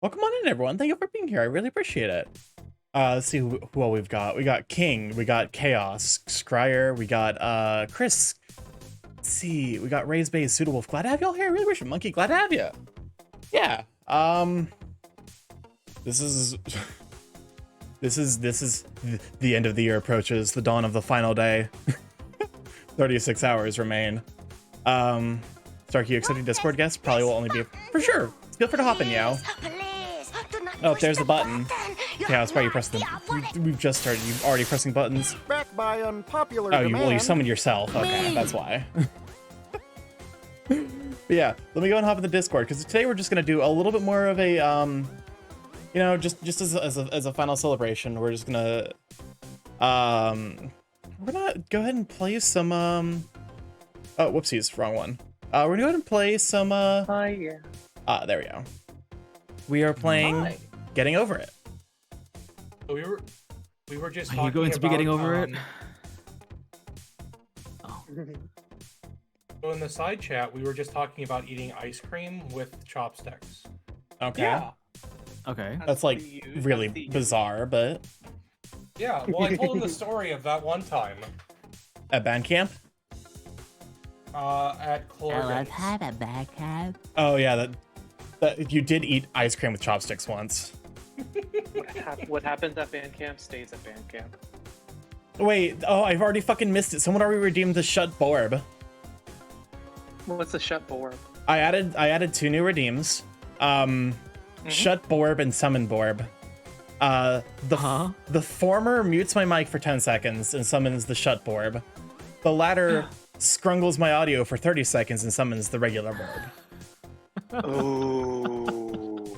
Welcome on in, everyone. Thank you for being here. I really appreciate it. Let's see who all we've got. We got King, we got Chaos, Scryer, we got Chris. Let's see, we got Raised Base, Suitable. Glad to have y'all here. I really appreciate it. Monkey, glad to have you. Yeah. This is the end of the year approaches. The dawn of the final day. 36 hours remain. Starkey, accepting Discord guests probably will only be for sure. Feel free to hop in, Yao. Oh, there's the button. Yeah, that's why you press them. We've just started. You've already pressing buttons. Back by unpopular demand. demand. Well, you summoned yourself. Okay, that's why. But yeah, let me go and hop in the Discord because today we're just gonna do a little bit more of a, you know, just as a final celebration. We're just gonna, we're gonna go ahead and play some, oh, whoopsies, wrong one. We're gonna go ahead and play some, yeah. There we go. We are playing Getting Over It. So we were just. Are you going to be getting over it? Oh. So in the side chat, we were just talking about eating ice cream with chopsticks. Okay. Yeah. Okay. That's like really bizarre, but. Yeah. Well, I told him the story of that one time. At band camp? At Chlorgates. a backhand. Oh yeah, that you did eat ice cream with chopsticks once. What happens at band camp stays at band camp. Wait, oh, I've already fucking missed it. Someone already redeemed the Shut Borb. What's the shut board? I added 2 new redeems. Shut Borb and Summon Borb. The former mutes my mic for 10 seconds and summons the Shut Borb. The latter scrungles my audio for 30 seconds and summons the regular Borb. Oh.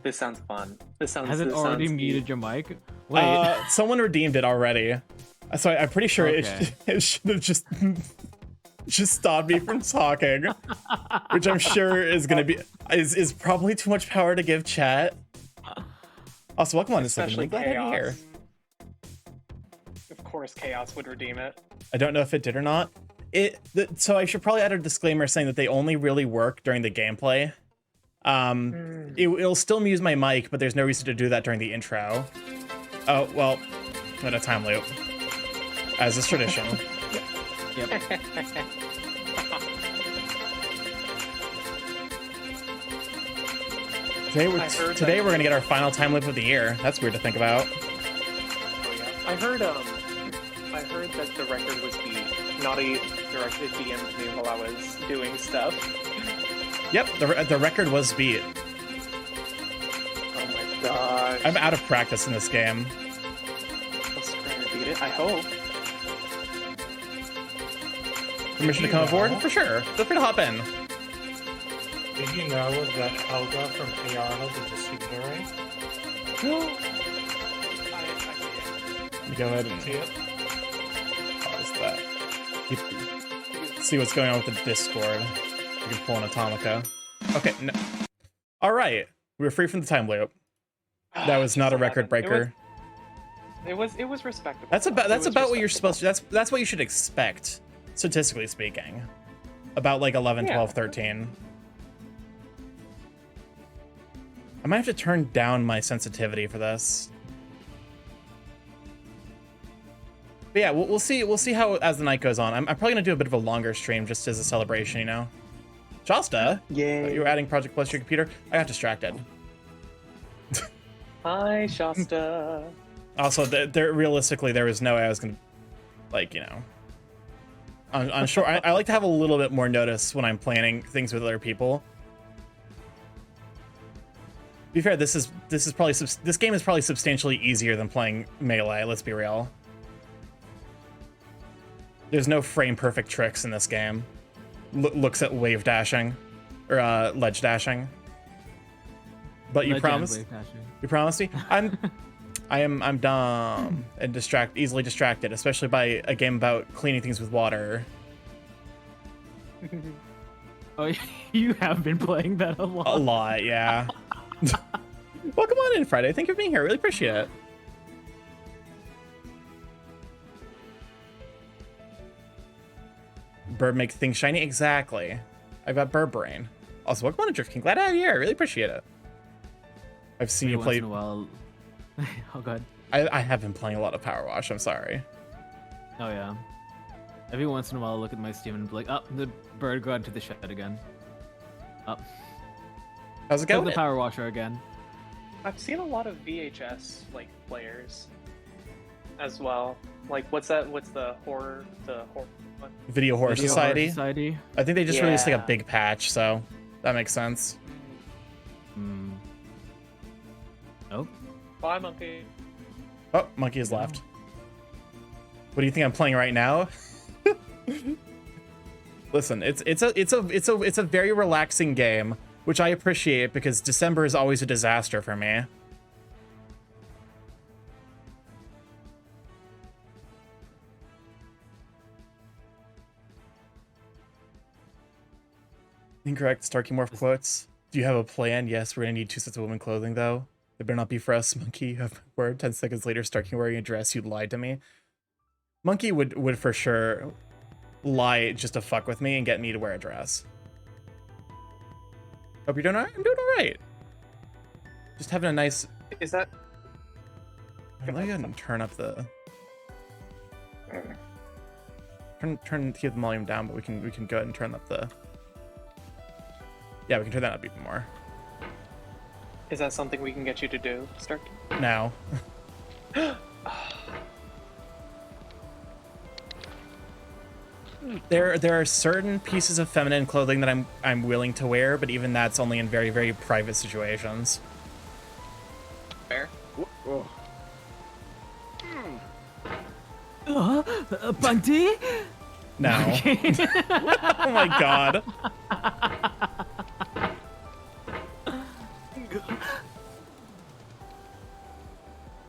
This sounds fun. Has it already muted your mic? Wait. Someone redeemed it already. So I'm pretty sure Okay. it should have just stopped me from talking, which I'm sure is gonna be is probably too much power to give chat. Also, welcome on to Especially Glad I'm here. Chaos. Of course, Chaos would redeem it. I don't know if it did or not. So I should probably add a disclaimer saying that they only really work during the gameplay. It'll still mute my mic, but there's no reason to do that during the intro. Oh well, I'm in a time loop, as is tradition. Yep. Today we're gonna get our final time loop of the year. That's weird to think about. I heard that the record was beat. Naughty directed DM'd me while I was doing stuff. Yep, the record was beat. Oh my gosh. I'm out of practice in this game. Let's try to beat it, I hope. Permission to come aboard? For sure. Feel free to hop in. Did you know that Helga from Hey Arnold is a pseudonym? Let me go ahead and See it? pause that. See what's going on with the Discord. You can pull an Atomica. Okay, no. All right, we were free from the time loop. That was not a record breaker. It was respectable. That's about It was what you're supposed respectable. to. That's what you should expect, statistically speaking. About like 11, Yeah. 12, 13. I might have to turn down my sensitivity for this. But yeah, we'll see. We'll see how as the night goes on. I'm probably gonna do a bit of a longer stream just as a celebration, you know. Shasta, Yay. you were adding Project Plus to your computer. I got distracted. Hi, Shasta. Also, realistically, there was no way I was gonna, like, you know. On short, I like to have a little bit more notice when I'm planning things with other people. To be fair, this game is probably substantially easier than playing Melee. Let's be real. There's no frame perfect tricks in this game. Looks at wave dashing, or ledge dashing. But you Legend promise? wave dashing. You promise me? I'm dumb and easily distracted, especially by a game about cleaning things with water. Oh, you have been playing that a lot. A lot, yeah. Welcome on in, Friday. Thank you for being here. Really appreciate it. Bird make things shiny? Exactly. I've got bird brain. Also, welcome on in, Drift King. Glad to have you here. Really appreciate it. I've seen you play. Once in a while. Oh god. I have been playing a lot of Power Wash. I'm sorry. Oh yeah. Every once in a while, I look at my Steam and be like, "Oh, the bird got into the shed again." Up. How's it Killed going? the power washer again. I've seen a lot of VHS like players as well. Like what's the horror one? Video Horror Video Society. Society. I think they just released like a Yeah. big patch, so that makes sense. Hmm. Oh. Bye, monkey. Oh, Monkey has left. What do you think I'm playing right now? Listen, it's a very relaxing game, which I appreciate because December is always a disaster for me. Incorrect. Starkey Morph quotes. Do you have a plan? Yes, we're gonna need 2 sets of women clothing though. It better not be for us, Monkey. You have my word. 10 seconds later, Starkey wearing a dress. You lied to me. Monkey would for sure lie just to fuck with me and get me to wear a dress. Hope you're doing alright. I'm doing alright. Just having a nice. Is that Let me go ahead and turn up the keep the volume down, but we can go ahead and turn up the. Yeah, we can turn that up even more. Is that something we can get you to do, Starkey? Now. There are certain pieces of feminine clothing that I'm willing to wear, but even that's only in very, very private situations. Fair. Bunty? No. Oh my god.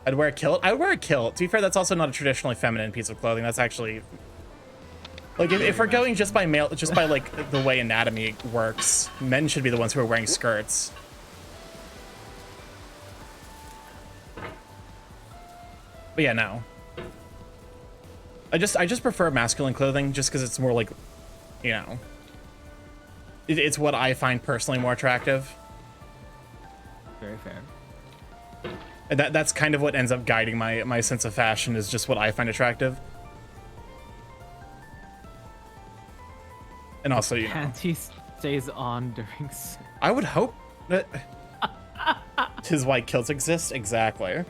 I'd wear a kilt. I would wear a kilt. To be fair, that's also not a traditionally feminine piece of clothing. That's actually like if we're going just by like the way anatomy works, men should be the ones who are wearing skirts. But yeah, no. I just prefer masculine clothing just because it's more like, you know, it's what I find personally more attractive. Very fair. And that's kind of what ends up guiding my sense of fashion, is just what I find attractive. And also, you know, Panty stays on during. I would hope that 'tis why kilts exist. Exactly.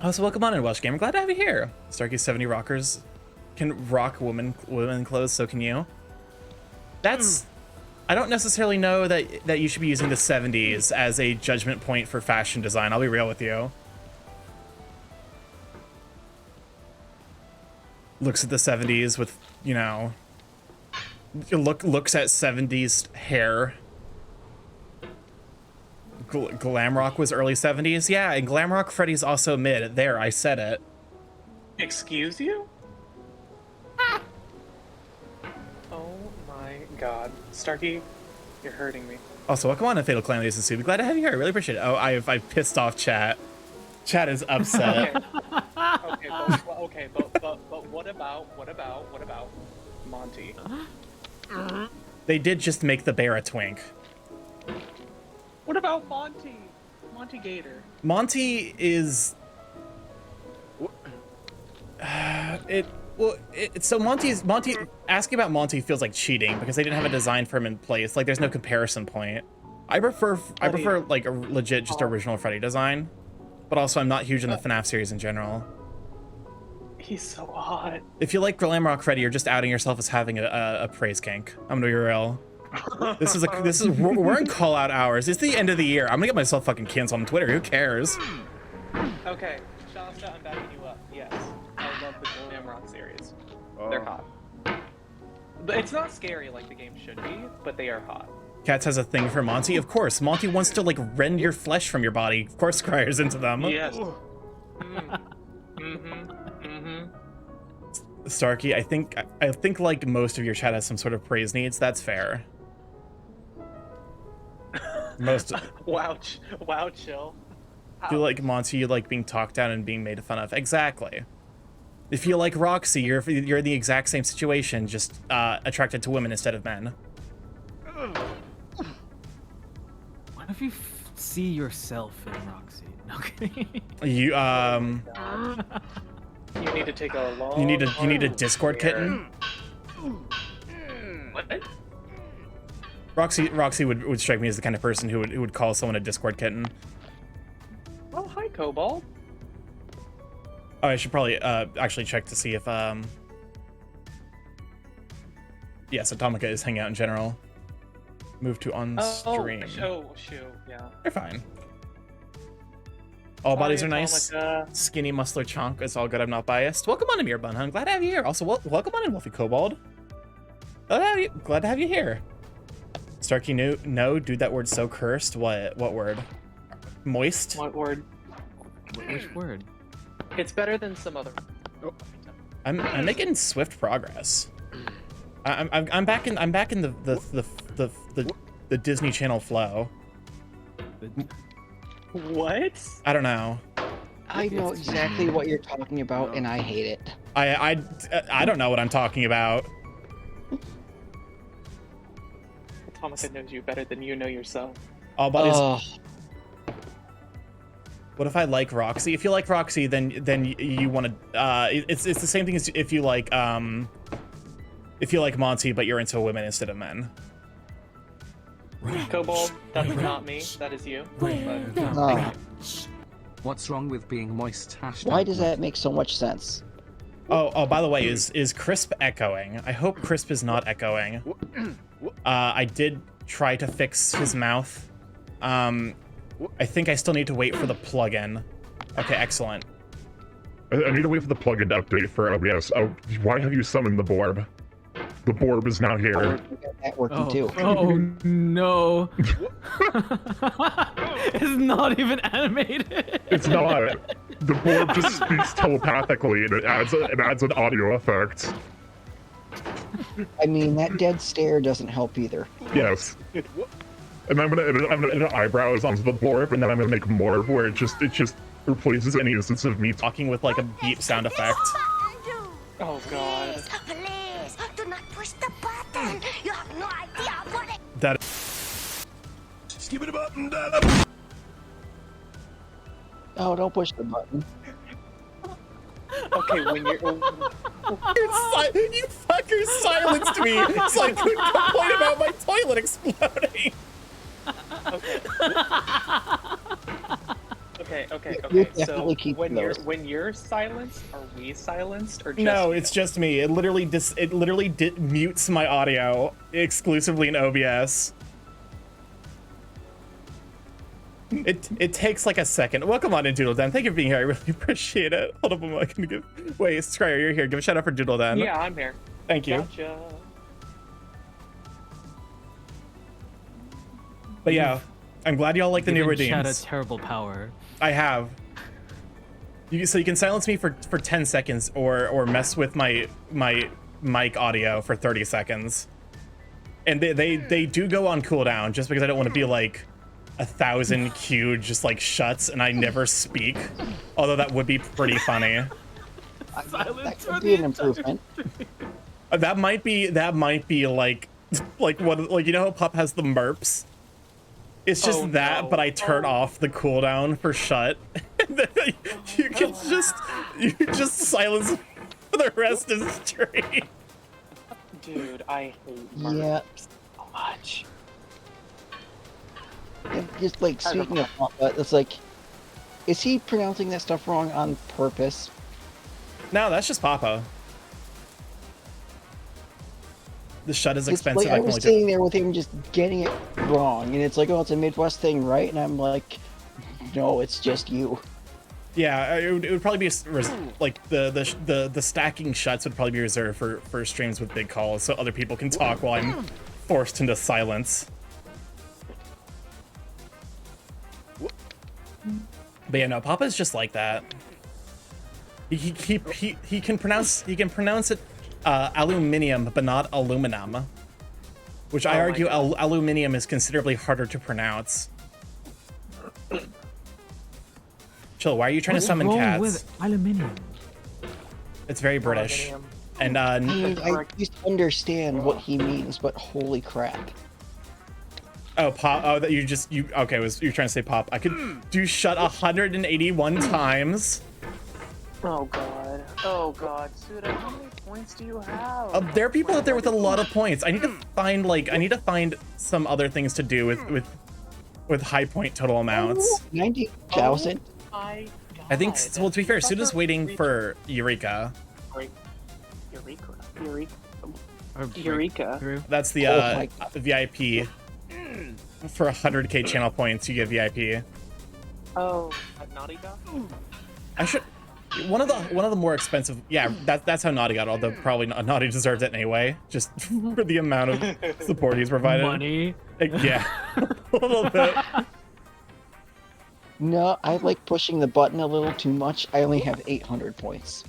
Oh, so welcome on in, Welsh Gamer. Glad to have you here. Starkey 70 rockers can rock women clothes, so can you. That's. I don't necessarily know that you should be using the 70s as a judgment point for fashion design. I'll be real with you. Looks at the 70s with, you know, looks at 70s hair. Glam rock was early 70s. Yeah, and glam rock Freddy's also mid. There, I said it. Excuse you? Oh my god. Starkey, you're hurting me. Also, welcome on to Fatal Calamities and Subi. Glad to have you here. I really appreciate it. Oh, I've pissed off chat. Chat is upset. Okay, but what about Monty? They did just make the bear a twink. What about Monty? Monty Gator. Monty is so Monty asking about Monty feels like cheating because they didn't have a design for him in place. Like there's no comparison point. I prefer like a legit just original Freddy design, but also I'm not huge in the FNAF series in general. He's so hot. If you like Glam Rock Freddy, you're just outing yourself as having a praise kink. I'm gonna be real. We're in call out hours. It's the end of the year. I'm gonna get myself fucking canceled on Twitter. Who cares? Okay, Shasta, I'm backing you up. Yes, I love the Glam Rock series. They're hot. But it's not scary like the game should be, but they are hot. Cats has a thing for Monty. Of course, Monty wants to like rend your flesh from your body. Of course, Cryer's into them. Yes. Starkey, I think like most of your chat has some sort of praise needs. That's fair. Most. Wow, chill. If you like Monty, you like being talked down and being made fun of. Exactly. If you like Roxy, you're in the exact same situation, just attracted to women instead of men. What if you see yourself in Roxy? Okay. You You need to take a long. you need a Discord kitten. What? Roxy would strike me as the kind of person who would call someone a Discord kitten. Oh, hi, Cobalt. Oh, I should probably actually check to see if yes, Atomica is hanging out in general. Move to on stream. Oh, shoot, yeah. They're fine. All bodies Hi, are nice. Atomica. Skinny, muscular chunk. It's all good. I'm not biased. Welcome on, Amir Bunhun. Glad to have you here. Also, welcome on in, Wolfie Kobold. Glad to have you here. Starkey, no, dude, that word's so cursed. What word? Moist? What word? Which word? It's better than some other. I'm making swift progress. I'm back in the Disney Channel flow. What? I don't know. I know exactly what you're talking about, and I hate it. I don't know what I'm talking about. Atomica knows you better than you know yourself. All bodies. Oh, What if I like Roxy? If you like Roxy, then you want to. It's the same thing as if you like Monty, but you're into women instead of men. Kobold, that's not me. That is you. Ah, What's wrong with being moist? Hashtag why does that make so much sense? Oh, by the way, is Crisp echoing? I hope Crisp is not echoing. I did try to fix his mouth. I think I still need to wait for the plugin. Okay, excellent. I need to wait for the plugin to update for OBS. Oh, why have you summoned the Borb? The Borb is now here. We got that working too. Oh no. It's not even animated. It's not. The Borb just speaks telepathically, and it adds an audio effect. I mean, that dead stare doesn't help either. Yes. And I'm gonna add eyebrows onto the Borb, and then I'm gonna make Morb, where it just replaces any instance of me Talking with like a beep sound effect. Oh god. Please, do not push the button. You have no idea what it. That Oh, don't push the button. Okay, when you're you fucker silenced me, so I couldn't complain about my toilet exploding. okay. You So definitely keep those. when you're silenced, are we silenced or just No, you? it's just me. It literally mutes my audio exclusively in OBS. It takes like a second. Welcome on in Doodle Den. Thank you for being here. I really appreciate it. Hold up, I'm gonna give. Wait, Scryer, you're here. Give a shout out for Doodle Den. Yeah, I'm here. Thank you. Gotcha. But yeah, I'm glad y'all like the new Given Chad a redeems. terrible power. I have. So you can silence me for 10 seconds or mess with my mic audio for 30 seconds. And they do go on cooldown just because I don't want to be like 1,000 queued just like shuts and I never speak. Although that would be pretty funny. That could be an improvement. That might be like what, like, you know how Pup has the merps? It's just Oh, that, no. but I turn off the cooldown for shut. you can just silence for the rest of the stream. Dude, I hate Yeah. so much. And just like speaking of Papa, it's like, is he pronouncing that stuff wrong on purpose? No, that's just Papa. The shut is It's expensive. like, I I can was only do- sitting there with him just getting it wrong, and it's like, oh, it's a Midwest thing, right? And I'm like, no, it's just you. Yeah, it would probably be like the stacking shuts would probably be reserved for streams with big calls, so other people can talk while I'm forced into silence. But yeah, no, Papa's just like that. He can pronounce it aluminium, but not aluminum. Which I Oh my argue God. aluminium is considerably harder to pronounce. Chill, why are you trying to summon What's wrong cats? with aluminium? It's very British. Aluminium. And I mean, I used to understand what he means, but holy crap. oh, Pop. Oh, that you okay? You're trying to say Pop? I could do shut 181 times. Oh god. Oh god. Suda, how many points do you have? There are people out there with a lot of points. I need to find some other things to do with high point total amounts. 90,000? My god. I think. Well, to be fair, Suda's waiting for Eureka. Eureka. That's the Oh my VIP. For 100k channel points, you get VIP. Oh, at Naughty Dog? I should. One of the more expensive. Yeah, that's how Naughty got. Although probably Naughty deserves it anyway, just for the amount of support he's provided. Money. Yeah, a little bit. No, I like pushing the button a little too much. I only have 800 points.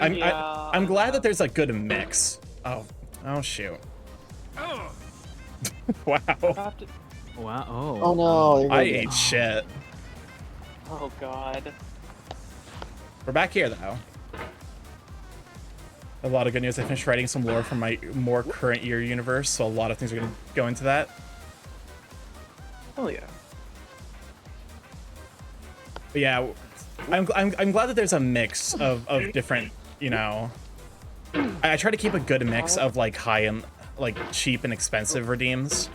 I'm glad that there's a good mix. Oh shoot. Wow. Wow. Oh. Oh no, there I we go. ate shit. Oh god. We're back here though. A lot of good news. I finished writing some lore for my more current year universe, so a lot of things are gonna go into that. Oh yeah. But yeah, I'm glad that there's a mix of different, you know. I try to keep a good mix of like high and like cheap and expensive redeems.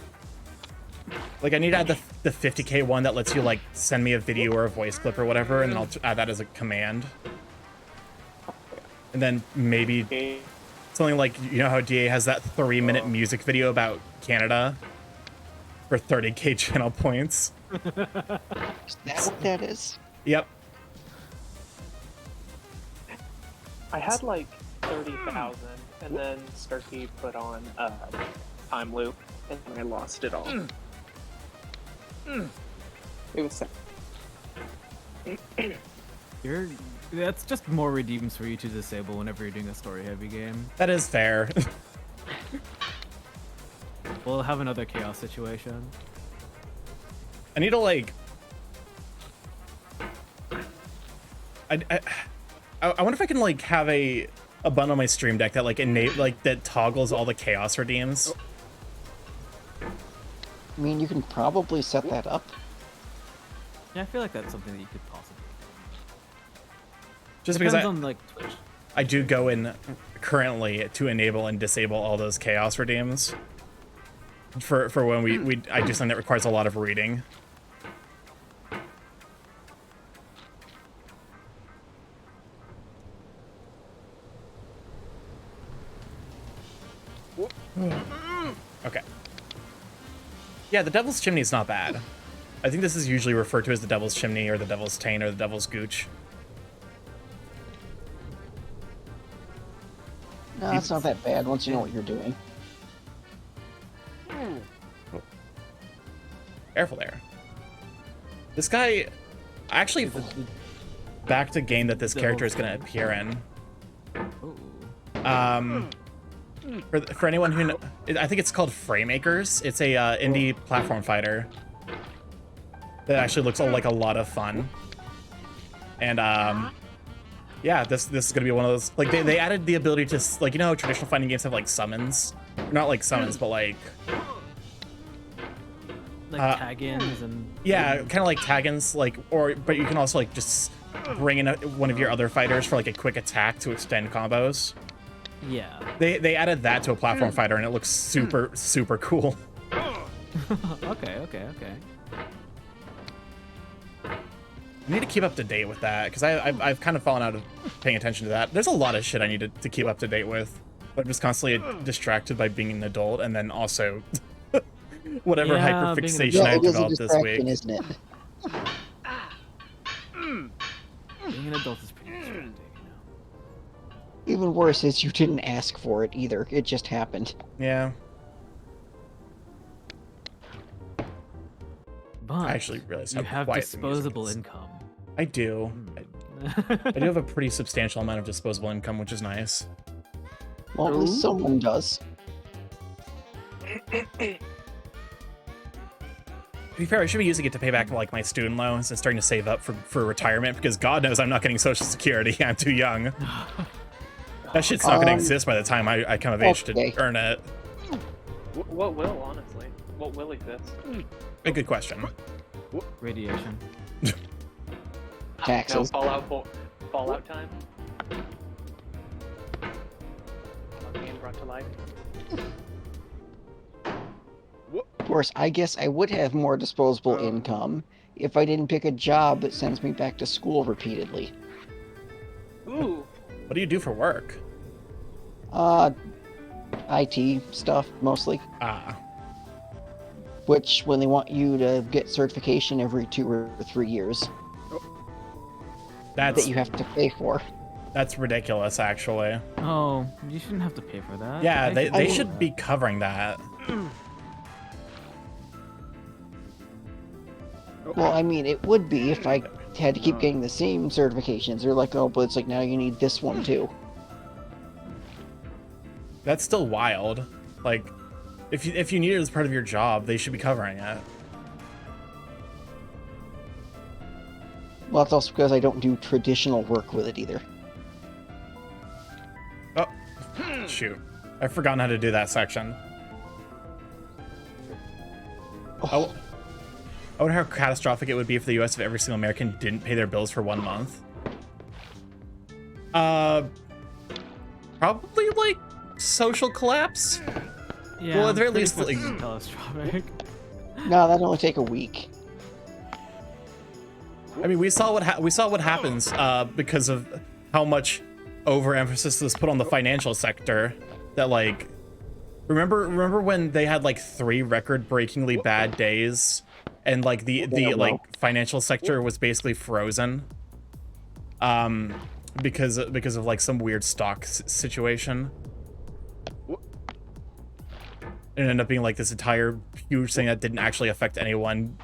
Like I need to add the 50k one that lets you like send me a video or a voice clip or whatever, and then I'll add that as a command. And then maybe something like, you know how DA has that 3-minute music video about Canada for 30k channel points? Is that what that is? Yep. I had like 30,000, and then Starkey put on a time loop, and I lost it all. It was sad. That's just more redeems for you to disable whenever you're doing a story-heavy game. That is fair. We'll have another chaos situation. I need to like... I wonder if I can like have a button on my stream deck that like that toggles all the chaos redeems. I mean, you can probably set that up. Yeah, I feel like that's something that you could possibly. Just Depends because on like Twitch. I do go in currently to enable and disable all those chaos redeems for when I do something that requires a lot of reading. Okay. Yeah, the Devil's Chimney is not bad. I think this is usually referred to as the Devil's Chimney or the Devil's Taint or the Devil's Gooch. No, it's not that bad once you know what you're doing. Careful there. This guy... I actually backed a game that this character is going to appear in. For anyone who... I think it's called Framemakers. It's a indie platform fighter that actually looks like a lot of fun. And yeah, this is gonna be one of those, like they added the ability to, like, you know how traditional fighting games have like summons, not like summons, but like tag-ins and yeah, kind of like tag-ins, like, but you can also like just bring in one of your other fighters for like a quick attack to extend combos. yeah. They added that to a platform fighter and it looks super cool. okay. I need to keep up to date with that because I've kind of fallen out of paying attention to that. There's a lot of shit I need to keep up to date with, but I'm just constantly distracted by being an adult and then also whatever hyperfixation I've developed this week. Isn't it? Being an adult is pretty distracting, you know. Even worse is you didn't ask for it either. It just happened. Yeah, But I actually realized you how have quiet the music disposable is. income. I do. I do have a pretty substantial amount of disposable income, which is nice. Well, at least someone does. To be fair, I should be using it to pay back like my student loans and starting to save up for retirement because God knows I'm not getting Social Security. I'm too young. That shit's not gonna exist by the time I come of age to earn it. What will, honestly? What will exist? A good question. Radiation. No, Taxes. Fallout time. Being brought to life. Of course, I guess I would have more disposable income if I didn't pick a job that sends me back to school repeatedly. Ooh. What do you do for work? IT stuff, mostly. Ah, Which, when they want you to get certification every 2 or 3 years, that that's you have to pay for. that's ridiculous, actually. Oh, you shouldn't have to pay for that. Yeah, I they should pay for should that. be covering that. Well, I mean, it would be if I had to keep getting the same certifications. They're like, oh, but it's like, now you need this one too. That's still wild. Like, if you need it as part of your job, they should be covering it. Well, that's also because I don't do traditional work with it either. Oh, shoot. I've forgotten how to do that section. Oh. I wonder how catastrophic it would be for the US if every single American didn't pay their bills for 1 month. Probably like social collapse. Yeah, Well, at the very I'm pretty least, sure like- this is catastrophic. No, that'd only take a week. I mean, we saw what happens because of how much overemphasis was put on the financial sector. That like, remember when they had like 3 record-breakingly bad days, and like the like financial sector was basically frozen, because of like some weird stock situation. It ended up being like this entire huge thing that didn't actually affect anyone,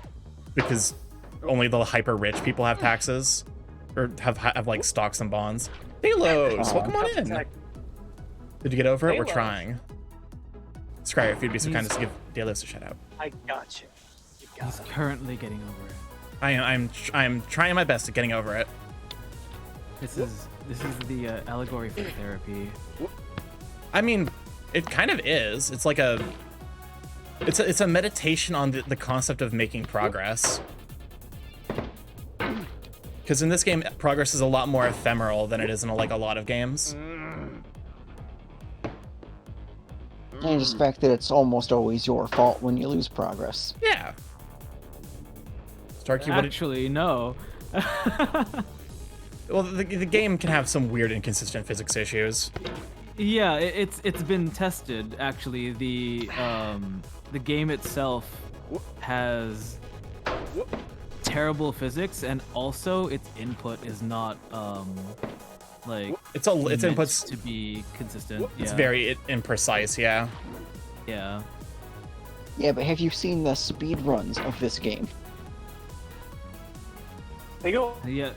because only the hyper rich people have taxes, or have like stocks and bonds. Delos, welcome on in. Did you get over it? We're Delos. trying. Scry, if you'd be so kind as to give Delos a shout out. I got you. You got He's it. currently getting over it. I'm trying my best at getting over it. This is the allegory for therapy. I mean, it kind of is. It's like it's a meditation on the concept of making progress. Because in this game, progress is a lot more ephemeral than it is in like a lot of games. And just the fact that it's almost always your fault when you lose progress. Yeah. Starkey, what did, Actually, no. well, the game can have some weird inconsistent physics issues. Yeah, it's been tested. Actually, the game itself has terrible physics, and also its input is not like It's meant inputs. to be consistent. It's yeah. very imprecise. Yeah. Yeah. Yeah, but have you seen the speed runs of this game? They go. Yeah.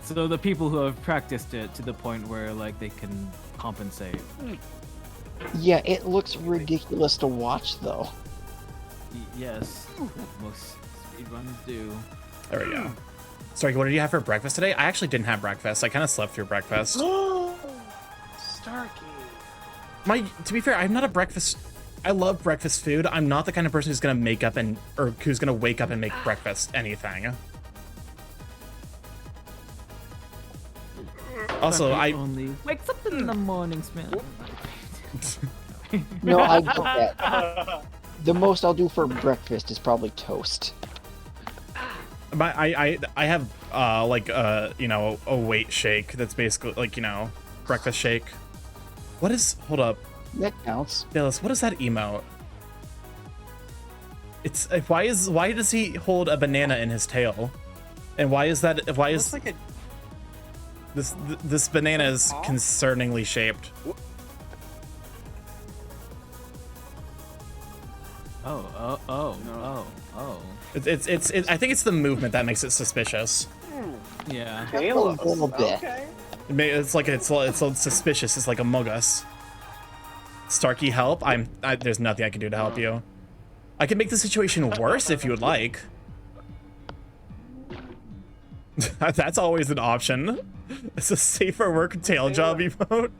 So the people who have practiced it to the point where like they can compensate. Yeah, it looks ridiculous to watch though. Yes, most speedrunners do. There we go. Starkey, what did you have for breakfast today? I actually didn't have breakfast. I kind of slept through breakfast. Starkey. To be fair, I'm not a breakfast. I love breakfast food. I'm not the kind of person who's gonna who's gonna wake up and make breakfast anything. Also, Bucky I only wakes up in the mornings, man. No, I get that. The most I'll do for breakfast is probably toast. I have like you know, a weight shake that's basically like, you know, breakfast shake. What is, hold up, That counts. Dallas, what is that emote? It's why does he hold a banana in his tail? And why is Looks like a this banana is concerningly shaped? Oh. It's I think it's the movement that makes it suspicious. Yeah. Delos. A little bit. Okay. It's suspicious. It's like Among Us. Starkey, help! There's nothing I can do to help you. I can make the situation worse if you would like. That's always an option. It's a safer work tail job emote.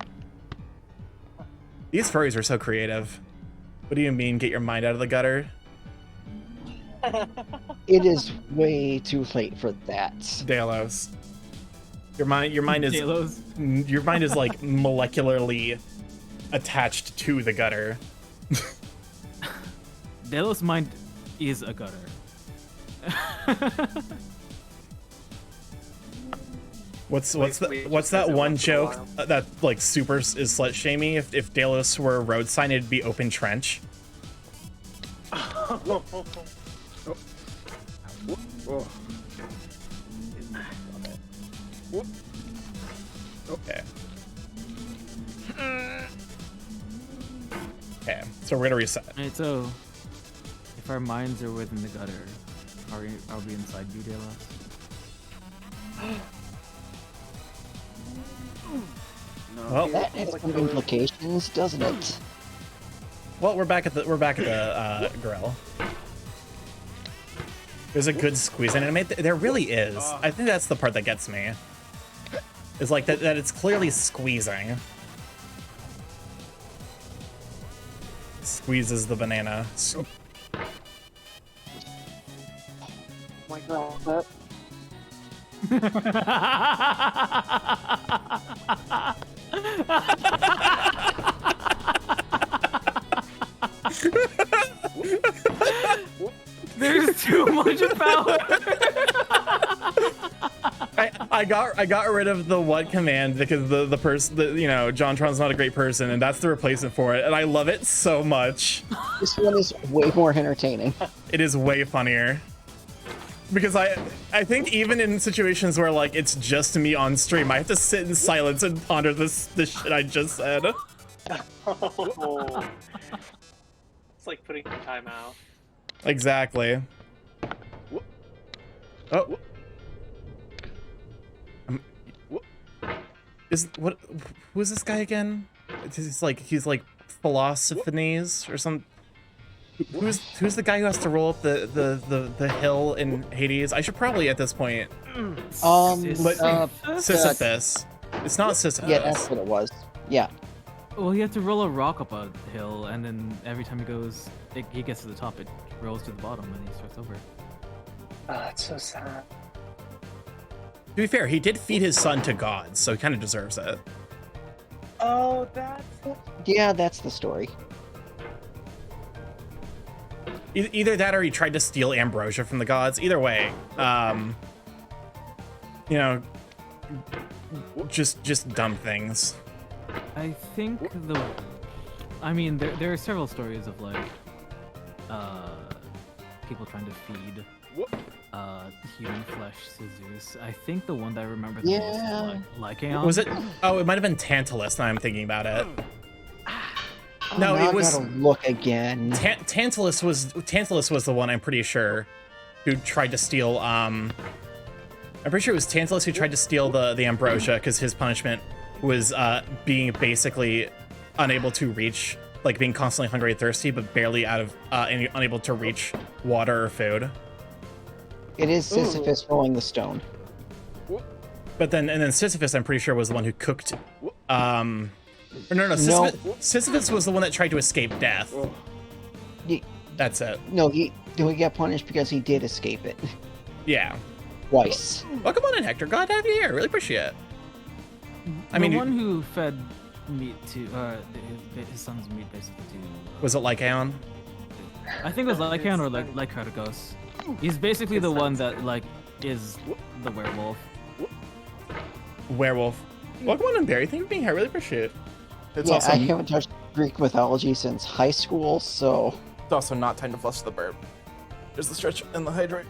These furries are so creative. What do you mean, get your mind out of the gutter? It is way too late for that. Delos. Your mind is Delos. your mind is like molecularly attached to the gutter. Delos' mind is a gutter. What's we that just one visit once joke in a while. that like super is slut shamey? If Delos were a road sign, it'd be open trench. Okay. Okay, so we're gonna reset. Alright, so if our minds are within the gutter, are we inside you, Delos? Well, That has some implications, doesn't it? well, we're back at the grill. There's a good squeeze in it. There really is. I think that's the part that gets me. Is like that it's clearly squeezing. Squeezes the banana. my god. There's too much power. I got rid of the what command because the person, you know, JonTron's not a great person, and that's the replacement for it, and I love it so much. This one is way more entertaining. It is way funnier. Because I think even in situations where like it's just me on stream, I have to sit in silence and ponder this shit I just said. Oh. It's like putting the time out. Exactly. Oh. Who is this guy again? He's like Philosophes or some. Who's the guy who has to roll up the hill in Hades? I should probably at this point. Sisyphus. It's not Sisyphus. Yeah, that's what it was. Yeah. Well, you have to roll a rock up a hill, and then every time he gets to the top, it rolls to the bottom, and he starts over. Oh, that's so sad. To be fair, he did feed his son to gods, so he kind of deserves it. Oh, that's... Yeah, that's the story. Either that or he tried to steal ambrosia from the gods. Either way, you know, just dumb things. I think I mean, there are several stories of like, people trying to feed, human flesh to Zeus. I think the one that I remember the most is Lycaon. Was it? Oh, it might have been Tantalus. Now I'm thinking about it. No, now it was. I gotta look again. Tantalus was the one, I'm pretty sure, who tried to steal. I'm pretty sure it was Tantalus who tried to steal the ambrosia because his punishment was being basically unable to reach, like being constantly hungry and thirsty, but barely out of unable to reach water or food. It is Sisyphus rolling the stone. But then Sisyphus, I'm pretty sure, was the one who cooked. Sisyphus was the one that tried to escape death. That's it. No, he got punished because he did escape it. Yeah. Twice. Welcome on in, Hector. Glad to have you here. Really appreciate it. I mean, the one who fed meat to his son's meat basically to. Was it Lycaon? I think it was Lycaon or Lycardigos. He's basically the one that like is the werewolf. Werewolf. Welcome on in, Barry. Thank you for being here. I really appreciate it. It's I also haven't touched Greek mythology since high school, so. It's also not time to flush the burp. There's the stretch and the hydrate.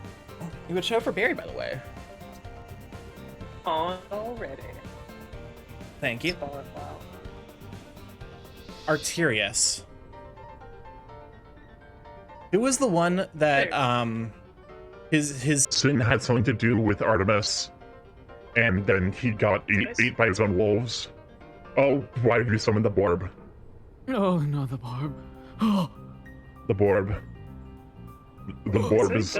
You would show for Barry, by the way. On already. Thank you. Wow. Arterius. Who was the one that his Sin had something to do with Artemis, and then he got ate by his own wolves. Oh, why did you summon the Borb? Oh no, the barb. The Borb. The Borb is.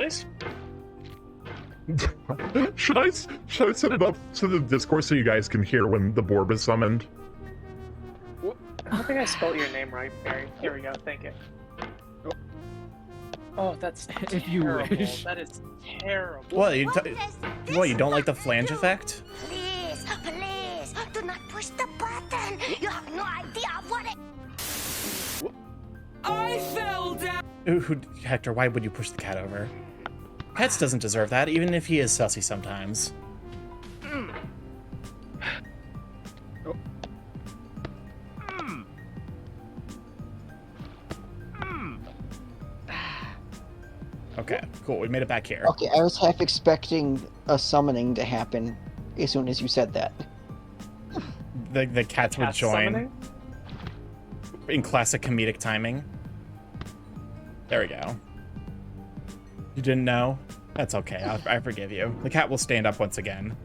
Should I set it up to the Discord so you guys can hear when the Borb is summoned? I don't think I spelled your name right, Barry. Here we go. Thank you. Oh, that's terrible. If you wish. That is terrible. What? You don't like the flange effect? Please, please, do not push the button. You have no idea what it... Hector, why would you push the cat over? Pets doesn't deserve that, even if he is sussy sometimes. Okay, cool. We made it back here. Okay, I was half expecting a summoning to happen as soon as you said that. The cats would join Summoning? in classic comedic timing. There we go. You didn't know? That's okay. I forgive you. The cat will stand up once again.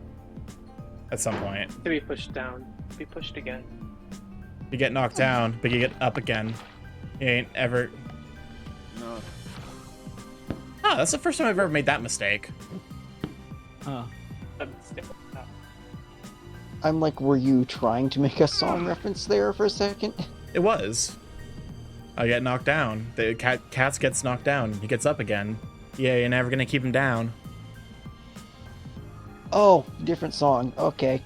At some point. To be pushed down. Be pushed again. You get knocked down, but you get up again. You ain't ever... No. Oh, that's the first time I've ever made that mistake. Oh. I'm like, were you trying to make a song reference there for a second? It was. I get knocked down. The cats gets knocked down. He gets up again. Yeah, you're never gonna keep him down. Oh, different song. Okay.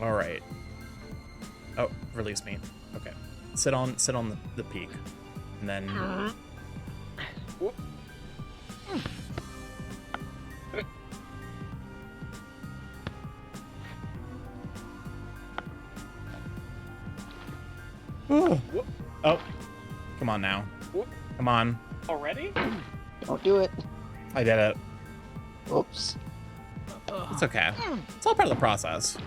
All right. Oh, release me. Okay. Sit on the peak, and then. Ooh. Oh, come on now. Come on. Already? Don't do it. I did it. Oops. It's okay. It's all part of the process.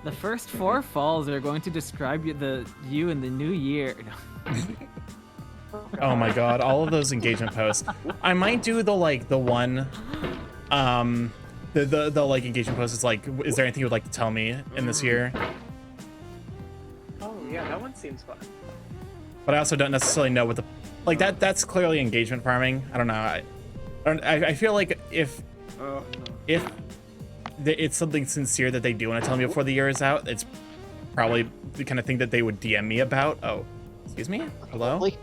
The first 4 falls are going to describe you in the new year. Oh my god, all of those engagement posts. I might do the one the like engagement post is like, is there anything you would like to tell me in this year? Oh yeah, that one seems fun. But I also don't necessarily know what the like that's clearly engagement farming. I don't know. I feel like if it's something sincere that they do want to tell me before the year is out, it's probably the kind of thing that they would DM me about. Oh, excuse me? Hello? Probably.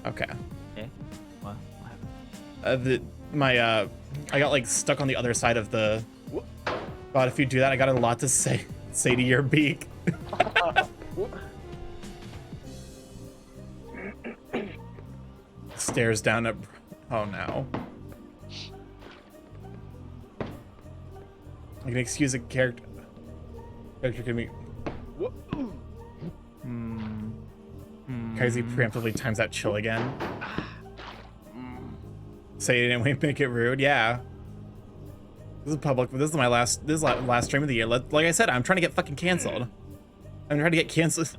Okay. Okay. What happened? I got like stuck on the other side of the. God, if you do that, I got a lot to say to your beak. Stares down at. Oh no. I can excuse a character. Character can be. Crazy preemptively times that chill again. Say it anyway, make it rude. Yeah. This is public. This is my last stream of the year. Like I said, I'm trying to get fucking canceled. I'm trying to get canceled.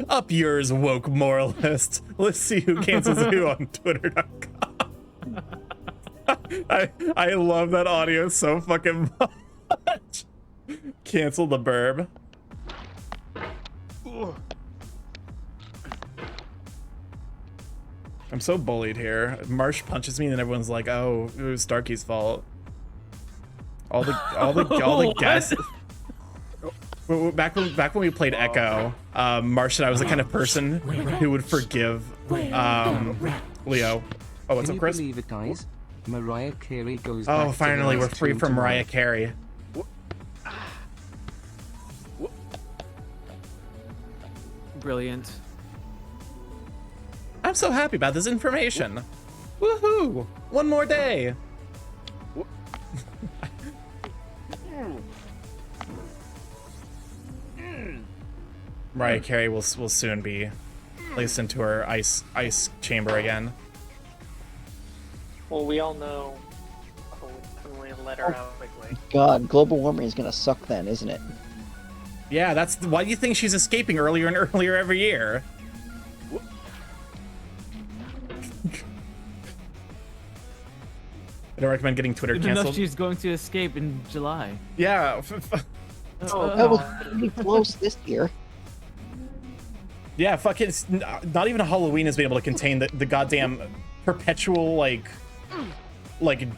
Up yours, woke moralist. Let's see who cancels who on Twitter.com. I love that audio so fucking much. Cancel the burb. I'm so bullied here. Marsh punches me, and then everyone's like, "Oh, it was Starkey's fault." All the guys. Back when we played Echo, Marsh and I was the kind of person who would forgive Leo. Oh, what's Can up, Chris? you believe it, guys? Mariah Carey goes Oh, back finally, to we're free from Mariah Carey. Brilliant. I'm so happy about this information. Woohoo! One more day. Mariah Carey will soon be placed into her ice chamber again. Well, we all know. Oh, we let her out quickly. God, global warming is gonna suck then, isn't it? Yeah, that's why do you think she's escaping earlier and earlier every year? I don't recommend getting Twitter Good enough canceled. she's going to escape in July. Yeah. That was pretty close this year. Yeah, fucking not even Halloween has been able to contain the goddamn perpetual like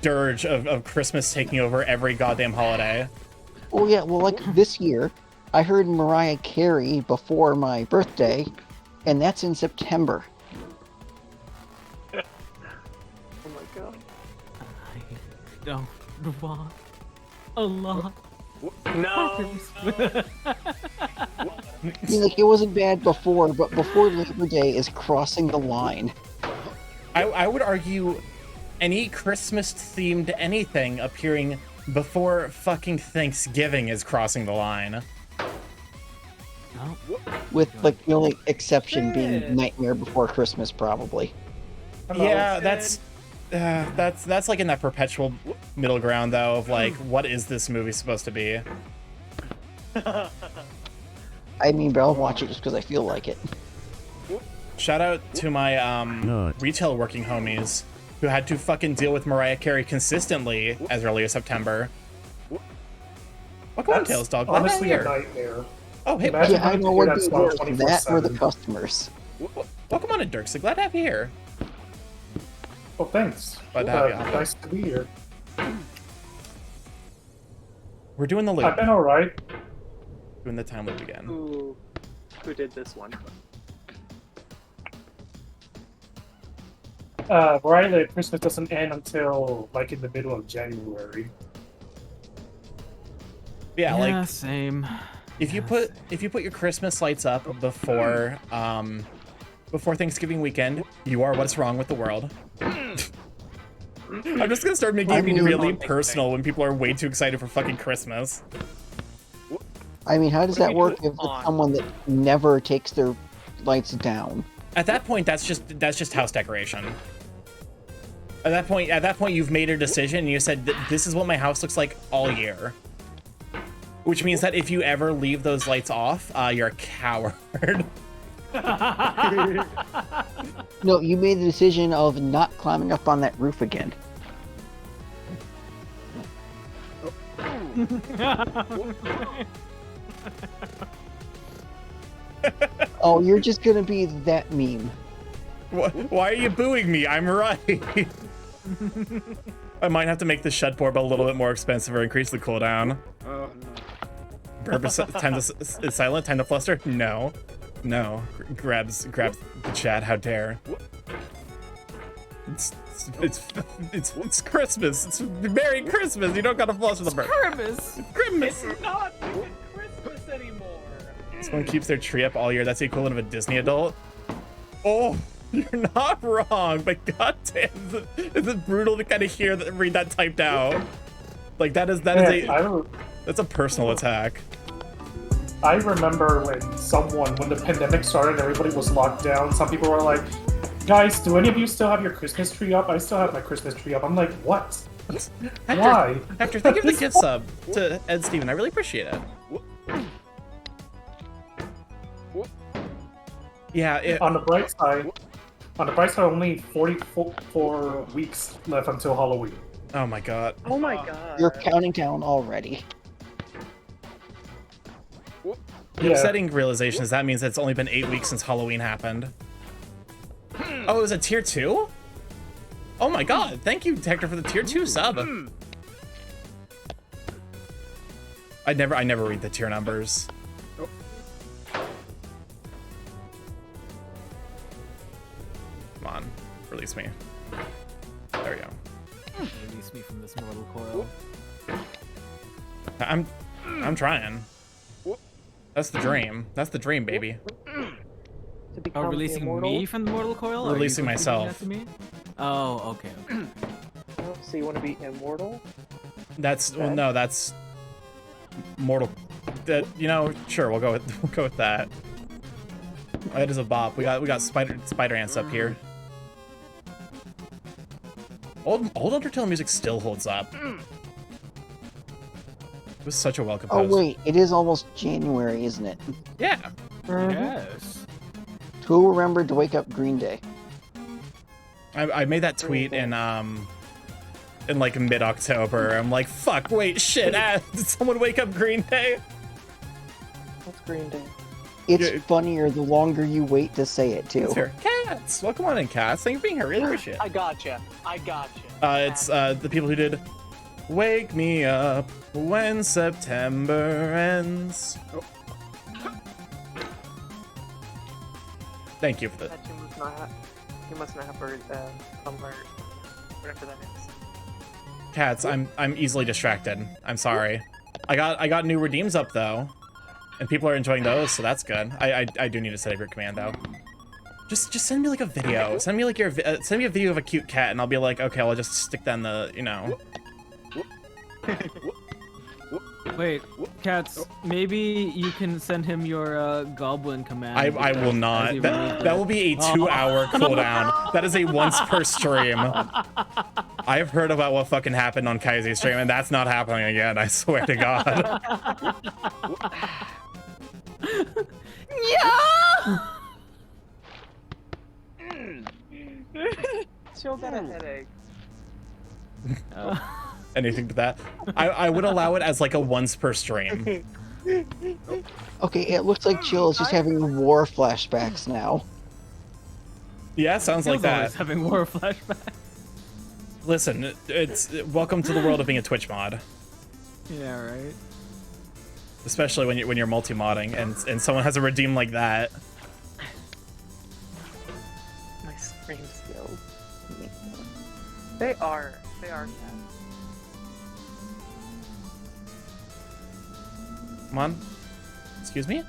dirge of Christmas taking over every goddamn holiday. Oh yeah, well like this year, I heard Mariah Carey before my birthday, and that's in September. Oh my god. I don't want a lot. No. I mean, like it wasn't bad before, but before Labor Day is crossing the line. I would argue any Christmas themed anything appearing before fucking Thanksgiving is crossing the line. No. With like the only exception being Nightmare Before Christmas, probably. Yeah, that's like in that perpetual middle ground though of like, what is this movie supposed to be? I mean, but I'll watch it just because I feel like it. Shout out to my retail working homies who had to fucking deal with Mariah Carey consistently as early as September. Welcome on, Tails Dog. Glad to have you Honestly, a here. nightmare. Oh, hey, Imagine Yeah, I having to know hear what that be song worse, that or the 24/7. customers. welcome on to Dirksy. Glad to have you here. Oh, thanks. Glad to have you. Nice to be here. We're doing the loop. I've been alright. Doing the time loop again. Who did this one? Right, Christmas doesn't end until like in the middle of January. Yeah, like same. if you put your Christmas lights up before before Thanksgiving weekend, you are what's wrong with the world. I'm just gonna start making it really personal when people are way too excited for fucking Christmas. I mean, how does that work if it's someone that never takes their lights down? At that point, that's just house decoration. At that point, you've made a decision and you said, this is what my house looks like all year. Which means that if you ever leave those lights off, you're a coward. No, you made the decision of not climbing up on that roof again. Oh, you're just gonna be that meme. Why are you booing me? I'm right. I might have to make the shed board a little bit more expensive or increase the cooldown. Burp is silent. Time to fluster? No. Grabs the chat. How dare? It's Christmas. It's Merry Christmas. You don't gotta fluster the burp. Christmas. Christmas. It's not even Christmas anymore. Someone keeps their tree up all year. That's the equivalent of a Disney adult. Oh, you're not wrong, but goddamn, is it brutal to kind of read that typed out? Like that's a personal attack. I remember when the pandemic started, everybody was locked down. Some people were like, "Guys, do any of you still have your Christmas tree up?" I still have my Christmas tree up. I'm like, what? Why? Hector, thank you for the gift sub to Ed Steven. I really appreciate it. Yeah. On the bright side, only 44 weeks left until Halloween. Oh my god. Oh my god. You're counting down already. The upsetting realization is that means it's only been 8 weeks since Halloween happened. Oh, it was a tier 2? Oh my god, thank you, Hector, for the tier 2 sub. I never read the tier numbers. Come on, release me. There we go. Release me from this mortal coil. I'm trying. That's the dream. That's the dream, baby. Oh, releasing me from the mortal coil? Or Releasing are you myself. that to me? Oh, okay. So you want to be immortal? That's well, no, that's mortal. That sure, we'll go with that. That is a bop. We got spider ants up here. Old Undertale music still holds up. It was such a well composed. Oh wait, it is almost January, isn't it? Yeah. Yes. Who remembered to wake up Green Day? I made that tweet in like mid-October. I'm like, fuck, wait, shit, did someone wake up Green Day? What's Green Day? It's funnier the longer you wait to say it too. Cats, welcome on in, Cats. Thank you for being here. Really appreciate it. I gotcha. It's the people who did Wake Me Up When September Ends. Oh. Thank you for that. You must not have heard Tumblr, whatever that is. Cats, I'm easily distracted. I'm sorry. I got new redeems up though, and people are enjoying those, so that's good. I do need to set up your command though. Just send me like a video. Send me like send me a video of a cute cat, and I'll be like, okay, I'll just stick that in the Wait, Cats, maybe you can send him your goblin command. I will not. That will be a 2-hour cooldown. That is a once per stream. I've heard about what fucking happened on Kaiser's stream, and that's not happening again, I swear to God. Yeah! Still got a headache. Anything to that. I would allow it as like a once per stream. Okay, it looks like Chill is just having war flashbacks now. Yeah, sounds like that. Having war flashbacks. Listen, it's welcome to the world of being a Twitch mod. Yeah, right. especially when you're multi-modding and someone has a redeem like that. My scream skills. They are cats. Come on. Excuse me?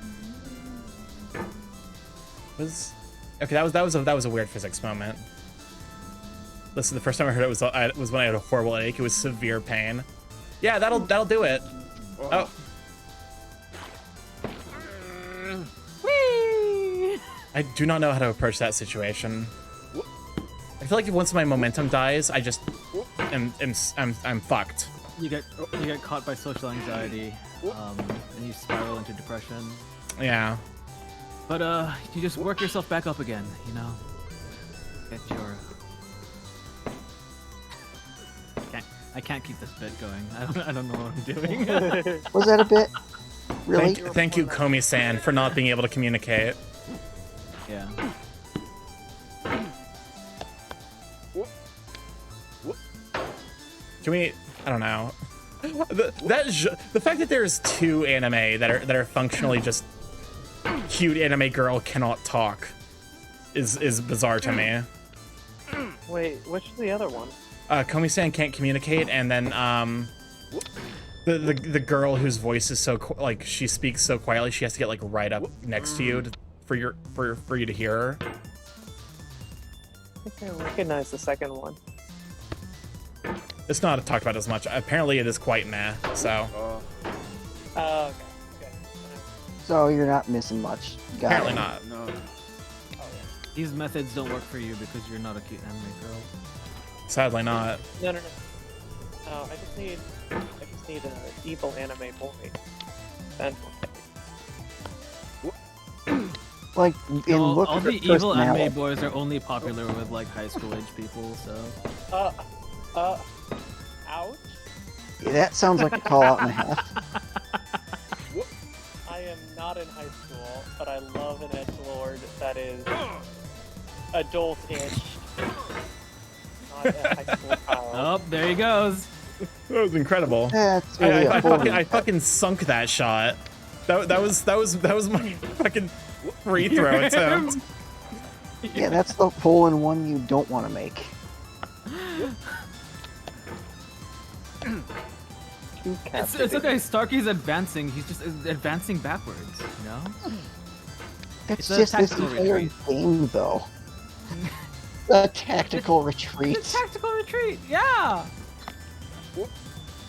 Okay, that was a weird physics moment. Listen, the first time I heard it was when I had a horrible headache. It was severe pain. Yeah, that'll do it. Oh. I do not know how to approach that situation. I feel like if once my momentum dies, I just I'm fucked. You get caught by social anxiety, and you spiral into depression. Yeah. But you just work yourself back up again, you know. Get your. I can't keep this bit going. I don't know what I'm doing. Was that a bit? Really? Thank you, Komi-san, for not being able to communicate. Yeah. Can we? I don't know. The fact that there's two anime that are functionally just cute anime girl cannot talk is bizarre to me. Wait, which is the other one? Komi-san can't communicate, and then the girl whose voice is so like she speaks so quietly, she has to get like right up next to you for you to hear her. I think I recognize the second one. It's not talked about as much. Apparently, it is quite meh. So. Okay. So you're not missing much. Got Apparently it. not. No. These methods don't work for you because you're not a cute anime girl. Sadly not. No. I just need an evil anime boy. And Like, in look all at the her evil anime personality. boys are only popular with like high school age people. So. Ouch. That sounds like a call out and a half. I am not in high school, but I love an edgelord that is adult-ish. Not a high school child. Oh, there he goes. That was incredible. That's really I fucking sunk that shot. That was my fucking free throw attempt. Yeah, that's the hole-in-one you don't want to make. It's okay. Starkey's advancing. He's just advancing backwards. You know. It's a just this tactical entire retreat. game, though. A tactical retreat. It's a tactical retreat. Yeah.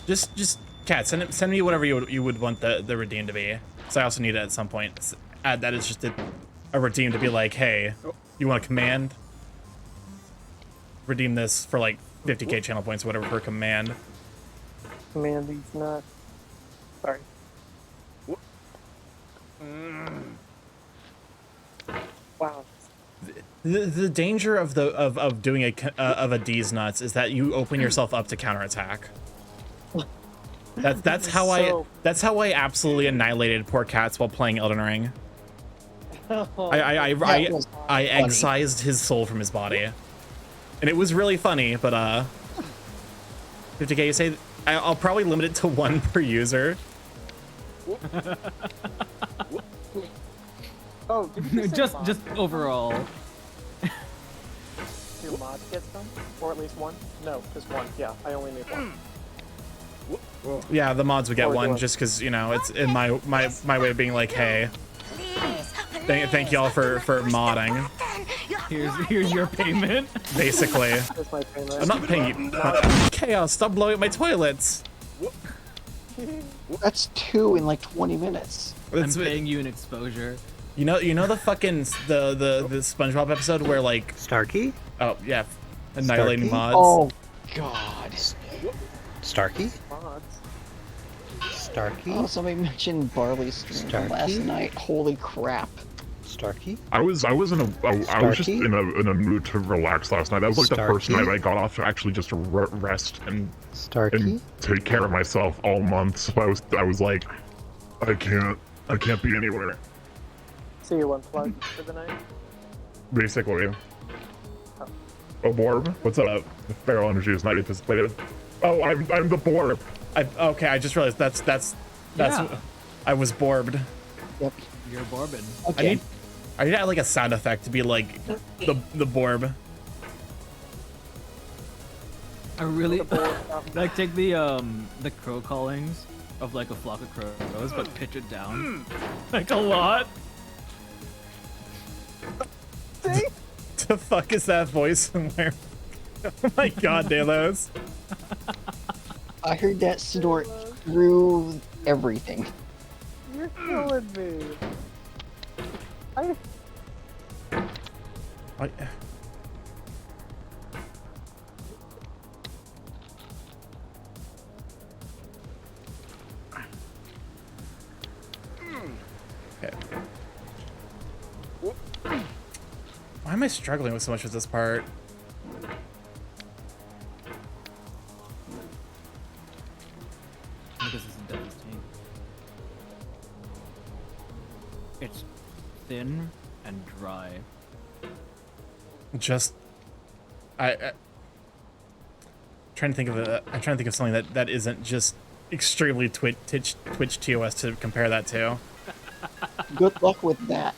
Just Kat, send me whatever you would want the redeem to be. So I also need it at some point. Add that is just a redeem to be like, hey, you want a command? Redeem this for like 50k channel points, or whatever per command. Man, these nuts. Sorry. Wow. The danger of doing a D's nuts is that you open yourself up to counterattack. That's how I absolutely annihilated poor Cats while playing Elden Ring. I excised his soul from his body, and it was really funny. But 50k, you say? I'll probably limit it to 1 per user. Oh, did you just overall. Your mod get some? Or at least one? No, just one. Yeah, I only need one. Yeah, the mods would get Or one do I- just because, you know, it's in my way of being like, hey, thank y'all for modding. Here's your payment. Basically. That's my payment. I'm not paying you. Chaos, stop blowing up my toilets. That's 2 in like 20 minutes. I'm paying you an exposure. You know the fucking the SpongeBob episode where like Starkey? oh yeah, annihilating Starkey? mods. Oh, God. Starkey? Mods. Starkey? Oh, somebody mentioned Barley's stream from last Starkey? night. Holy crap. Starkey? I was just in a mood to relax last night. That was like the first Starkey? night I got off to actually just rest and Starkey? take care of myself all month. So I was like, I can't be anywhere. So you unplugged for the night? Basically. Oh, Borb, what's up? The Feral Energy is not anticipated. Oh, I'm the Borb. Okay, I just realized that's Yeah. I was borbed. Yep. You're Borbin. Okay. I need to add like a sound effect to be like the borb. I really like take the crow callings of like a flock of crows, but pitch it down like a lot. The fuck is that voice somewhere? Oh my god, Delos. I heard that snort through everything. You're killing me. Okay. Why am I struggling with so much with this part? Because it's devastating. It's thin and dry. Just trying to think of I'm trying to think of something that isn't just extremely Twitch TOS to compare that to. Good luck with that.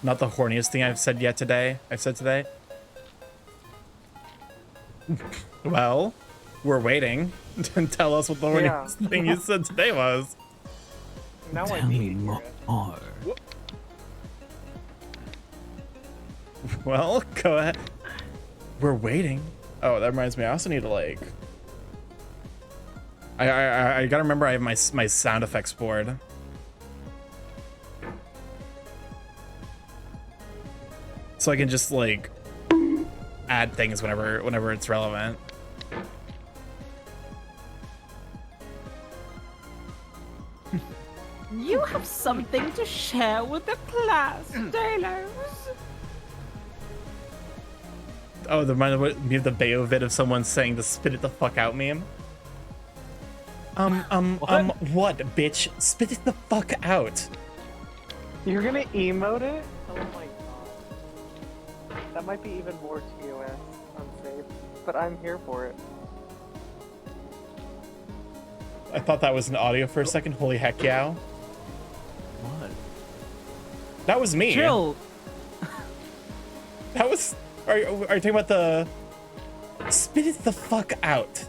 Not the horniest thing I've said today. Well, we're waiting to tell us what the horniest thing you said today was. Now Tell me more. Well, go ahead. We're waiting. Oh, that reminds me. I also need to like. I gotta remember I have my sound effects board. So I can just like add things whenever it's relevant. You have something to share with the class, Delos. Oh, the reminded me of the Bayo vid of someone saying the "spit it the fuck out" meme. What, bitch? Spit it the fuck out. You're gonna emote it? Oh my god. That might be even more TOS unsafe, but I'm here for it. I thought that was an audio for a second. Holy heck, yeah. What? That was me. Chill. That was. Are you talking about the spit it the fuck out?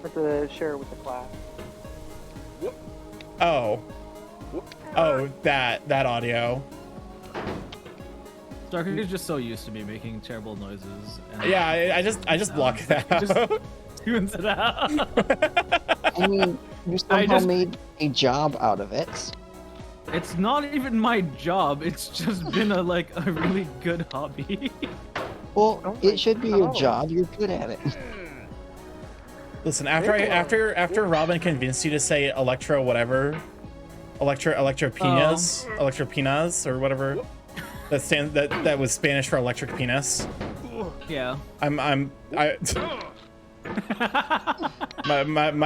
Have to share with the class. Oh. Oh, that audio. Starker is just so used to me making terrible noises. And Yeah, I just block that out. Just tunes it out. I mean, you somehow made a job out of it. It's not even my job. It's just been a really good hobby. Well, it should be your job. You're good at it. Listen, after Robin convinced you to say Electro whatever, Electropinas or whatever, that was Spanish for electric penis. Yeah. My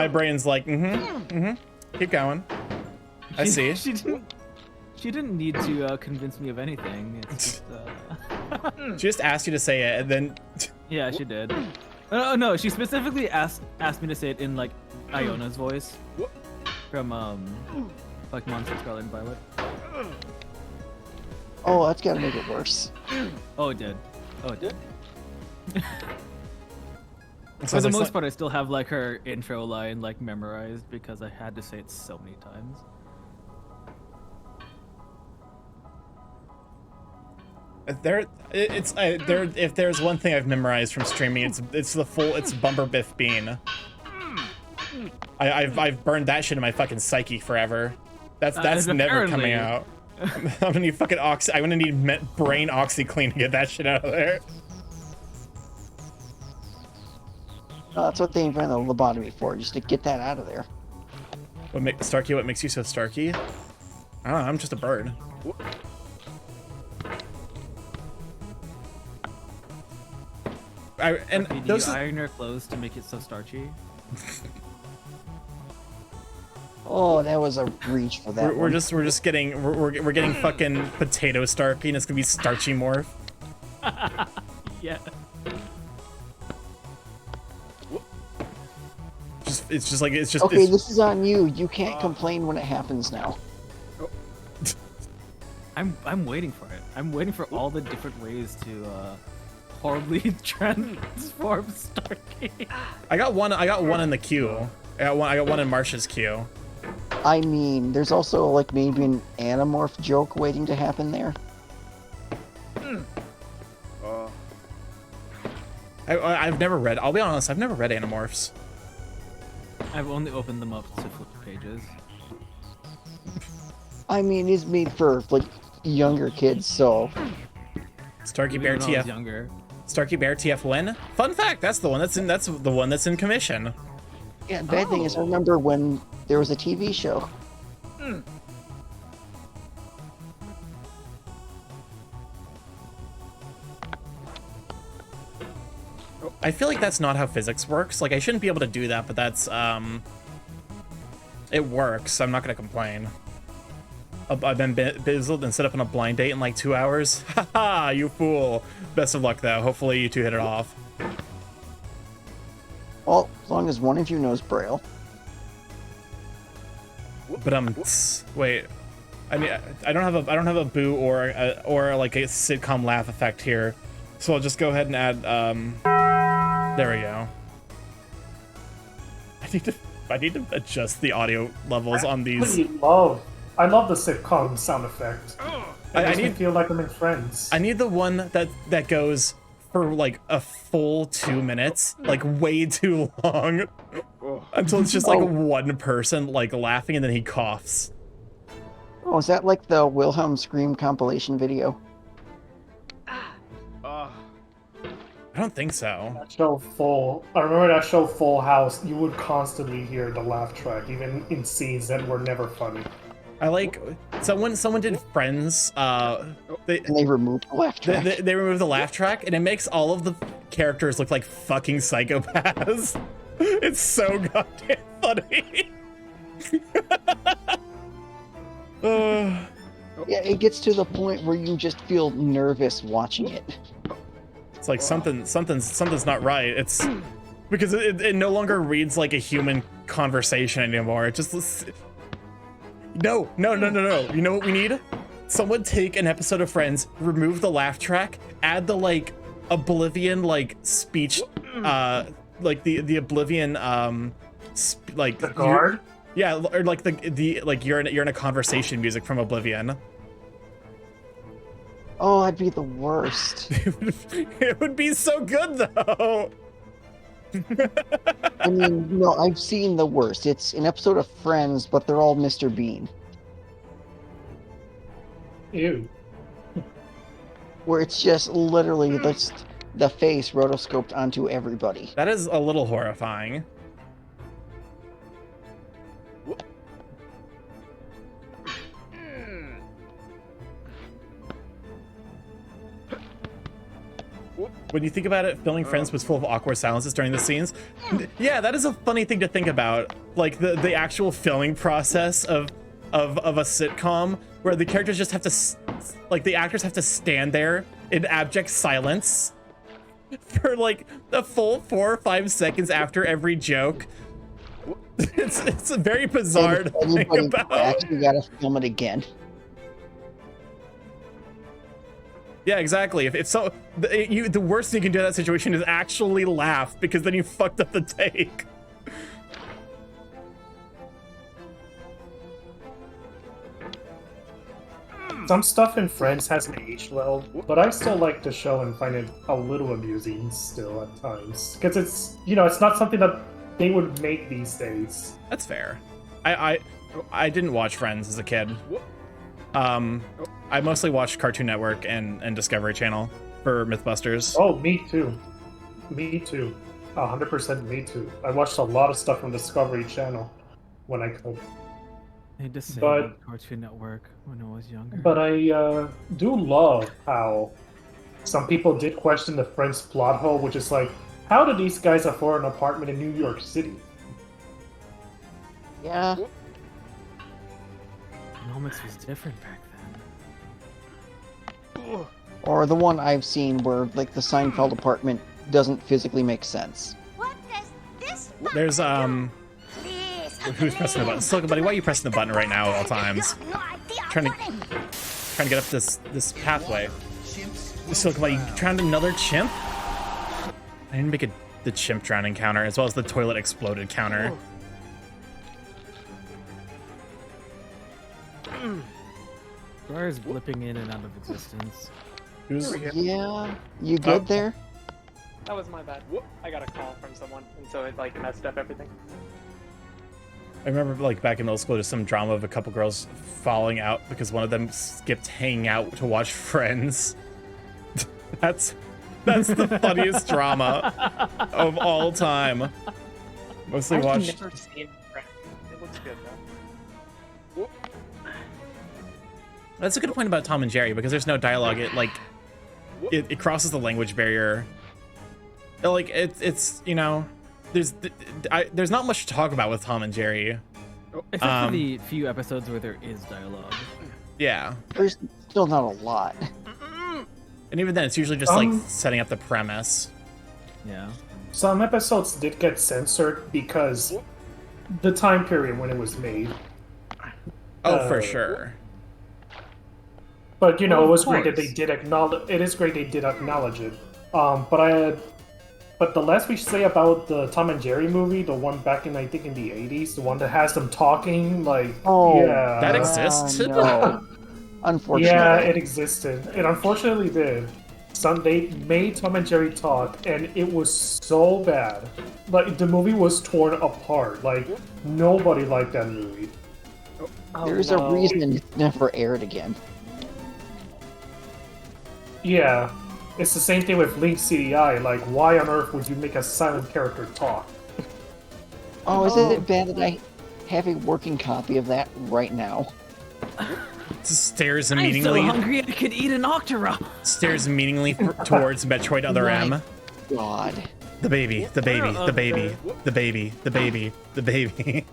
brain's like, keep going. I see. She didn't need to convince me of anything. It's just, She just asked you to say it, and then. Yeah, she did. Oh no, she specifically asked me to say it in like Iona's voice from Pokemon Scarlet and Violet. Oh, that's gotta make it worse. Oh, it did. For Sounds the like most part, I still have like her intro line like memorized because I had to say it so many times. If there's one thing I've memorized from streaming, it's Bumper Biff Bean. I've burned that shit in my fucking psyche forever. That's never coming out. I'm gonna need fucking I'm gonna need brain OxyClean to get that shit out of there. That's what they invented the lobotomy for, just to get that out of there. What makes you so Starkey? I don't know, I'm just a bird. Do you iron your clothes to make it so starchy? Oh, that was a reach for that. We're just getting fucking potato Starkey, and it's gonna be starchy morph. Yeah. Just It's just like it's just. Okay, It's, this is on you. You can't complain when it happens now. I'm waiting for it. I'm waiting for all the different ways to horribly transform Starkey. I got one in the queue. I got one in Marsh's queue. I mean, there's also like maybe an Animorph joke waiting to happen there. I've never read. I'll be honest. I've never read Animorphs. I've only opened them up to flip pages. I mean, it's made for like younger kids, so. Starkey Bear Even when I was TF. younger. Starkey Bear TF win. Fun fact. That's the one that's in. That's the one that's in commission. Yeah, bad thing is, I remember when there was a TV show. I feel like that's not how physics works. Like I shouldn't be able to do that, but that's it works. I'm not gonna complain. I've been bizzled and set up on a blind date in like 2 hours. Haha, you fool. Best of luck though. Hopefully you two hit it off. Well, as long as one of you knows Braille. But wait. I mean, I don't have a boo or like a sitcom laugh effect here, so I'll just go ahead and add. There we go. I need to adjust the audio levels on these. I love the sitcom sound effect. It makes me feel like I'm in Friends. I need the one that goes for like a full 2 minutes, like way too long, until it's just like one person like laughing and then he coughs. Oh, is that like the Wilhelm Scream compilation video? I don't think so. That show I remember that show Full House. You would constantly hear the laugh track, even in scenes that were never funny. I like someone did Friends. They removed the laugh track. They removed the laugh track, and it makes all of the characters look like fucking psychopaths. It's so goddamn funny. Yeah, it gets to the point where you just feel nervous watching it. It's like something's not right. It's because it no longer reads like a human conversation anymore. It just no. You know what we need? Someone take an episode of Friends, remove the laugh track, add the like Oblivion like speech, like the Oblivion like the guard. Yeah, or like the like you're in a conversation music from Oblivion. Oh, I'd be the worst. It would be so good though. I mean, no, I've seen the worst. It's an episode of Friends, but they're all Mr. Bean. Ew. Where it's just literally the face rotoscoped onto everybody. That is a little horrifying. When you think about it, filming Friends was full of awkward silences during the scenes. Yeah, that is a funny thing to think about. Like the actual filming process of a sitcom where the characters just have to, like the actors have to stand there in abject silence for like the full 4 or 5 seconds after every joke. It's a very bizarre to think about. Actually gotta film it again. Yeah, exactly. If so, the worst thing you can do in that situation is actually laugh, because then you fucked up the take. Some stuff in Friends hasn't aged well, but I still like the show and find it a little amusing still at times. Because it's, it's not something that they would make these days. That's fair. I didn't watch Friends as a kid. I mostly watched Cartoon Network and Discovery Channel for Mythbusters. Oh, me too. Me too. 100% me too. I watched a lot of stuff from Discovery Channel when I could. I disabled Cartoon Network when I was younger. But I do love how some people did question the Friends plot hole, which is like, how did these guys afford an apartment in New York City? Yeah. Economics was different back then. Or the one I've seen where like the Seinfeld apartment doesn't physically make sense. What does this There's Who's pressing the button? Silicon Buddy, why are you pressing the button right now at all times? Trying to get up this pathway. Silicon Buddy, you drowned another chimp? I didn't make the chimp drowning counter as well as the toilet exploded counter. Bar is blipping in and out of existence. Yeah, you good there? That was my bad. I got a call from someone, and so it like messed up everything. I remember like back in middle school, there's some drama of a couple girls falling out because one of them skipped hanging out to watch Friends. That's the funniest drama of all time. Mostly watched. I've never seen Friends. It looks good though. That's a good point about Tom and Jerry because there's no dialogue. It crosses the language barrier. Like it's you know, there's not much to talk about with Tom and Jerry. Except for the few episodes where there is dialogue. Yeah. There's still not a lot. And even then, it's usually just like setting up the premise. Yeah. Some episodes did get censored because the time period when it was made. Oh, for sure. But you know, Well, it was of great that course. they did acknowledge. It is great they did acknowledge it. But the less we say about the Tom and Jerry movie, the one back in I think in the 80s, the one that has them talking, like yeah, that exists. No. Unfortunately. Yeah, it existed. It unfortunately did. They made Tom and Jerry talk, and it was so bad. Like the movie was torn apart. Like nobody liked that movie. There's a reason it never aired again. Yeah, it's the same thing with Link CDI. Like, why on earth would you make a silent character talk? Oh, is it bad that I have a working copy of that right now? Stares I'm so meaningly. hungry I could eat an Octorok. Stares meaningly towards Metroid Other M. God. The baby, the baby, the baby, the baby, the baby, the baby.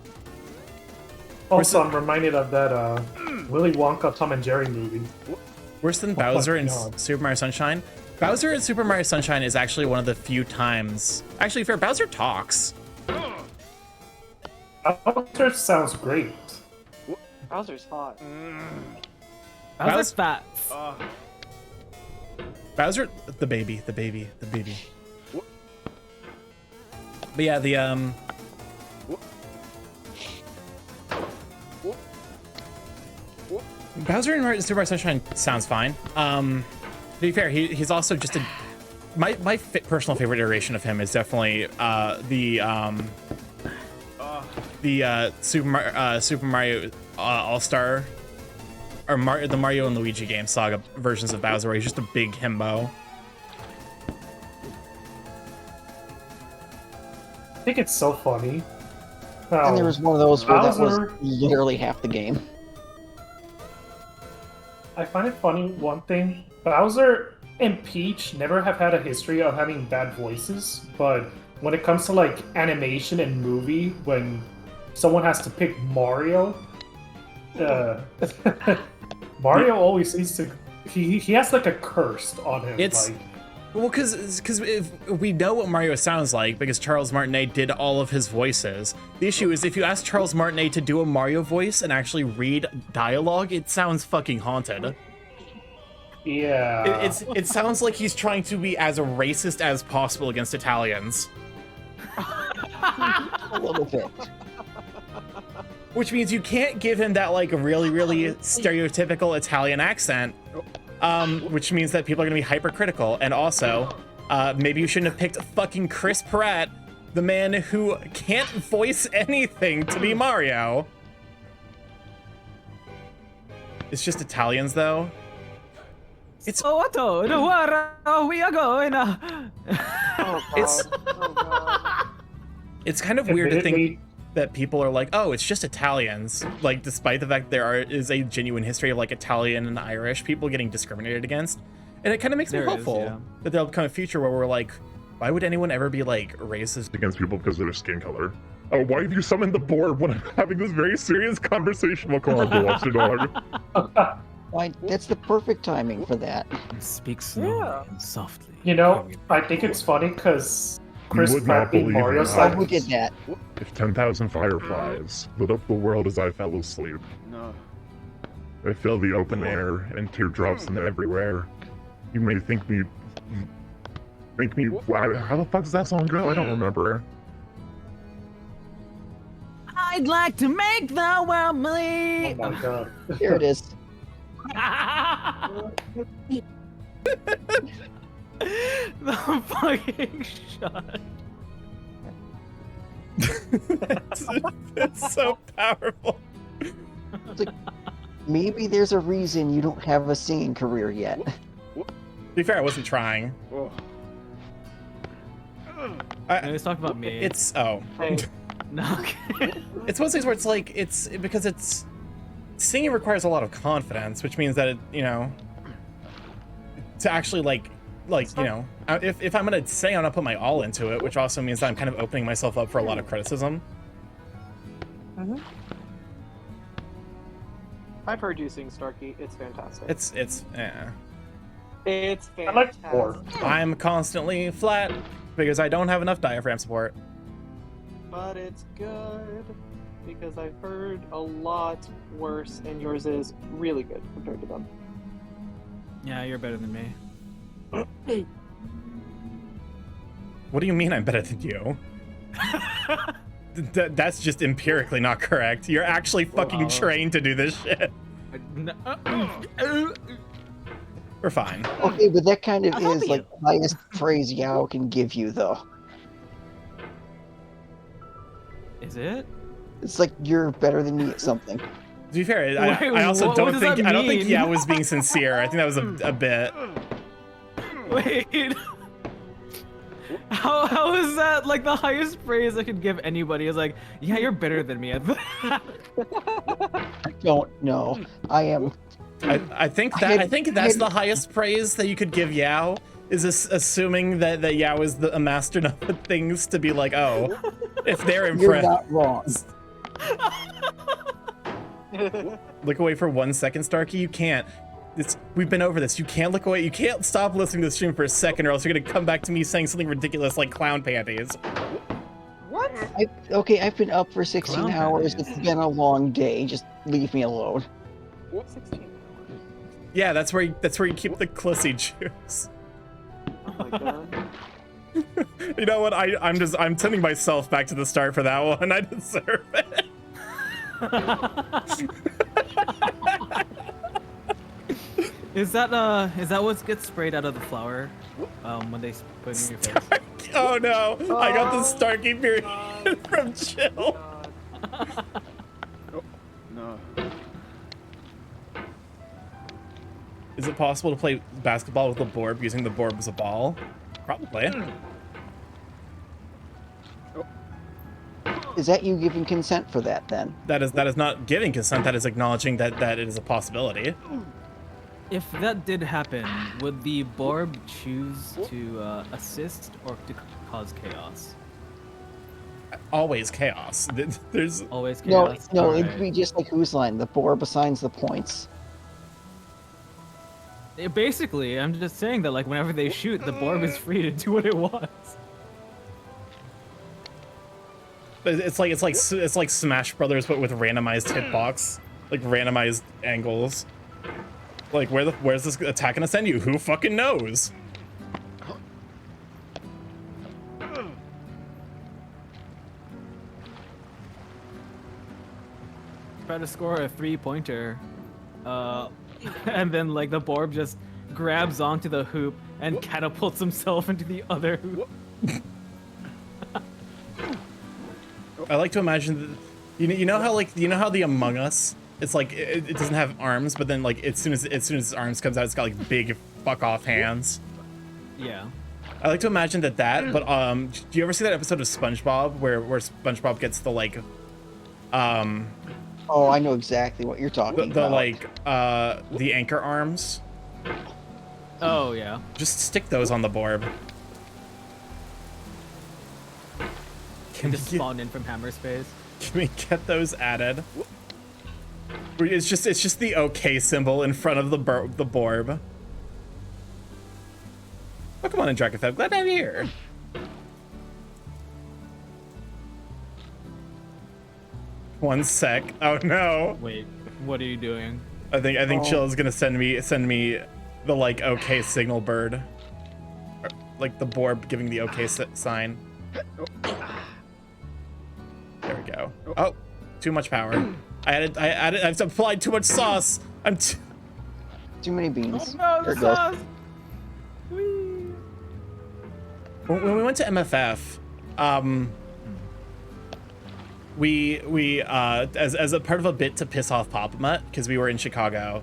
Also, I'm reminded of that Willy Wonka Tom and Jerry movie. Worse than Oh my Bowser in God. Super Mario Sunshine? Bowser in Super Mario Sunshine is actually one of the few times. Actually, fair, Bowser talks. Bowser sounds great. Bowser's hot. Bowser's fat. Bowser, the baby, the baby, the baby. But yeah, the Bowser in Super Mario Sunshine sounds fine. To be fair, he's also just a my personal favorite iteration of him is definitely the Super Mario All-Star or the Mario and Luigi game saga versions of Bowser where he's just a big himbo. I think it's so funny. And there was one of those where that was Bowser- literally half the game. I find it funny, one thing. Bowser and Peach never have had a history of having bad voices, but when it comes to like animation and movie, when someone has to pick Mario, Mario always seems to. He has like a curse on him. It's- like, Well, because if we know what Mario sounds like because Charles Martinet did all of his voices. The issue is if you ask Charles Martinet to do a Mario voice and actually read dialogue, it sounds fucking haunted. yeah. It sounds like he's trying to be as racist as possible against Italians, A little bit. which means you can't give him that like really stereotypical Italian accent. Which means that people are gonna be hypercritical, and also, maybe you shouldn't have picked fucking Chris Pratt, the man who can't voice anything, to be Mario. It's just Italians, though. It's Oh, Otto, no, where we are going. it's Oh god. it's kind of weird to think Admittedly, that people are like, oh, it's just Italians. Like, despite the fact there is a genuine history of like Italian and Irish people getting discriminated against, and it kind of makes me There is, hopeful yeah. that there'll become a future where we're like, why would anyone ever be like racist? Against people because of their skin color. Oh, why have you summoned the board when I'm having this very serious conversation with Uncle Lobster Dog? Why, that's the perfect timing for that. Speak slowly Yeah. and softly. You know, I think it's funny because Chris would Pratt not be believe Mario it. Oh, Side? who did that? If 10,000 fireflies lit up the world as I fell asleep, No. I feel the open air and teardrops in everywhere. You may think me. Wow, how the fuck does that song go? I don't remember. I'd like to make the world Oh bleed. my god. Here it is. The fucking shot. It's so powerful. Maybe there's a reason you don't have a singing career yet. To be fair, I wasn't trying. Oh. Let's talk about me. It's No, okay. it's one of those things where it's like because singing requires a lot of confidence, which means that to actually like if I'm gonna sing, I'm gonna put my all into it, which also means that I'm kind of opening myself up for a lot of criticism. I've heard you sing, Starkey. It's fantastic. It's It's I like fantastic. four. I'm constantly flat because I don't have enough diaphragm support. But it's good because I've heard a lot worse, and yours is really good compared to them. Yeah, you're better than me. What do you mean I'm better than you? That's just empirically not correct. You're actually fucking trained to do this shit. We're fine. Okay, but that kind of is like the highest praise Yao can give you, though. Is it? It's like you're better than me at something. To be fair, I also what don't does think that I don't think mean? Yao was being sincere. I think that was a bit. Wait. How is that like the highest praise I could give anybody? Is like, yeah, you're better than me at that. I don't know. I am. I think that's the highest praise that you could give Yao, is assuming that Yao is a master enough at things to be like, oh, if they're You're impressed. not wrong. Look away for 1 second, Starkey. You can't. We've been over this. You can't look away. You can't stop listening to the stream for a second, or else you're gonna come back to me saying something ridiculous like clown panties. What? I've been up for 16 Clown hours. panties. It's been a long day. Just leave me alone. 16 hours. Yeah, that's where you keep the clissy juice. Oh my god. You know what? I'm sending myself back to the start for that one. I deserve it. Is that what gets sprayed out of the flower when they put it in your face? Oh no! I got the Starkey period from Chill. No. Is it possible to play basketball with the Borb using the Borb as a ball? Probably. Is that you giving consent for that then? That is not giving consent. That is acknowledging that it is a possibility. If that did happen, would the Borb choose to assist or to cause chaos? Always chaos. There's Always No, chaos. no, Alright. it'd be just like Whose Line. The Borb assigns the points. Basically, I'm just saying that like whenever they shoot, the Borb is free to do what it wants. it's like Smash Brothers, but with randomized hitbox, like randomized angles. Like where's this attack gonna send you? Who fucking knows? Try to score a 3-pointer, and then like the Borb just grabs onto the hoop and catapults himself into the other hoop. I like to imagine that, you know how the Among Us, it's like it doesn't have arms, but then like as soon as its arms comes out, it's got like big fuck off hands. Yeah. I like to imagine that, but do you ever see that episode of SpongeBob where SpongeBob gets the like Oh, I know exactly what you're talking the about. like the anchor arms? Oh yeah. Just stick those on the Borb. They just spawned in from Hammerspace. Can we get those added? It's just the OK symbol in front of the Borb. Oh, come on in, Drakafeb. Glad to have you here. 1 sec. Oh no. Wait, what are you doing? I think Oh. Chill is gonna send me the like okay signal bird, or, like the board giving the okay sign. There we go. Oh, too much power. I've applied too much sauce. Too many beans. Oh no, There the it goes. sauce! Whee! When we went to MFF, we as a part of a bit to piss off Papa Mutt, because we were in Chicago,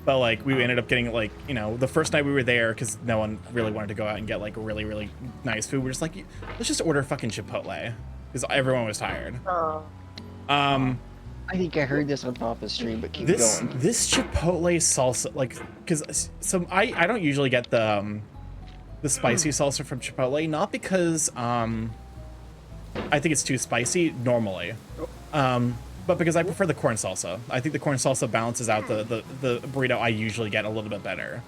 but like we ended up getting like, you know, the first night we were there, because no one really wanted to go out and get like really, really nice food, we're just like, let's just order fucking Chipotle, because everyone was tired. I think I heard this on Papa's stream, but keep This going. Chipotle salsa, like, because I don't usually get the spicy salsa from Chipotle, not because I think it's too spicy normally, but because I prefer the corn salsa. I think the corn salsa balances out the burrito I usually get a little bit better.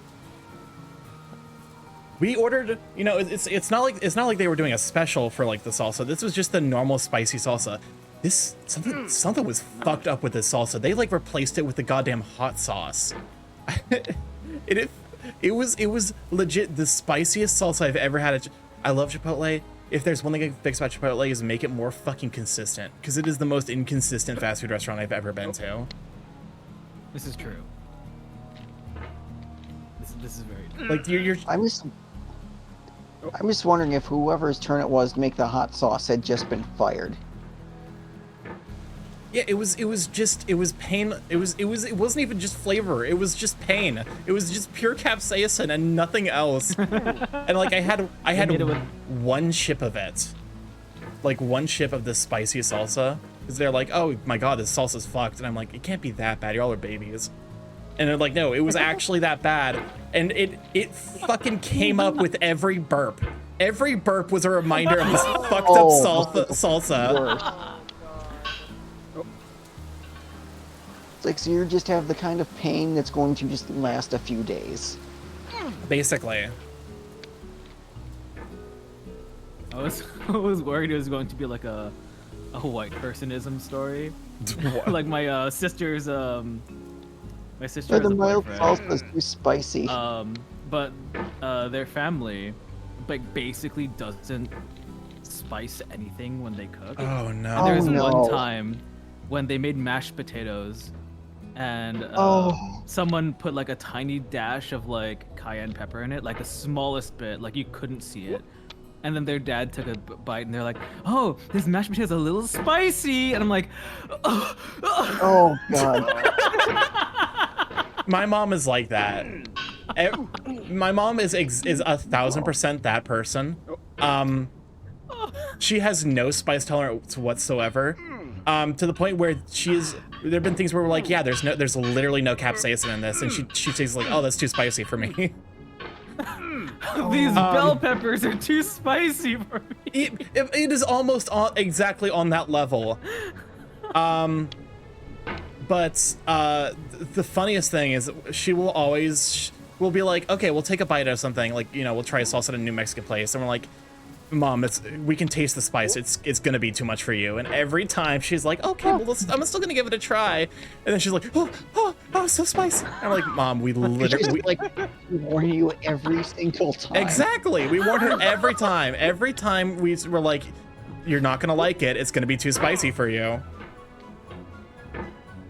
We ordered, you know, it's not like they were doing a special for like the salsa. This was just the normal spicy salsa. Something was fucked up with this salsa. They like replaced it with the goddamn hot sauce. It was legit the spiciest salsa I've ever had. I love Chipotle. If there's one thing I can fix about Chipotle is make it more fucking consistent, because it is the most inconsistent fast food restaurant I've ever been to. This is true. This is very true. Like you're I'm just wondering if whoever's turn it was to make the hot sauce had just been fired. Yeah, it was pain. It wasn't even just flavor. It was just pain. It was just pure capsaicin and nothing else. And like I had one chip of it, like one chip of this spicy salsa, because they're like, oh my god, this salsa's fucked, and I'm like, it can't be that bad. Y'all are babies. And they're like, no, it was actually that bad, and it fucking came up with every burp. Every burp was a reminder of this fucked up salsa. Worse. It's like, so you just have the kind of pain that's going to just last a few days. Basically. I was worried it was going to be like a white personism story. Like my sister's my sister But has the a mild boyfriend. salsa is too spicy. But their family like basically doesn't spice anything when they cook. Oh no. And there was Oh, no. one time when they made mashed potatoes, and someone put like a tiny dash of like cayenne pepper in it, like the smallest bit, like you couldn't see it. And then their dad took a bite, and they're like, "Oh, this mashed potatoes a little spicy," and I'm like, Oh god. My mom is like that. My mom is 1,000% that person. She has no spice tolerance whatsoever. To the point where there've been things where we're like, yeah, there's literally no capsaicin in this, and she tastes like, oh, that's too spicy for me. These bell peppers are too spicy for me. It is almost exactly on that level. But the funniest thing is she will always we'll be like, okay, we'll take a bite of something, like, you know, we'll try a salsa at a New Mexican place, and we're like, Mom, we can taste the spice. It's gonna be too much for you. And every time she's like, okay, well, I'm still gonna give it a try. And then she's like, oh, so spicy. I'm like, Mom, we literally We warn you every single time. exactly. We warn her every time. Every time we're like, you're not gonna like it. It's gonna be too spicy for you.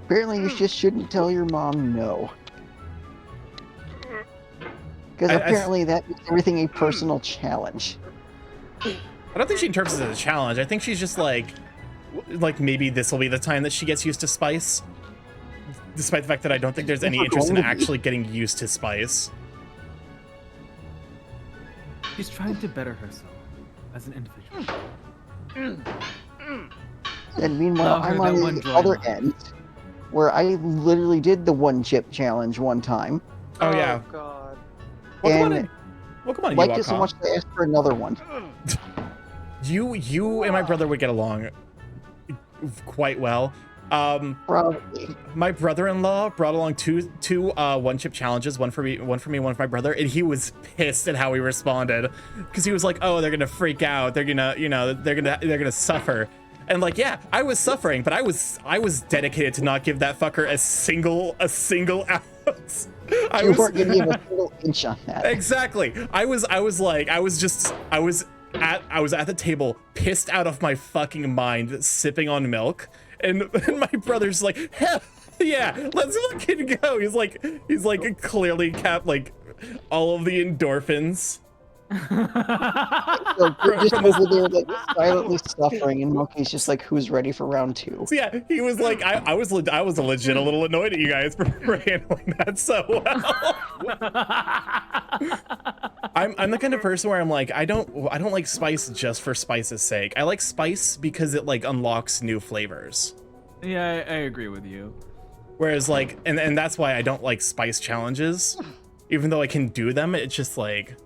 Apparently, you just shouldn't tell your mom no. Because apparently that makes everything a personal challenge. I don't think she interprets it as a challenge. I think she's just like maybe this will be the time that she gets used to spice. Despite the fact that I don't think there's any interest in actually getting used to spice. She's trying to better herself as an individual. And meanwhile, Allow her I'm that on one the drama. other end, where I literally did the one chip challenge one time. Oh yeah. God. And Welcome on, liked you it so much that I asked for another one. You and my brother would get along quite well. Probably. My brother-in-law brought along two one-chip challenges, one for me, one for my brother, and he was pissed at how we responded, because he was like, "Oh, they're gonna freak out. They're gonna, they're gonna suffer." And like, yeah, I was suffering, but I was dedicated to not give that fucker a single ounce. You weren't gonna give a single inch on that. Exactly. I was at the table, pissed out of my fucking mind, sipping on milk, and my brother's like, hell yeah, let's fucking go. He's like clearly capped like all of the endorphins. So you're just over there like silently suffering, and Moki's just like, who's ready for round 2? So yeah, he was like, I was legit a little annoyed at you guys for handling that so well. I'm the kind of person where I'm like, I don't like spice just for spice's sake. I like spice because it like unlocks new flavors. Yeah, I agree with you. Whereas like, and that's why I don't like spice challenges, even though I can do them. It's just like,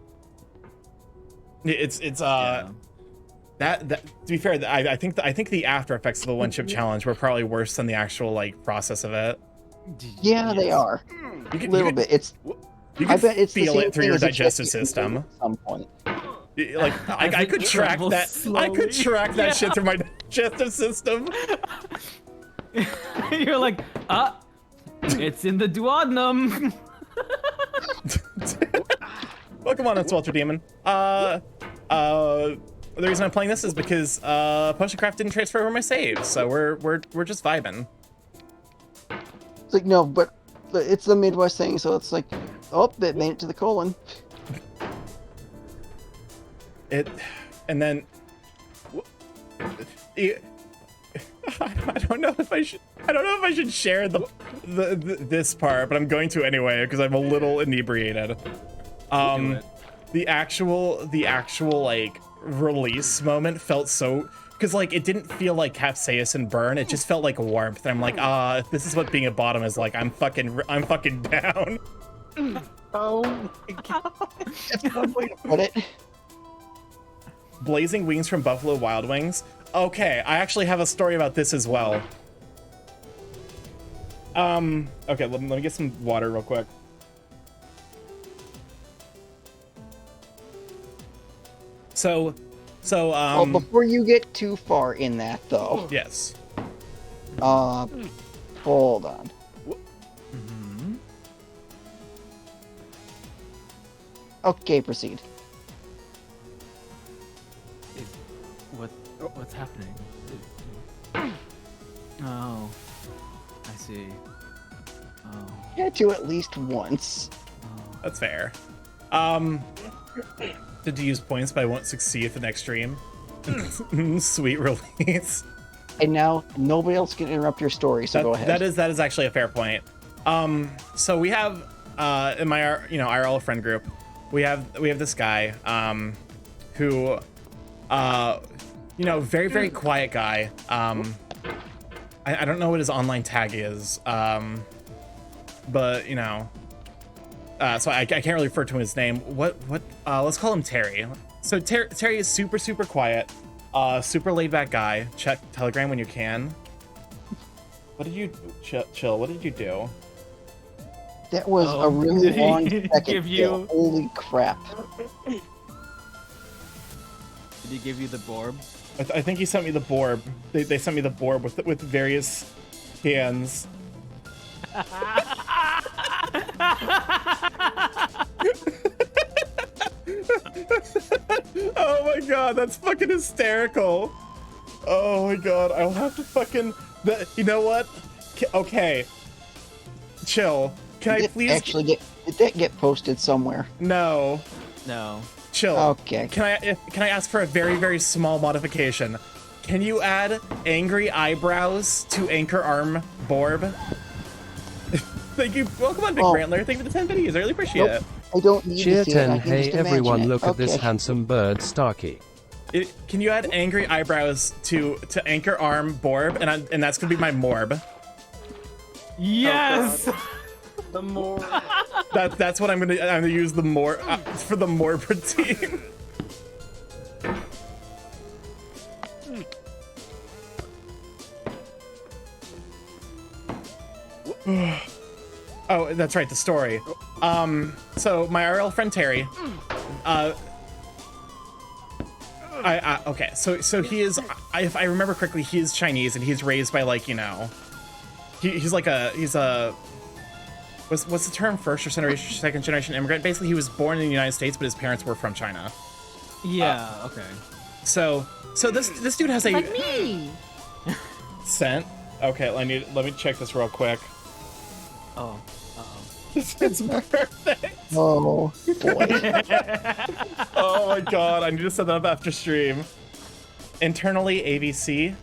that to be fair, I think the after effects of the one chip challenge were probably worse than the actual like process of it. Yeah, they are. A little bit. It's. You I can bet it's the feel same it through thing your as a digestive Jesse system. At some point. Like I could track that. I could track that shit through my digestive system. You're like, it's in the duodenum. Welcome on, it's Walter Demon. The reason I'm playing this is because Potioncraft didn't transfer over my saves, so we're just vibing. It's like, no, but it's the Midwest thing, so it's like, oh, it made it to the colon. And then I don't know if I should share this part, but I'm going to anyway because I'm a little inebriated. The actual like release moment felt so, because like it didn't feel like capsaicin burn, it just felt like warmth. And I'm like, this is what being a bottom is like. I'm fucking down. Oh my god. That's one way to put it. Blazing wings from Buffalo Wild Wings. Okay, I actually have a story about this as well. Okay, let me get some water real quick. So, well, before you get too far in that, though. Yes. Hold on. Okay, proceed. What's happening? Oh, I see. Oh. Had to at least once. That's fair. Did you use points, but I won't succeed at the next stream? Sweet release. And now nobody else can interrupt your story, so go ahead. That is actually a fair point. So we have in my IRL friend group, we have this guy who very, very quiet guy. I don't know what his online tag is, but so I can't really refer to his name. What let's call him Terry. So Terry is super, super quiet, super laid back guy. Check Telegram when you can. What did you chill? What did you do? That was a really long second. Give you... Holy crap! Did he give you the borb? I think he sent me the borb. They sent me the borb with various hands. Oh my god, that's fucking hysterical. Oh my god, I'll have to fucking... You know what? Okay. Chill. Can I please... Did that get posted somewhere? No. No. Chill. Okay. Can I ask for a very, very small modification? Can you add angry eyebrows to Anchor Arm Borb? Thank you. Welcome on, Big Brantler. Thank you for the 10 videos. I really appreciate it. I don't need to see it. I can hey just everyone, imagine look at this handsome bird, Starkey. Can you add angry eyebrows to Anchor Arm Borb, and that's gonna be my Morb. Yes. Oh, the Morb. That's what I'm gonna use the Morb for the Morb team. Oh, that's right, the story. So my RL friend Terry, Okay, so he is. If I remember correctly, he is Chinese, and he's raised by like he's a. What's the term? First or second generation immigrant. Basically, he was born in the United States, but his parents were from China. Yeah. Okay. So this dude has a Like me. scent. Okay, let me check this real quick. Oh. It's perfect. Oh boy. Oh my god, I need to set that up after stream. Internally ABC.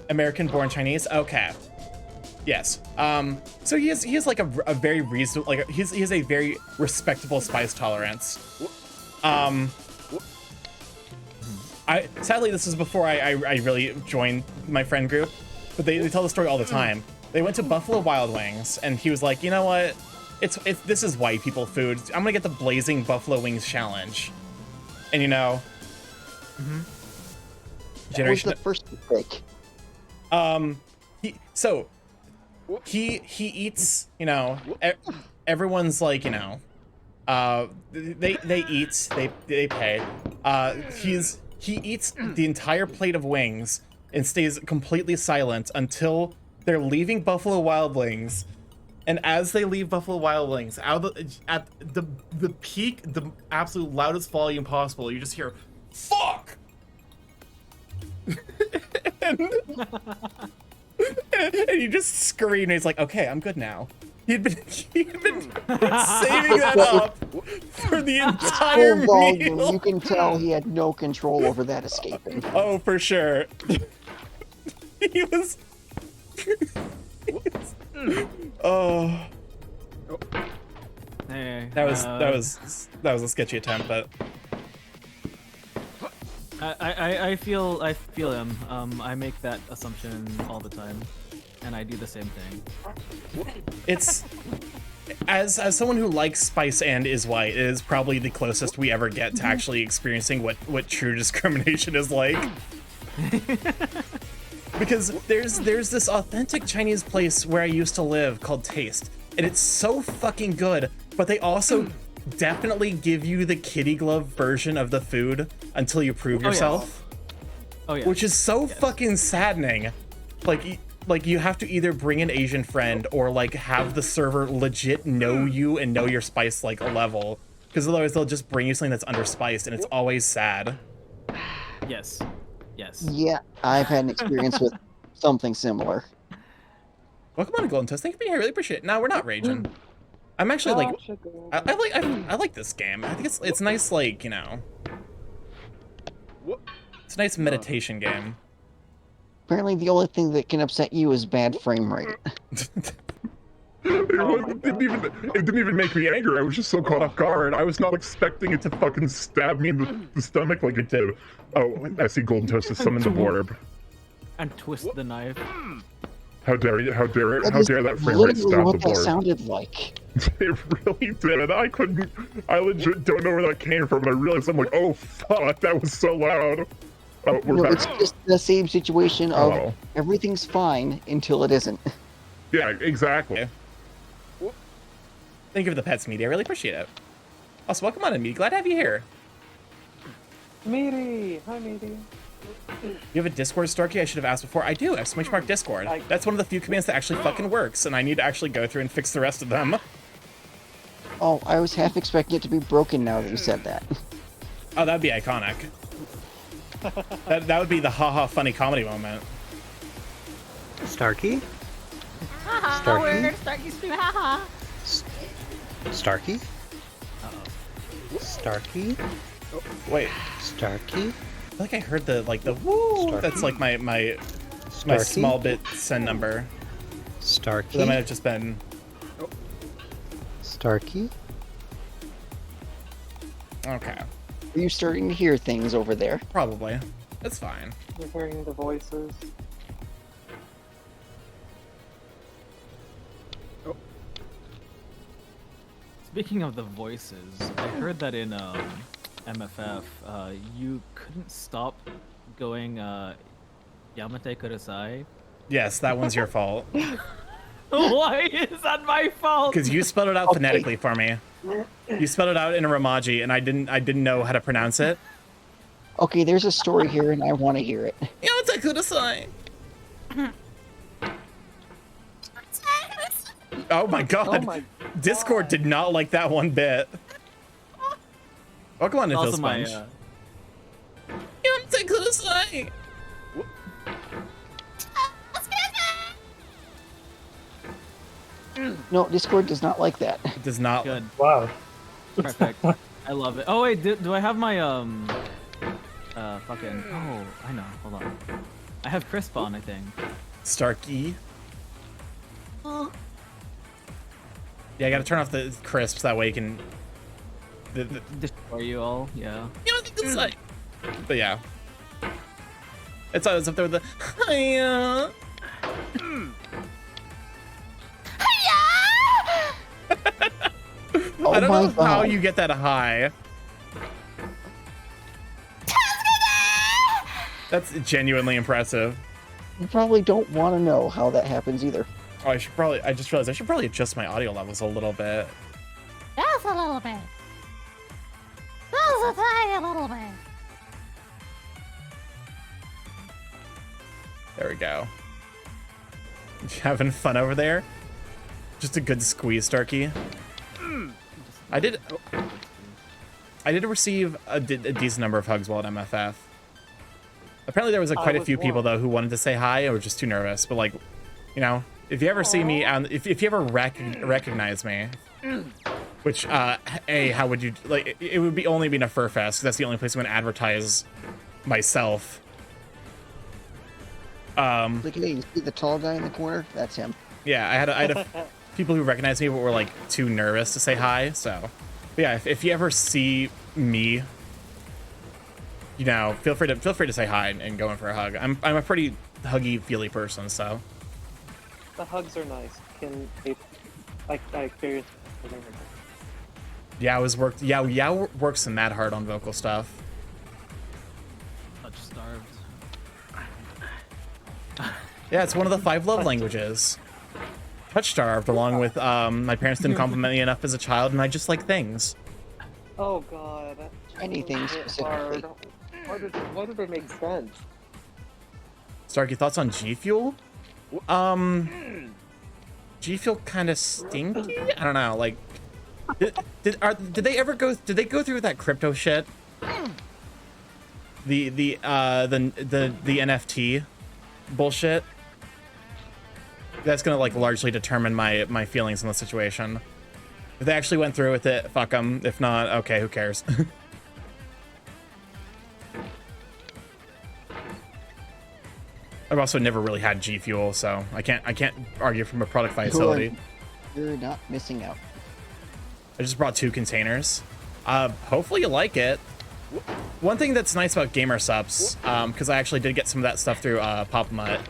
American born Chinese. Okay. Yes. So he is like a very reasonable, like he has a very respectable spice tolerance. Sadly this is before I really joined my friend group, but they tell the story all the time. They went to Buffalo Wild Wings, and he was like, you know what? This is white people food. I'm gonna get the Blazing Buffalo Wings challenge. And That was the first pick. He eats, everyone's like, they eat, they pay. He eats the entire plate of wings and stays completely silent until they're leaving Buffalo Wild Wings. And as they leave Buffalo Wild Wings, at the peak, the absolute loudest volume possible, you just hear, "Fuck!" and you just scream, and he's like, "Okay, I'm good now." He'd been saving that up for the entire Full volume, meal. you can tell he had no control over that escaping. Oh, for sure. He was. Oh. Hey, That was a sketchy attempt, but I feel him. I make that assumption all the time, and I do the same thing. it's as someone who likes spice and is white, it is probably the closest we ever get to actually experiencing what true discrimination is like. Because there's this authentic Chinese place where I used to live called Taste, and it's so fucking good, but they also definitely give you the kitty glove version of the food until you prove yourself. Oh yeah. Which is so fucking saddening. Like you have to either bring an Asian friend or like have the server legit know you and know your spice like level, because otherwise they'll just bring you something that's underspiced, and it's always sad. Yes. Yes. Yeah, I've had an experience with something similar. Welcome on, Golden Toast. Thank you for being here. I really appreciate it. No, we're not raging. I'm actually like, I like this game. I think it's nice, like, it's a nice meditation game. Apparently, the only thing that can upset you is bad frame rate. It didn't even make me angry. I was just so caught off guard. I was not expecting it to fucking stab me in the stomach like it did. Oh, I see Golden Toast has summoned the Borb. And twist the knife. How dare you? How dare That is that frame rate literally stab what the that Borb? sounded like. It really did. I legit don't know where that came from, and I realized I'm like, oh fuck, that was so loud. Oh, we're No, back. it's just the same situation of Oh. everything's fine until it isn't. Yeah, exactly. Thank you for the pets, Meaty. I really appreciate it. Also, welcome on in, Meaty. Glad to have you here. Meaty! Hi, Meaty. You have a Discord, Starkey? I should have asked before. I do. ! Discord. That's one of the few commands that actually fucking works, and I need to actually go through and fix the rest of them. Oh, I was half expecting it to be broken now that you said that. Oh, that'd be iconic. that would be the haha funny comedy moment. Starkey? Haha, Starkey? we're gonna start you scream, haha. Starkey? Uh-oh. Starkey? Wait. Starkey? I feel like I heard the woo. Starkey? That's like my Starkey? small bit send number. Starkey? That might have just been. Starkey? Okay. Are you starting to hear things over there? Probably. That's fine. You're hearing the voices. Speaking of the voices, I heard that in MFF, you couldn't stop going Yamate Kurosai. Yes, that one's your fault. Why is that my fault? Because you spelled it out phonetically for me. You spelled it out in a Romaji, and I didn't know how to pronounce it. Okay, there's a story here, and I want to hear it. Oh my god. Oh my Discord did not like that one bit. Welcome on, Nintendo Also my, Sponge. No, Discord does not like that. It does not. Good. Wow. Perfect. I love it. Oh wait, do I have my fucking? Oh, I know. Hold on. I have crisp on, I think. Starkey. Yeah, I gotta turn off the crisps, that way you can... Destroy you all, yeah. But yeah. It's always up there with the... Hiya. Oh I don't my know how God. you get that high. That's genuinely impressive. You probably don't want to know how that happens either. Oh, I just realized I should probably adjust my audio levels a little bit. Just a little bit. Just a tiny little bit. There we go. You having fun over there? Just a good squeeze, Starkey. I did receive a decent number of hugs while at MFF. Apparently there was quite a few people though who wanted to say hi or were just too nervous. But like, you know, if you ever see me, if you ever recognize me, which how would you like? It would be only being a fur fest, 'cause that's the only place I'm gonna advertise myself. Like, hey, you see the tall guy in the corner? That's him. Yeah, I had people who recognized me but were like too nervous to say hi. So, but yeah, if you ever see me, you know, feel free to say hi and go in for a hug. I'm a pretty huggy, feely person, so. The hugs are nice. I experienced. Yeah, works mad hard on vocal stuff. Touch starved. Yeah, it's one of the 5 love languages. Touch starved, along with my parents didn't compliment me enough as a child, and I just like things. Oh god. Anything specifically. Why did they make sense? Starkey, thoughts on G Fuel? G Fuel kind of stinky. I don't know. Like, did they go through that crypto shit? The NFT bullshit. That's gonna like largely determine my feelings on the situation. If they actually went through with it, fuck them. If not, okay, who cares? I've also never really had G Fuel, so I can't argue from a product viability. You're not missing out. I just brought 2 containers. Hopefully you like it. One thing that's nice about Gamer Subs, because I actually did get some of that stuff through Pop Mutt,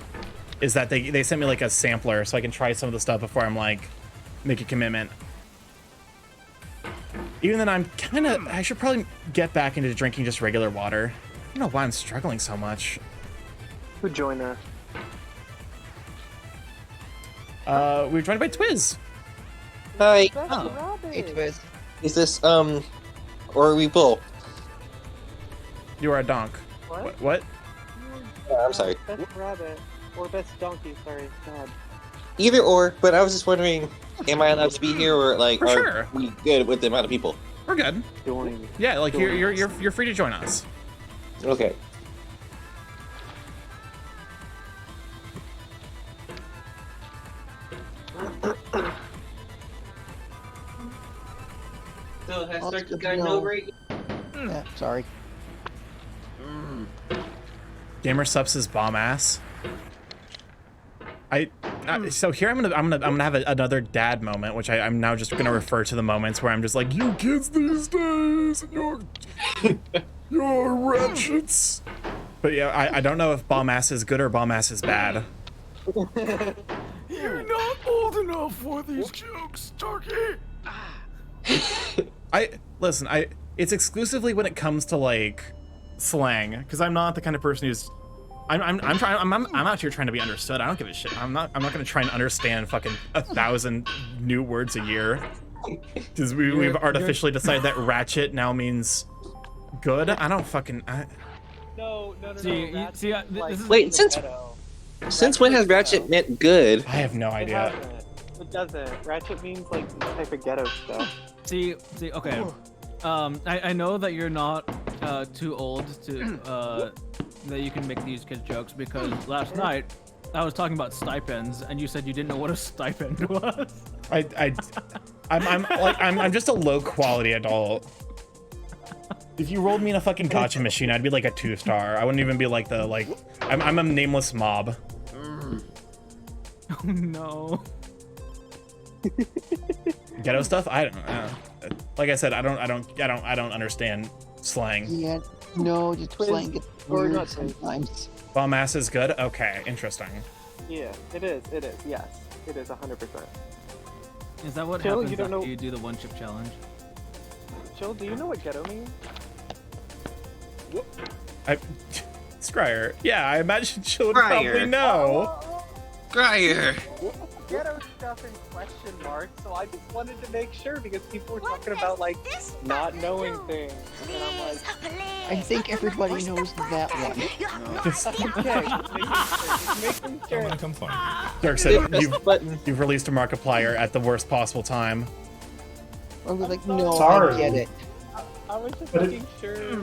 is that they sent me like a sampler so I can try some of the stuff before I'm like make a commitment. Even then, I should probably get back into drinking just regular water. I don't know why I'm struggling so much. Who joined us? We were joined by Twiz. Hi. Hey, Twiz. Is this, or are we both? You are a donk. What? I'm sorry. Best rabbit. Or best donkey, sorry. God. Either or, but I was just wondering, am I allowed to be here, or like, For are sure. we good with the amount of people? We're good. Join. Yeah, like you're free to join us. Okay. So has Well, it's Starkey good to gotten know. over it? Yeah, sorry. Gamer Subs is bomb ass. So here I'm gonna have another dad moment, which I'm now just gonna refer to the moments where I'm just like, you kids these days, you're wretches. But yeah, I don't know if bomb ass is good or bomb ass is bad. You're not old enough for these jokes, Starkey. Listen, it's exclusively when it comes to like slang, because I'm not the kind of person who's I'm out here trying to be understood. I don't give a shit. I'm not gonna try and understand fucking 1,000 new words a year. Because we've artificially decided that ratchet now means good. I don't fucking No. See, Ratchet see, is like this is Wait, in the since ghetto. since when has Ratchet meant good? I have no It idea. hasn't. It doesn't. Ratchet means like some type of ghetto stuff. see. Okay. I know that you're not too old to that you can make these kids jokes because last night I was talking about stipends and you said you didn't know what a stipend was. I'm just a low quality adult. If you rolled me in a fucking gotcha machine, I'd be like a 2-star. I wouldn't even be like I'm a nameless mob. Oh no. Ghetto stuff? I don't know. Like I said, I don't understand slang. Yeah, no, just slang gets weird sometimes. Bomb ass is good? Okay, interesting. Yeah, it is. Yes, it is 100%. Is that what Chill, happens you don't after know- you do the 1-chip challenge? Chill, do you know what ghetto means? Scryer. Yeah, I imagine Chill would probably know. Scryer. Ghetto stuff in question marks, so I just wanted to make sure because people were talking about like not knowing things, and I'm like, I think everybody knows that one. making sure. I'm gonna come find you. Dirk said you've released a Markiplier at the worst possible time. I was like, no, Sorry. I get it. I was just But it- making sure.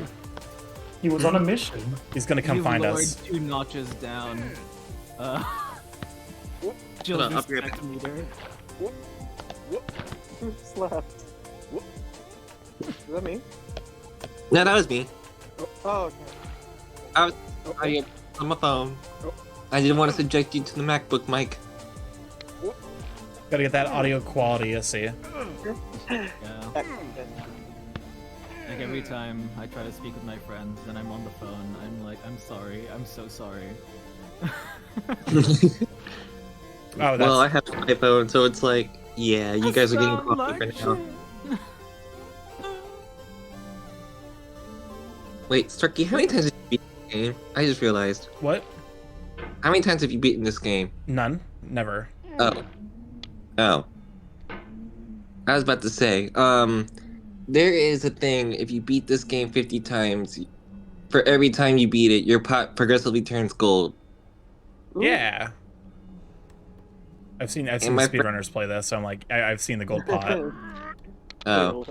He was on a mission. He's gonna come You've find lowered us. 2 notches down. Jill's Hold on, up your respect meter. Who slept? Is that me? No, that was me. Oh, okay. I was on my phone. I didn't want to subject you to the MacBook mic. Gotta get that audio quality, you see. Yeah. Like every time I try to speak with my friends and I'm on the phone, I'm like, I'm sorry, I'm so sorry. Oh, Well, I have an iPhone, so it's like, yeah, you guys are getting coffee right now. Wait, Starkey, how many times have you beaten this game? I just realized. What? How many times have you beaten this game? None. Never. Oh. I was about to say, there is a thing, if you beat this game 50 times, for every time you beat it, your pot progressively turns gold. Yeah. I've seen my speedrunners play this, so I'm like, I've seen the gold pot. Oh.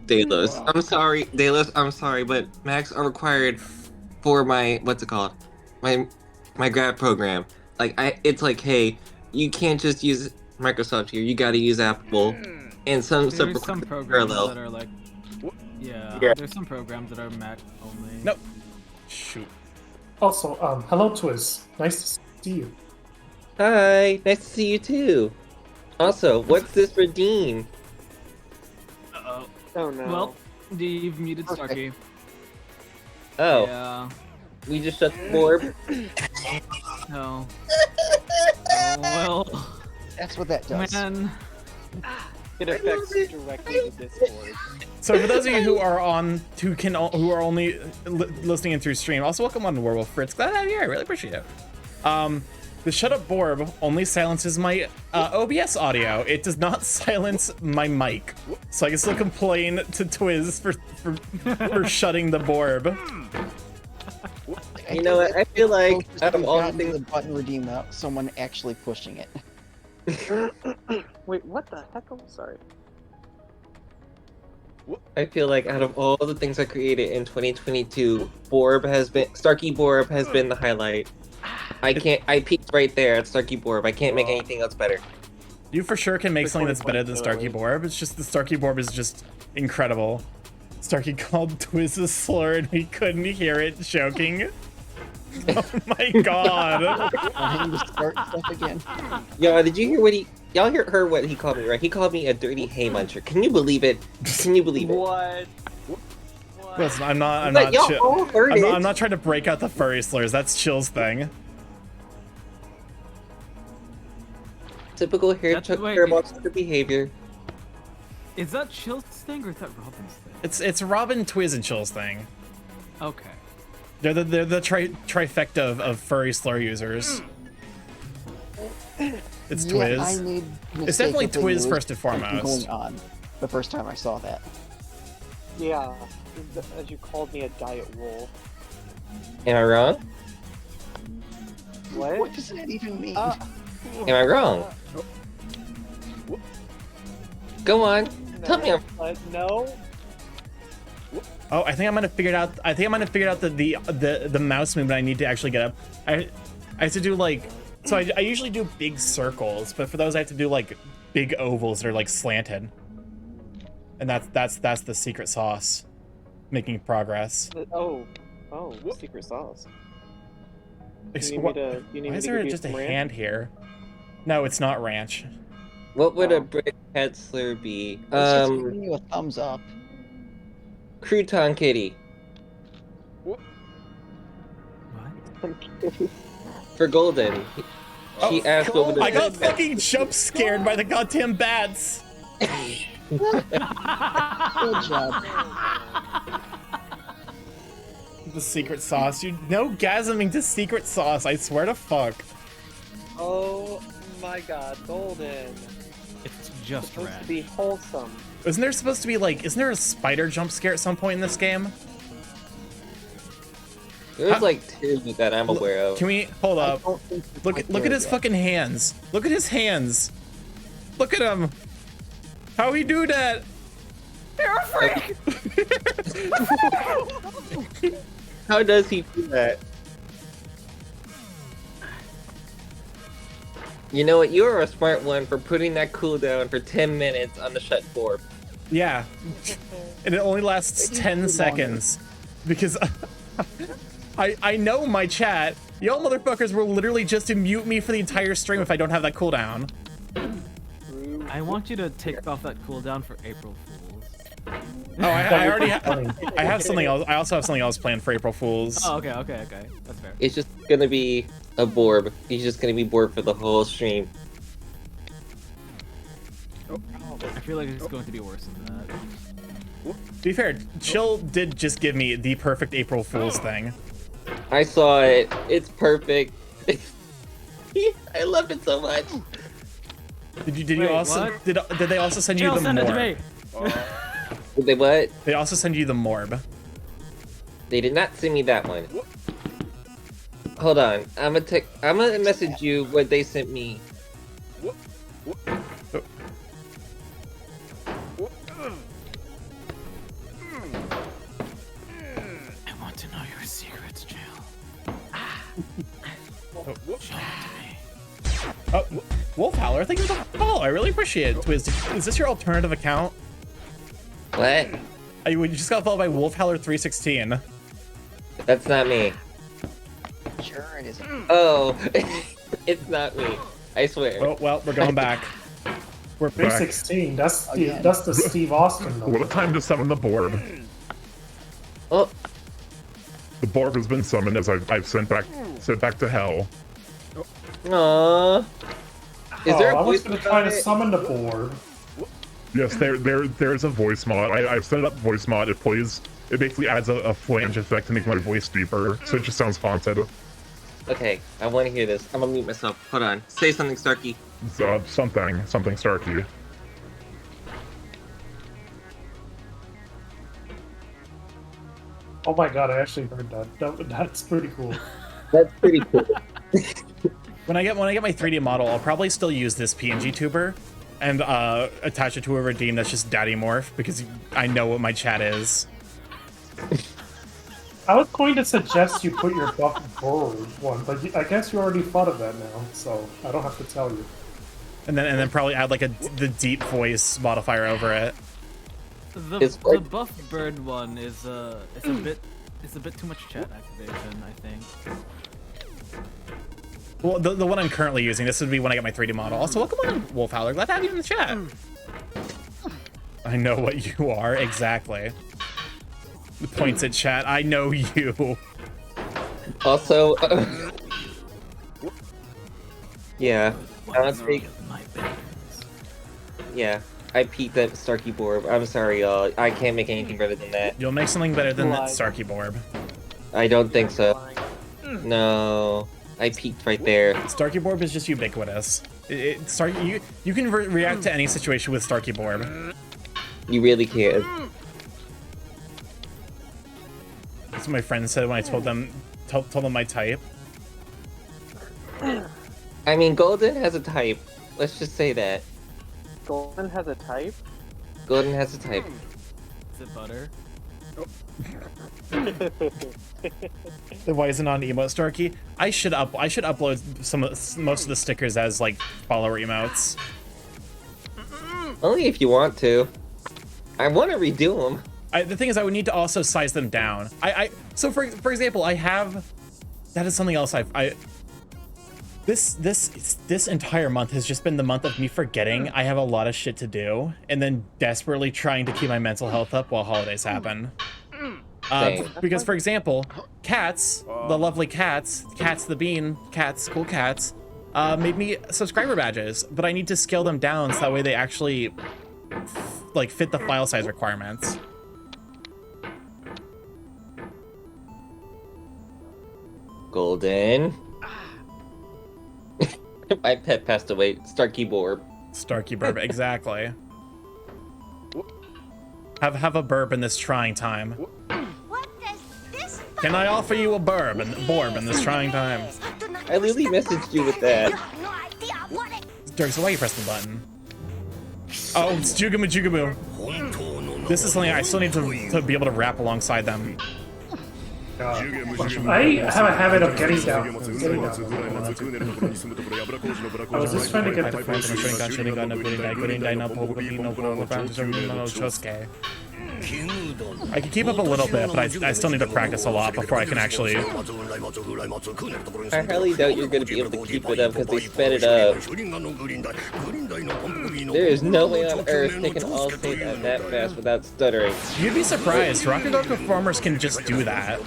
Delos. I'm sorry, Delos, I'm sorry, but Macs are required for my, what's it called? My grad program. Like, it's like, hey, you can't just use Microsoft here, you gotta use Apple. And some There's some programs parallel. that are like, yeah, there's some programs that are Mac only. Nope. Shoot. Also, hello, Twiz. Nice to see you. Hi, nice to see you too. Also, what's this redeem? Uh-oh. Oh no. Well, you've muted Starkey. Oh. Yeah. We just shut the orb. No. Oh, well. That's what that does. Man. It affects directly the Discord. So for those of you who are who are only listening in through stream, also welcome on Werewolf Fritz. Glad to have you here. I really appreciate it. The Shut Up Borb only silences my OBS audio. It does not silence my mic, so I can still complain to Twiz for shutting the Borb. You know what? I feel like out of all the the things, button redeem out, someone actually pushing it. Wait, what the heck? I'm sorry. I feel like out of all the things I created in 2022, Starkey Borb has been the highlight. I peaked right there at Starkey Borb. I can't make anything else better. You for sure can make something that's better than Starkey Borb. It's just the Starkey Borb is just incredible. Starkey called Twiz a slur and we couldn't hear it choking. Oh my god. Yo, did you hear what y'all heard what he called me, right? He called me a dirty hay muncher. Can you believe it? Can you believe it? What? Listen, I'm not y'all all heard it. I'm not trying to break out the furry slurs. That's Chill's thing. Typical hair monster behavior. Is that Chill's thing or is that Robin's thing? It's Robin, Twiz, and Chill's thing. Okay. They're the trifecta of furry slur users. It's Twiz. I made It's definitely mistakenly Twiz knew first and something foremost. going on the first time I saw that. Yeah, as you called me a diet wolf. Am I wrong? What? does that even mean? Am I wrong? Go on. Tell me I'm No. Oh, I think I might have figured out. I think I might have figured out the mouse movement I need to actually get up. I have to do like. So I usually do big circles, but for those I have to do like big ovals that are like slanted. And that's the secret sauce. Making progress. Oh, secret sauce. Why is there just a hand here? No, it's not ranch. What would a brick Hetzler be? It's just giving you a thumbs up. Crouton Kitty. For Golden. She asked what would I got fucking jump scared by the goddamn bats. Good job. The secret sauce. You no gasming to secret sauce. I swear to fuck. Oh my god, Golden. It's just supposed red. to be wholesome. Isn't there supposed to be like? Isn't there a spider jump scare at some point in this game? There's like 2 that I'm aware of. Can we hold up? Look at his fucking hands. Look at his hands. Look at him. How he do that? You're a freak. How does he do that? You know what? You're a smart one for putting that cooldown for 10 minutes on the shut board. Yeah. And it only lasts 10 seconds. Because I know my chat. Y'all motherfuckers will literally just mute me for the entire stream if I don't have that cooldown. I want you to take off that cooldown for April Fools. Oh, I already I have something else. I also have something else planned for April Fools. Oh, okay. That's fair. It's just gonna be a Borb. He's just gonna be Borb for the whole stream. I feel like it's going to be worse than that. To be fair, Chill did just give me the perfect April Fool's thing. I saw it. It's perfect. I love it so much. Did you also what? did they also send you Chill, the send it to morb? me. They what? They also send you the morb. They did not send me that one. Hold on. I'm gonna message you what they sent me. I want to know your secrets, Jill. Show it to me. Oh, Wolf Howler, thank you for the follow. I really appreciate it. Twiz, is this your alternative account? What? You just got followed by Wolf Howler 316. That's not me. Sure it isn't. Oh, it's not me. I swear. Oh well, we're going back. We're back. 316. That's the Steve Austin number. What a time to summon the Borb. Oh. The Borb has been summoned as I've sent back to hell. Aww. Is there a I was voice going to try to about it? summon the Borb. Yes, there's a voice mod. I've set it up voice mod. It plays. It basically adds a flange effect to make my voice deeper, so it just sounds haunted. Okay, I want to hear this. I'm gonna mute myself. Hold on. Say something, Starkey. Something Starkey. Oh my god, I actually heard that. That's pretty cool. That's pretty cool. When I get my 3D model, I'll probably still use this PNG tuber and attach it to a redeem that's just Daddy Morph because I know what my chat is. I was going to suggest you put your buff forward one, but I guess you already thought of that now, so I don't have to tell you. And then probably add like the deep voice modifier over it. The buff bird one is it's a bit too much chat activation, I think. Well, the one I'm currently using, this would be when I get my 3D model. Also, welcome on, Wolf Howler. Glad to have you in the chat. I know what you are, exactly. The points at chat, I know you. Also, yeah, yeah, I peaked that Starkey Borb. I'm sorry, y'all. I can't make anything better than that. You'll make something better than that Starkey Borb. I don't think so. No, I peaked right there. Starkey Borb is just ubiquitous. You can react to any situation with Starkey Borb. You really can. That's what my friends said when I told them my type. I mean, Golden has a type. Let's just say that. Golden has a type? Golden has a type. Is it butter? Why isn't it on emote, Starkey? I should upload most of the stickers as like follower emotes. Only if you want to. I want to redo them. The thing is, I would need to also size them down. So for example, I have, that is something else this entire month has just been the month of me forgetting I have a lot of shit to do and then desperately trying to keep my mental health up while holidays happen. Because for example, Cats, the lovely Cats the Bean, cool cats, made me subscriber badges, but I need to scale them down so that way they actually like fit the file size requirements. Golden. My pet passed away. Starkey Borb. Starkey Burb, exactly. Have a burb in this trying time. What does this Can I offer you a borb in this trying time? I literally messaged you with that. no idea what it Dirk, so why you pressing the button? Oh, it's Jugamoo Jugamoo. This is something I still need to be able to rap alongside them. I have a habit of getting down. I was just trying to get the I can keep up a little bit, but I still need to practice a lot before I can actually. I highly doubt you're going to be able to keep it up because they sped it up. There is no way on earth they can all say that fast without stuttering. You'd be surprised. Rakugo performers can just do that.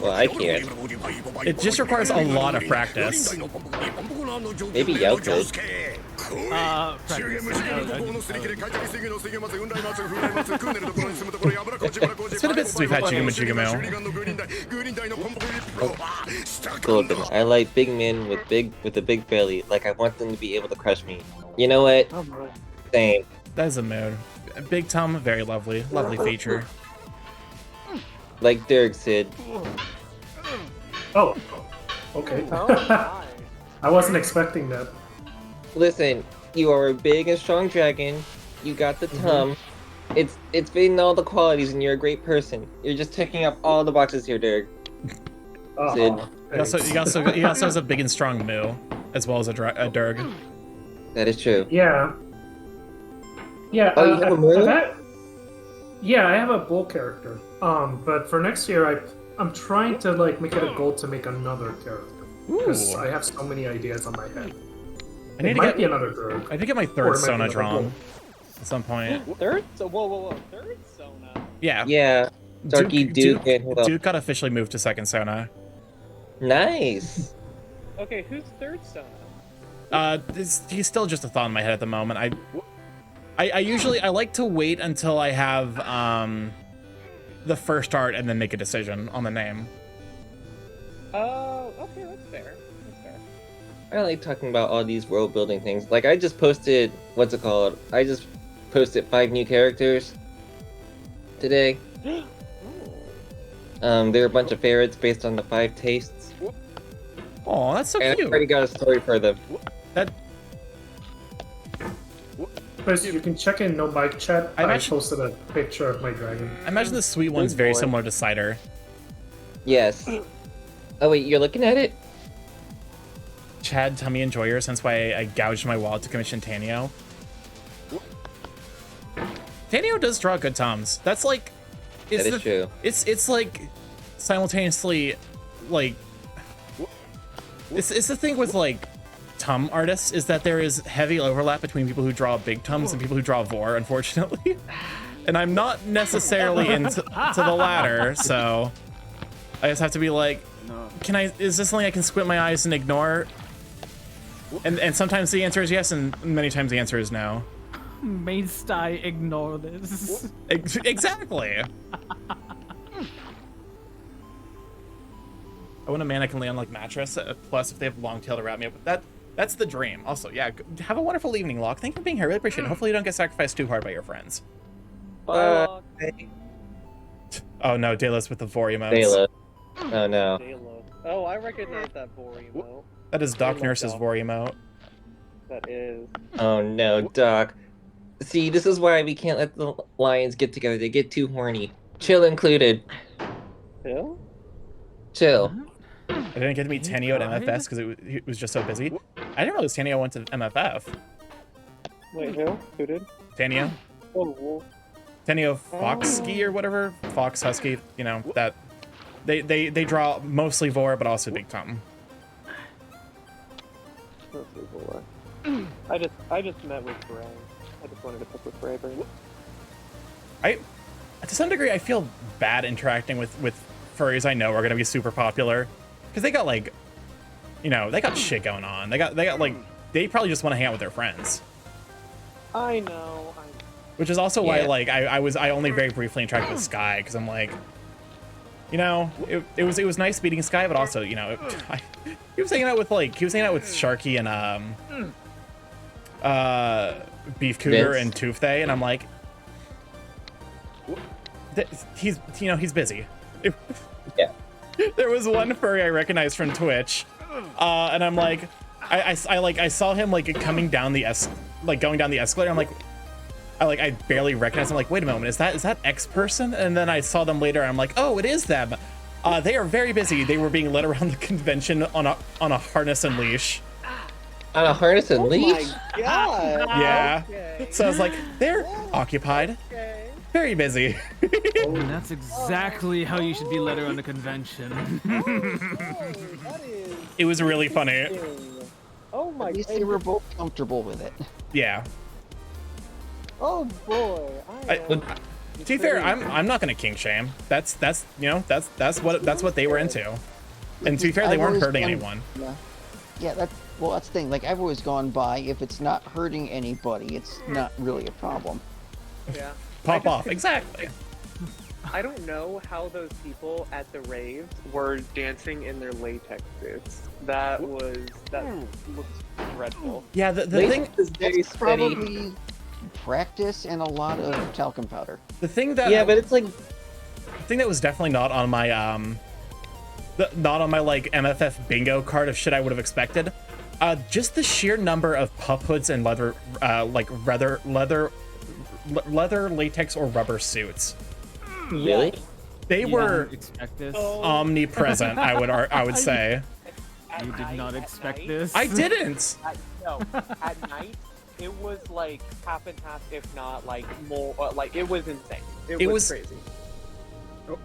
Well, I can't. It just requires a lot of practice. Maybe Yao could. It's been a bit since we've had Jugamoo. Golden. I like big men with a big belly. Like I want them to be able to crush me. You know what? Same. That is a mood. Big Tom, very lovely. Lovely feature. Like Dirk said. Oh. Okay. I wasn't expecting that. Listen, you are a big and strong dragon. You got the tum. It's fitting all the qualities, and you're a great person. You're just checking up all the boxes here, Dirk. Sid. He also has a big and strong moo, as well as a Durg. That is true. Yeah. Yeah. Oh, you have a moo? Yeah, I have a bull character. But for next year, I'm trying to like make it a goal to make another character because I have so many ideas on my head. It might be another Durg. I need to get my third Sona drawn at some point. Third? So whoa. Third Sona? Yeah. Yeah. Starkey Duke got officially moved to second Sona. Nice. Okay, who's third Sona? He's still just a thought in my head at the moment. I usually like to wait until I have the first art and then make a decision on the name. Oh, okay, that's fair. I like talking about all these world building things. Like I just posted, what's it called? I just posted 5 new characters today. They're a bunch of ferrets based on the 5 tastes. Oh, that's so and cute. I already got a story for them. Chris, you can check in No Mic Chat. I posted a picture of my dragon. I imagine the sweet one's very similar to Cider. Yes. Oh wait, you're looking at it? Chad, tell me enjoy yours, since why I gouged my wallet to commission Tanio. Tanio does draw good toms. That's like, That is true. It's like simultaneously, like, it's the thing with like tum artists is that there is heavy overlap between people who draw big tums and people who draw vor, unfortunately. And I'm not necessarily into the latter, so I just have to be like, is this something I can squint my eyes and ignore? And sometimes the answer is yes, and many times the answer is no. Mainstay, ignore this. Exactly. I want a man I can lay on like mattress. Plus, if they have long tail to wrap me up, that's the dream. Also, yeah. Have a wonderful evening, Locke. Thank you for being here. Really appreciate it. Hopefully, you don't get sacrificed too hard by your friends. Oh no, Delos with the vor emotes. Delos. Oh no. Delos. Oh, I recognize that vor emote. That is Doc Nurse's vor emote. That is. Oh no, Doc. See, this is why we can't let the lions get together. They get too horny. Chill included. Chill? Chill. I didn't get to meet Tenio at MFS because it was just so busy. I didn't realize Tenio went to MFF. Wait, who? Who did? Tenio. Oh, Tenio Foxski or whatever. Fox Husky, you know, that they draw mostly vor but also Big Tom. mostly vor. I just met with Bray. I just wanted to pick with Bray. To some degree, I feel bad interacting with furries I know are gonna be super popular, because they got like, you know, they got shit going on. They got like, they probably just want to hang out with their friends. I know. Which is also why like I only very briefly interacted with Sky, because I'm like, you know, it was nice meeting Sky, but also, you know, he was hanging out with Sharky and Beef Cougar and Toofthay, and I'm like, he's busy. Yeah. There was one furry I recognized from Twitch, and I'm like, I saw him like coming down the going down the escalator. I'm like, I barely recognized him. I'm like, wait a moment, is that X person? And then I saw them later. And I'm like, oh, it is them. They are very busy. They were being led around the convention on a harness and leash. On a harness and leash? Oh my god. Yeah. Okay. So I was like, they're occupied. Okay. Very busy. And that's exactly how you should be led around a convention. It was really funny. Oh my god. At least they were both comfortable with it. Yeah. Oh boy. To be fair, I'm not gonna kink shame. That's you know, that's what they were into. And to be fair, they weren't hurting anyone. Yeah, that's the thing. Like, I've always gone by, if it's not hurting anybody, it's not really a problem. Yeah. Pop off, exactly. I don't know how those people at the raves were dancing in their latex suits. That looks dreadful. Yeah, the thing is very it's probably practice and a lot of talcum powder. The thing that but it's like the thing that was definitely not on my like MFF bingo card of shit I would have expected. Just the sheer number of pup hoods and leather latex or rubber suits. Really? They were omnipresent. I would say. You did not expect this. I didn't. No, at night it was like half and half, if not like more. Like it was insane. It was crazy. Oh.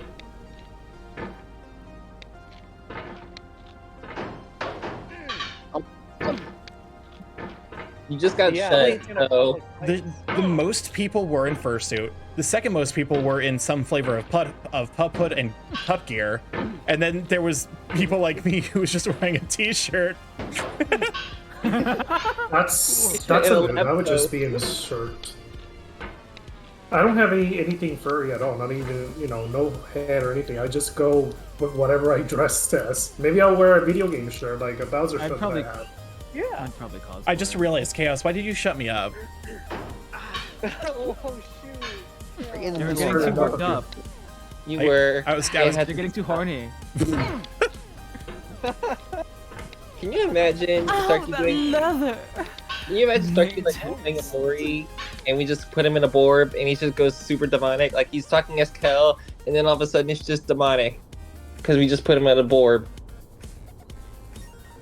You just got shut. So the most people were in fursuit. The second most people were in some flavor of pup hood and pup gear, and then there was people like me who was just wearing a t-shirt. That's a move. I would just be in a shirt. I don't have anything furry at all. Not even, no head or anything. I just go with whatever I dressed as. Maybe I'll wear a video game shirt, like a Bowser shirt that I have. Yeah. I'd probably cause. I just realized, Chaos, why did you shut me up? Oh shoot. You're getting too worked up. You're getting too horny. Can you imagine Starkey doing leather? Can you imagine Starkey like doing a Mori and we just put him in a Borb and he just goes super demonic, like he's talking as Kel, and then all of a sudden it's just demonic because we just put him in a Borb.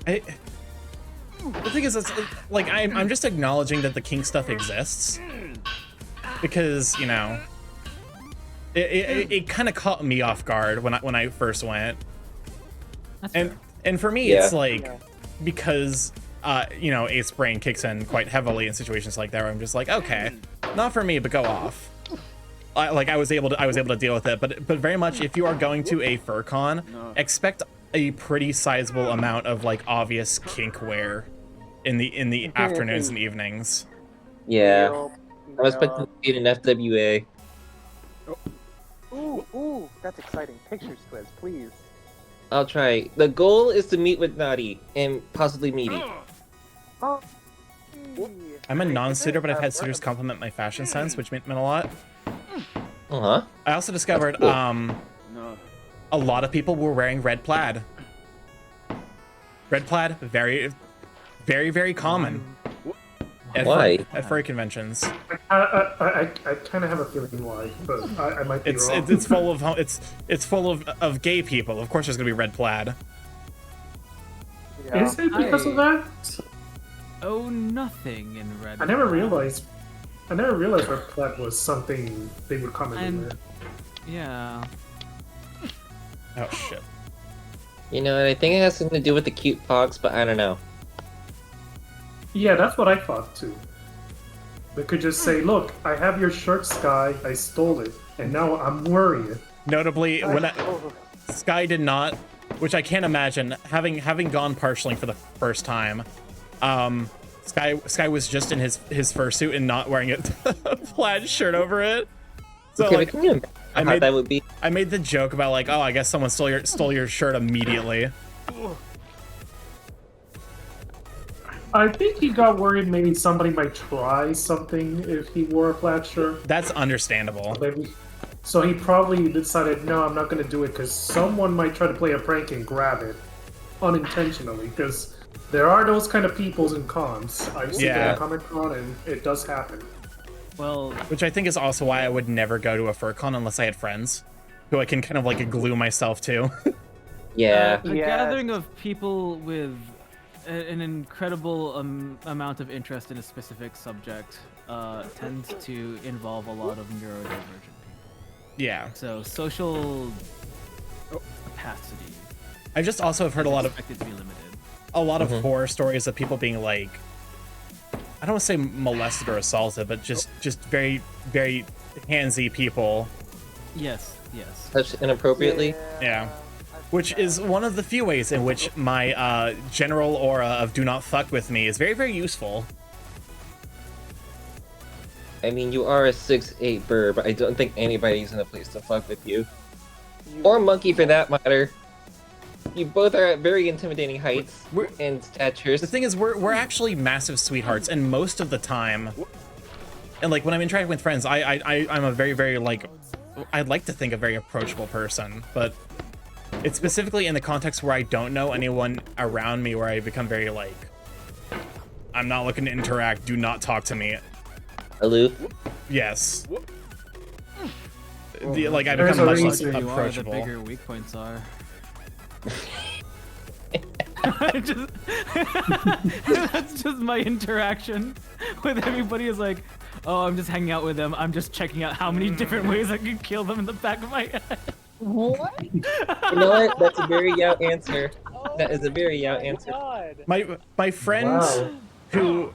The thing is, it's like I'm just acknowledging that the kink stuff exists, because it kind of caught me off guard when I first went, and for me it's like because Ace Brain kicks in quite heavily in situations like that where I'm just like, okay, not for me, but go off. I was able to deal with it, but very much if you are going to a FurCon, expect a pretty sizable amount of like obvious kink wear in the afternoons and evenings. Yeah, I was expecting to see it in FWA. Ooh, that's exciting. Pictures, Squiz, please. I'll try. The goal is to meet with Naughty and possibly Meaty. Oh. I'm a non-suitor, but I've had suitors compliment my fashion sense, which meant a lot. Uh-huh. I also discovered cool. a lot of people were wearing red plaid. Red plaid, very, very, very common. Why? At furry conventions. I kind of have a feeling why, but I might be wrong. It's full of it's full of gay people. Of course, there's gonna be red plaid. Yeah. Is it because of that? Oh, nothing in red. I never realized red plaid was something they would commonly wear. Yeah. Oh shit. You know, I think it has something to do with the cute fox, but I don't know. Yeah, that's what I thought too. They could just say, "Look, I have your shirt, Sky. I stole it, and now I'm worried." Notably, when Sky did not, which I can't imagine, having gone partially for the first time. Sky was just in his fursuit and not wearing a plaid shirt over it. So Okay, like, can you imagine how that would be? I made the joke about like, oh, I guess someone stole your shirt immediately. I think he got worried maybe somebody might try something if he wore a plaid shirt. That's understandable. So he probably decided, no, I'm not going to do it because someone might try to play a prank and grab it unintentionally. Because there are those kind of peoples in cons. I've seen that at Comic-Con and it does happen. Well, which I think is also why I would never go to a FurCon unless I had friends who I can kind of like glue myself to. Yeah. A gathering of people with an incredible amount of interest in a specific subject tends to involve a lot of neurodivergent people. Yeah. So social capacity. I just also have heard a lot of expected to be limited. A lot of horror stories of people being like, I don't want to say molested or assaulted, but just very, very handsy people. Yes, yes. Touched inappropriately? Yeah. Which is one of the few ways in which my general aura of do not fuck with me is very, very useful. I mean, you are a 6'8" bird, but I don't think anybody's in a place to fuck with you. Or monkey, for that matter. You both are at very intimidating heights and statures. The thing is, we're actually massive sweethearts, and most of the time, and like when I'm interacting with friends, I'm a very, very like, I'd like to think a very approachable person, but it's specifically in the context where I don't know anyone around me where I become very like, I'm not looking to interact, do not talk to me. Aloof? Yes. Like I become much less approachable. The bigger weak points are. That's just my interaction with everybody is like, oh, I'm just hanging out with them. I'm just checking out how many different ways I can kill them in the back of my head. What? You know what? That's a very Yao answer. That is a very Yao answer. My friends who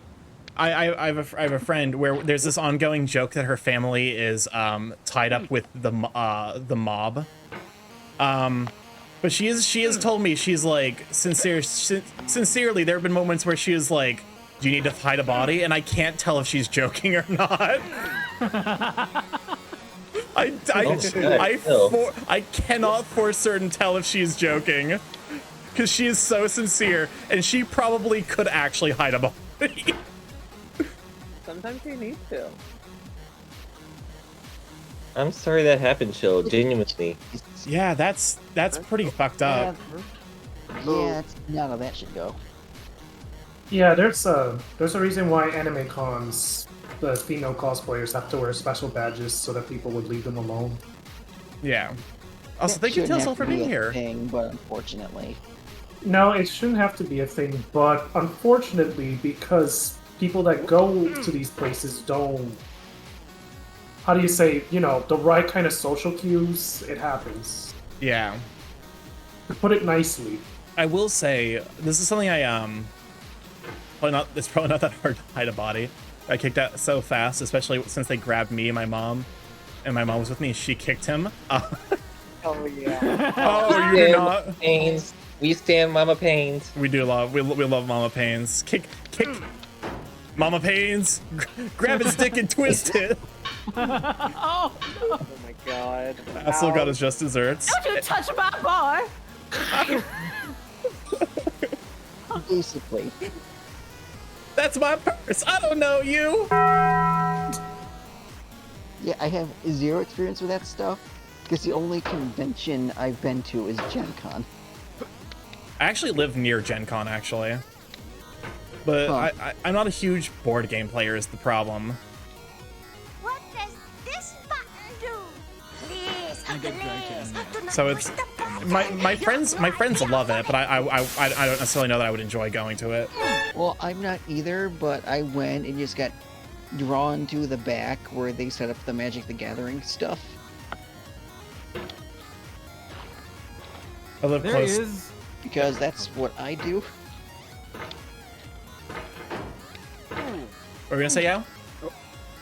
I have a friend where there's this ongoing joke that her family is tied up with the mob. But she has told me, she's like, sincerely, there have been moments where she is like, do you need to hide a body? And I can't tell if she's joking or not. I cannot for certain tell if she's joking. Because she is so sincere, and she probably could actually hide a body. Sometimes you need to. I'm sorry that happened, Chill. Genuinely. Yeah, that's pretty fucked up. Yeah, none of that should go. Yeah, there's a reason why anime cons, the female cosplayers have to wear special badges so that people would leave them alone. Yeah. Also, thank you, Tilsel, for being here. Thing, but unfortunately. No, it shouldn't have to be a thing, but unfortunately, because people that go to these places don't, how do you say, the right kind of social cues, it happens. Yeah. To put it nicely. I will say, this is something it's probably not that hard to hide a body. I kicked out so fast, especially since they grabbed me and my mom was with me, she kicked him. Oh yeah. Oh, you do not? Pains. We stand Mama Pains. We do love, we love Mama Pains. Kick Mama Pains, grab his dick and twist it. Oh my god. Asshole got his just desserts. Don't you touch my boy! Basically. That's my purse. I don't know you. Yeah, I have zero experience with that stuff because the only convention I've been to is Gen Con. I actually live near Gen Con, actually. But I'm not a huge board game player is the problem. What does this button do? Please, please, do not So push it's the button. my friends love it, but I don't necessarily know that I would enjoy going to it. Well, I'm not either, but I went and just got drawn to the back where they set up the Magic the Gathering stuff. I live There close. is. Because that's what I do. What were you gonna say, Yao? Oh,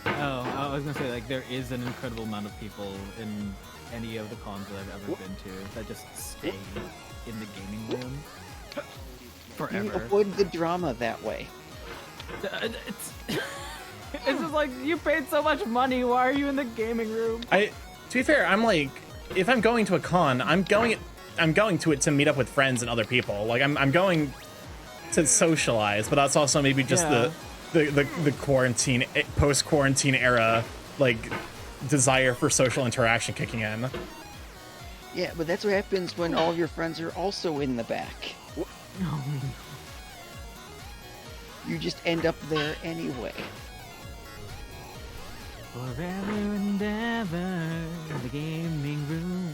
I was gonna say like there is an incredible amount of people in any of the cons that I've ever been to that just stay in the gaming room You forever. avoid the drama that way. It's just like you paid so much money. Why are you in the gaming room? To be fair, I'm like, if I'm going to a con, I'm going to it to meet up with friends and other people. Like I'm going to socialize, but that's also maybe just the quarantine, post-quarantine era, like desire for social interaction kicking in. Yeah, but that's what happens when all of your friends are also in the back. You just end up there anyway. Forever and ever in the gaming room.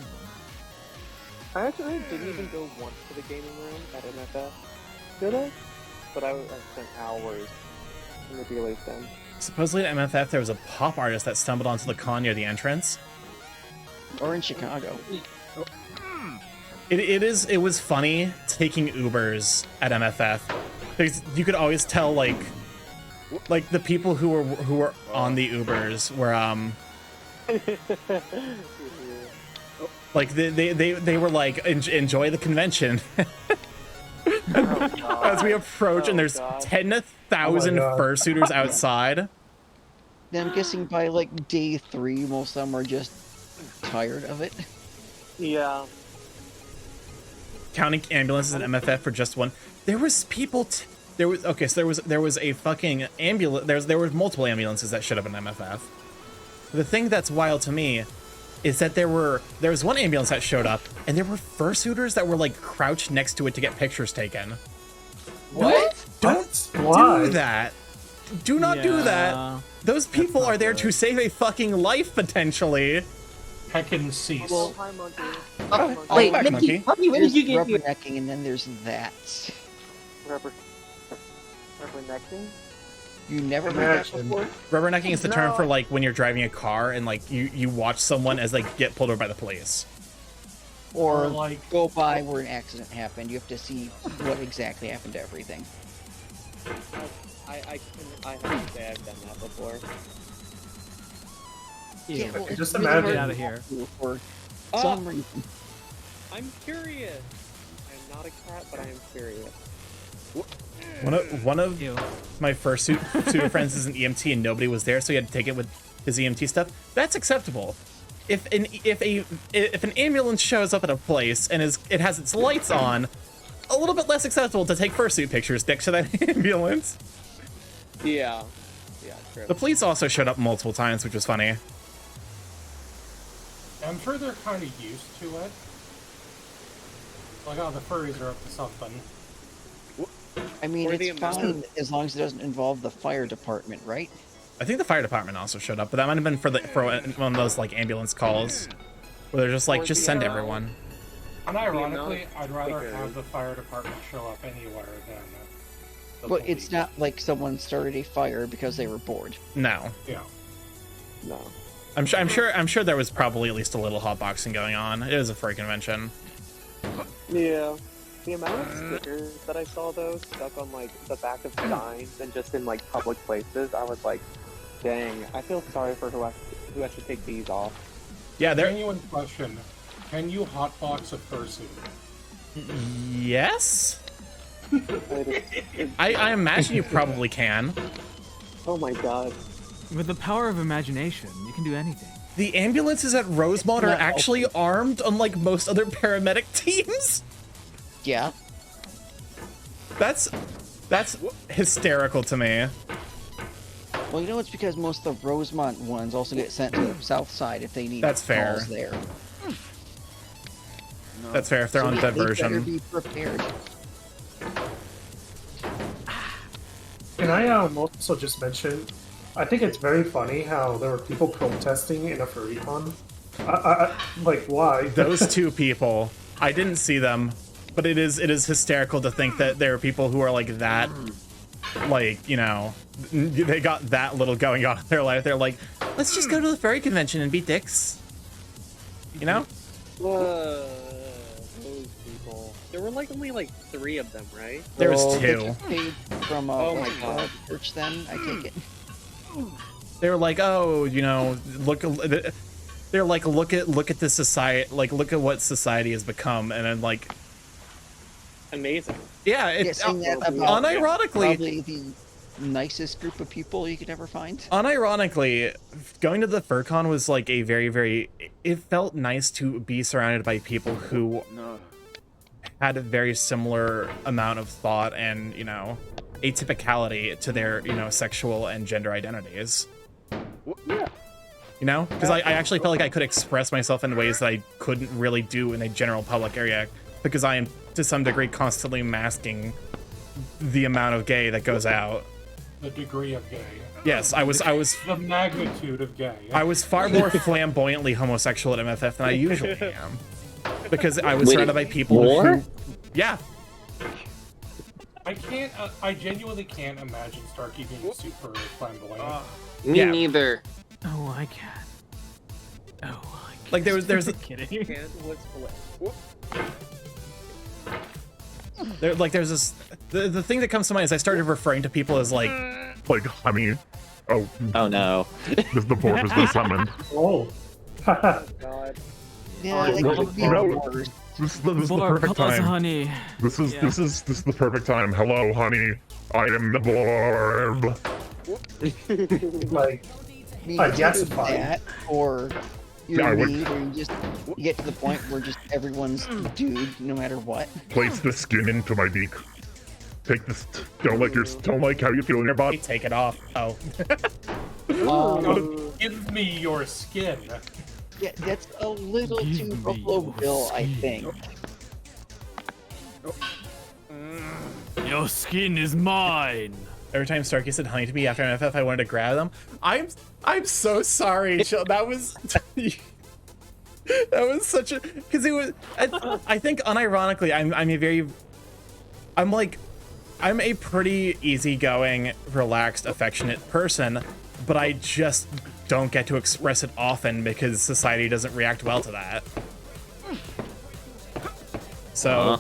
I actually didn't even go once to the gaming room at MFF. Did I? But I spent hours in the delay stand. Supposedly at MFF there was a pop artist that stumbled onto the con near the entrance. Or in Chicago. It was funny taking Ubers at MFF because you could always tell like the people who were on the Ubers were like they were like enjoy the convention. As we approach and there's 10,000 fursuiters outside. Then I'm guessing by like day 3 most of them are just tired of it. Yeah. Counting ambulances at MFF for just one. There was people. There was a fucking ambulance. There were multiple ambulances that showed up in MFF. The thing that's wild to me is that there was one ambulance that showed up, and there were fursuiters that were like crouched next to it to get pictures taken. What? Don't Why? do that. Do not do that. Those people are there to save a fucking life potentially. Heckin' cease. Well, Hi, Monkey. wait, back, Mickey, Monkey. there's rubbernecking and then there's that. Rubbernecking? You never heard that before? Rubbernecking is the term for like when you're driving a car and like you watch someone as they get pulled over by the police. Or like go by where an accident happened. You have to see what exactly happened to everything. I have to say I've done that before. Yeah, well, it's just really imagine. hard Get out of here. For some reason. I'm curious. I'm not a cat, but I am curious. One of my first suit friends is an EMT and nobody was there, so he had to take it with his EMT stuff. That's acceptable. If an ambulance shows up at a place and it has its lights on, a little bit less acceptable to take fursuit pictures next to that ambulance. Yeah. Yeah, true. The police also showed up multiple times, which was funny. I'm sure they're kind of used to it. Like, oh, the furries are up to something. I mean, Or the it's amount fine as long as it doesn't involve the fire department, right? I think the fire department also showed up, but that might have been for one of those like ambulance calls where they're just like, Or just the send amount- everyone. Unironically, I'd rather stickers. have the fire department show up anywhere than the But it's police. not like someone started a fire because they were bored. No, Yeah. No. I'm sure there was probably at least a little hotboxing going on. It is a furry convention. Yeah. The amount of stickers that I saw though stuck on like the back of signs and just in like public places, I was like, dang, I feel sorry for who has to take these off. Yeah, there. Genuine question. Can you hotbox a fursuit? Yes. I imagine you probably can. Oh my god. With the power of imagination, you can do anything. The ambulances at Rosemont are Not actually armed, unlike most other paramedic teams. Yeah. That's hysterical to me. Well, you know it's because most of the Rosemont ones also get sent to the south side if they need That's fair. calls there. That's fair if they're So on they better diversion. be prepared. Can I also just mention, I think it's very funny how there were people protesting in a FurryCon. Like, why? Those two people, I didn't see them, but it is hysterical to think that there are people who are like that, like, you know, they got that little going on in their life. They're like, let's just go to the furry convention and be dicks. You know? Those people. There were like only like 3 of them, right? There was They 2. get paid from Oh my God. church then, I take it. They were like, oh, you know, they're like, look at this society, like, look at what society has become, and then like, Amazing. yeah, it's saying that about unironically, probably the nicest group of people you could ever find. Unironically, going to the FurCon was like a very, it felt nice to be surrounded by people who had a very similar amount of thought and, you know, atypicality to their, you know, sexual and gender identities. Yeah. You know? Because I actually felt like I could express myself in ways that I couldn't really do in a general public area, because I am, to some degree, constantly masking the amount of gay that goes out. The degree of gay. Yes, I was The magnitude of gay. I was far more flamboyantly homosexual at MFF than I usually am, because I was surrounded by people who, yeah. I genuinely can't imagine Starkey being super flamboyant. Me neither. Oh, I can. Oh, I can. Like there's kidding. there's this the thing that comes to mind is I started referring to people as like honey. Oh no. The board has been summoned. Oh. God. Yeah, this is the perfect time. Honey. This is the perfect time. Hello, honey. I am the Borb. Like, I guess guess fine. that, or you Yeah, I and would- me, where you get to the point where just everyone's dude, no matter what. Place the skin into my beak. Take this. Don't like how you feel in your body. Take it off. Oh. Give me your skin. Yeah, that's a little too Buffalo Bill, I think. Your skin is mine. Every time Starkey said honey to me after MFF, I wanted to grab them. I'm so sorry. That was that was such a, because it was. I think unironically, I'm a pretty easygoing, relaxed, affectionate person, but I just don't get to express it often because society doesn't react well to that. So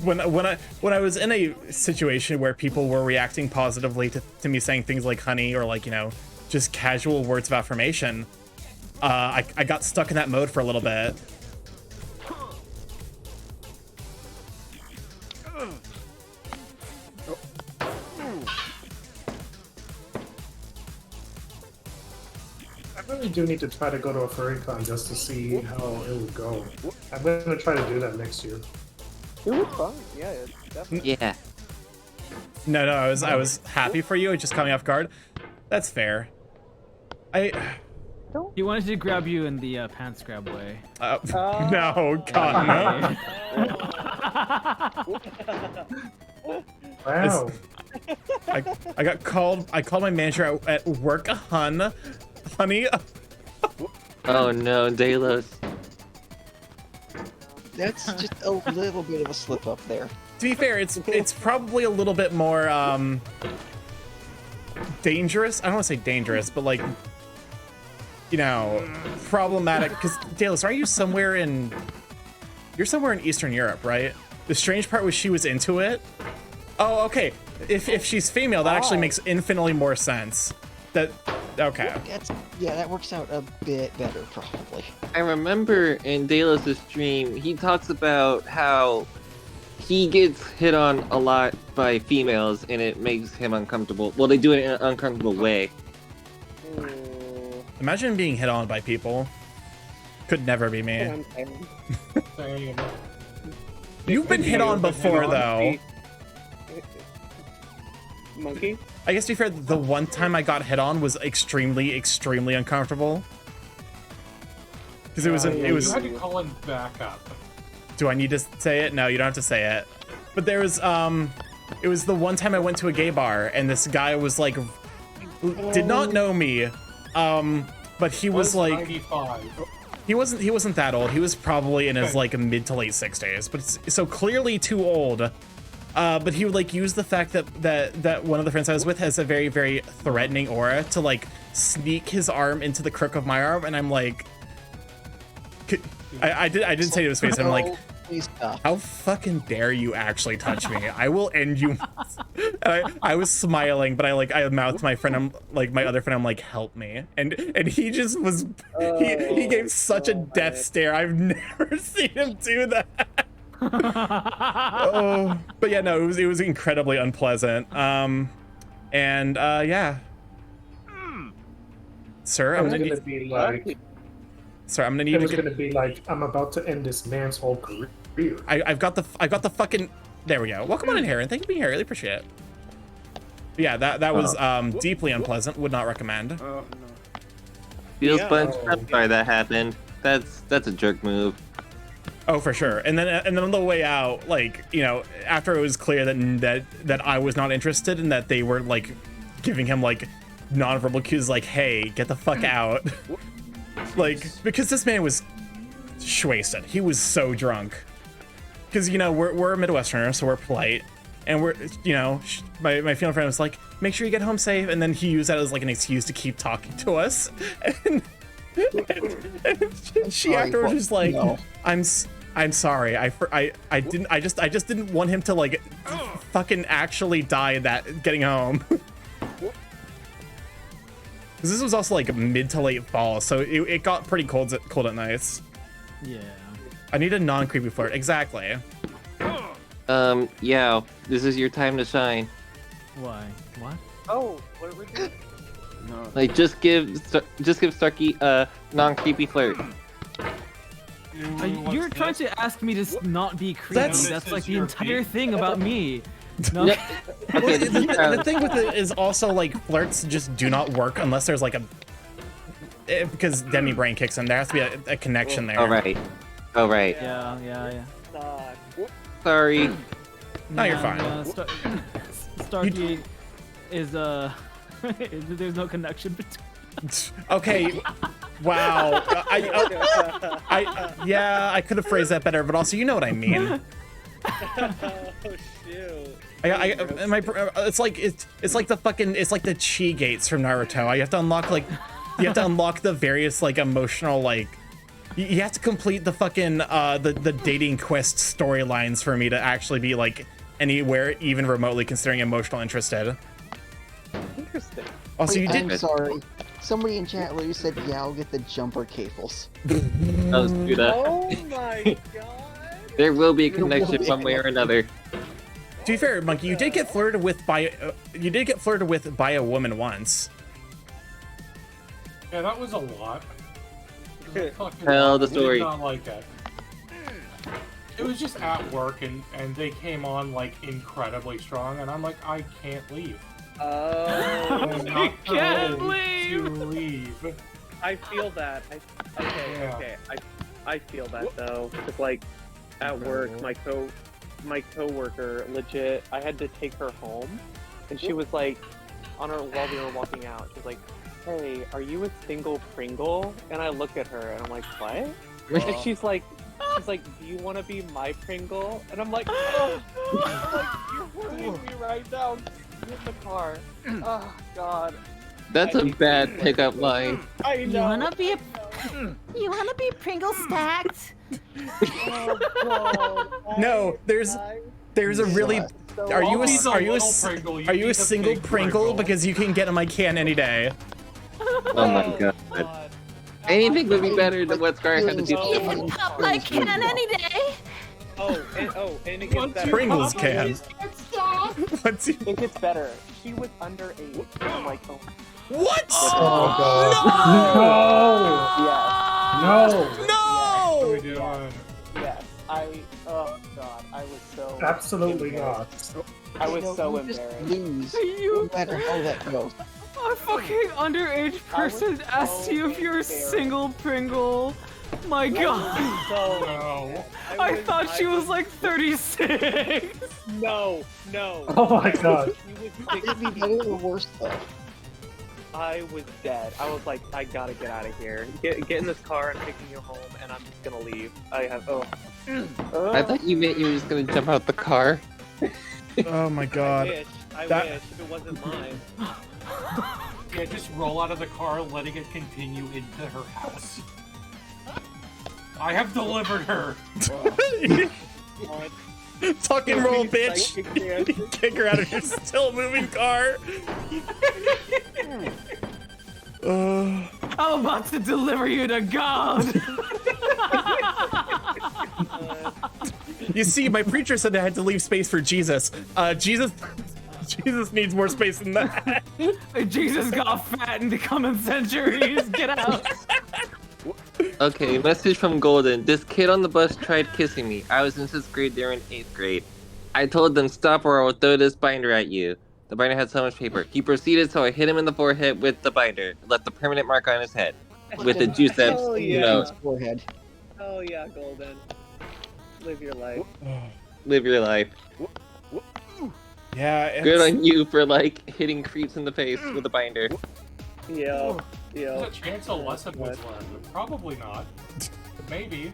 when I was in a situation where people were reacting positively to me saying things like honey or like, you know, just casual words of affirmation, I got stuck in that mode for a little bit. I really do need to try to go to a FurryCon just to see how it would go. I'm gonna try to do that next year. It was fun. Yeah, it's definitely. Yeah. No, I was happy for you. It just caught me off guard. That's fair. He wanted to grab you in the pants grab way. No, God, no. Wow. I got called. I called my manager at work honey. Oh no, Delos. That's just a little bit of a slip up there. To be fair, it's probably a little bit more dangerous. I don't want to say dangerous, but like, you know, problematic. Because Delos, are you somewhere in? You're somewhere in Eastern Europe, right? The strange part was she was into it. Oh, okay. If she's female, that actually makes infinitely more sense. Okay. Yeah, that works out a bit better, probably. I remember in Delos' stream, he talks about how he gets hit on a lot by females and it makes him uncomfortable. Well, they do it in an uncomfortable way. Imagine being hit on by people. Could never be me. You've been hit on before, though. Monkey? I guess to be fair, the one time I got hit on was extremely, extremely uncomfortable. Because it was, You was. had to call him back up. Do I need to say it? No, you don't have to say it. But there was, it was the one time I went to a gay bar and this guy was like, did not know me, but he was like, 95. he wasn't that old. He was probably in his like mid to late 60s, but so clearly too old. But he would like use the fact that one of the friends I was with has a very, very threatening aura to like sneak his arm into the crook of my arm, and I'm like, I didn't say to his face. I'm like, how fucking dare you actually touch me? I will end you. And I was smiling, but I mouthed my friend, I'm like my other friend, I'm like, help me. And he just was, he gave such a death stare. I've never seen him do that. Oh, but yeah, no, it was incredibly unpleasant. Yeah. Sir, I'm gonna gonna be like, sir, I'm gonna need it was to get, gonna be like, I'm about to end this man's whole career. I've got the fucking, there we go. Welcome on in, Heron. Thank you for being here. I really appreciate it. But yeah, that was deeply unpleasant. Would not recommend. Feels bunch. I'm sorry that happened. That's a jerk move. Oh, for sure. And then on the way out, like, you know, after it was clear that I was not interested and that they were like giving him like nonverbal cues like, hey, get the fuck out. Like, because this man was wasted. He was so drunk. Because, you know, we're Midwesterners, so we're polite. And we're, you know, my female friend was like, make sure you get home safe. And then he used that as like an excuse to keep talking to us. And she afterwards was like, no. I'm sorry. I just didn't want him to like fucking actually die that getting home. Because this was also like mid to late fall, so it got pretty cold at nights. Yeah. I need a non-creepy flirt. Exactly. Yeah, this is your time to shine. Why? What? Oh, what are we doing? No. Like, just give Starkey a non-creepy flirt. You're trying to ask me to not be creepy. That's like the entire thing about me. No. Well, the thing with it is also like flirts just do not work unless there's like because Demi brain kicks in. There has to be a connection there. Oh right. Yeah. Sorry. No, you're fine. Starkey is there's no connection between. Okay. Wow. I could have phrased that better, but also you know what I mean. Oh shoot. It's like the chi gates from Naruto. You have to unlock the various like emotional like you have to complete the fucking the dating quest storylines for me to actually be like anywhere even remotely considering emotional interested. Interesting. Also, you did. I'm sorry. Somebody in chat where you said, yeah, I'll get the jumper cables. Let's do that. Oh my god. There will be a connection one way or another. To be fair, Monkey, you did get flirted with by a woman once. Yeah, that was a lot. Tell the story. I did not like it. It was just at work, and they came on like incredibly strong, and I'm like, I can't leave. I can't leave. I feel that. Okay. I feel that though. It's like at work, my coworker legit. I had to take her home, and she was like, while we were walking out, she was like, "Hey, are you a single Pringle?" And I look at her, and I'm like, "What?" And she's like, "Do you want to be my Pringle?" And I'm like, "Oh, you're ruining me right now. Get in the car." Oh God. That's a bad pickup line. I know. You wanna be Pringle stacked? Oh, God. No, there's a really. Are you a single Pringle? Because you can get in my can any day. Oh my god. Anything would be better than what Scar had to do. You can pop my can any day. And it gets better. Pringles can. It gets better. She was underage. I'm like, oh. What? Oh god. No! No! Yes. No! Yes. I Oh god, I was so Absolutely not. I was so you just embarrassed. lose, You- no matter how that goes. A fucking underage person asked you if you're a single Pringle. My god. So No. I thought she was like 36. No. Oh my god. He was It'd be better or worse though. I was dead. I was like, I gotta get out of here. Get in this car. I'm taking you home, and I'm just gonna leave. I have. I thought you meant you were just gonna jump out the car. Oh my god. I That- wish if it wasn't mine. Yeah, just roll out of the car, letting it continue into her house. I have delivered her. Tuck and roll, bitch. Kick her out of your still moving car. I'm about to deliver you to God. You see, my preacher said I had to leave space for Jesus. Jesus needs more space than that. Jesus got fat in the coming centuries. Get out. Okay, message from Golden. This kid on the bus tried kissing me. I was in 6th grade, they were in 8th grade. I told them stop or I will throw this binder at you. The binder had so much paper. He proceeded, so I hit him in the forehead with the binder. Left a permanent mark on his head. With the juice that, Hell you yeah. know, Forehead. Oh yeah, Golden. Live your life. live your life. Yeah, it's... Good on you for, like, hitting creeps in the face with a binder. Yeah. There's a chance a lesson was learned. Probably not. Maybe.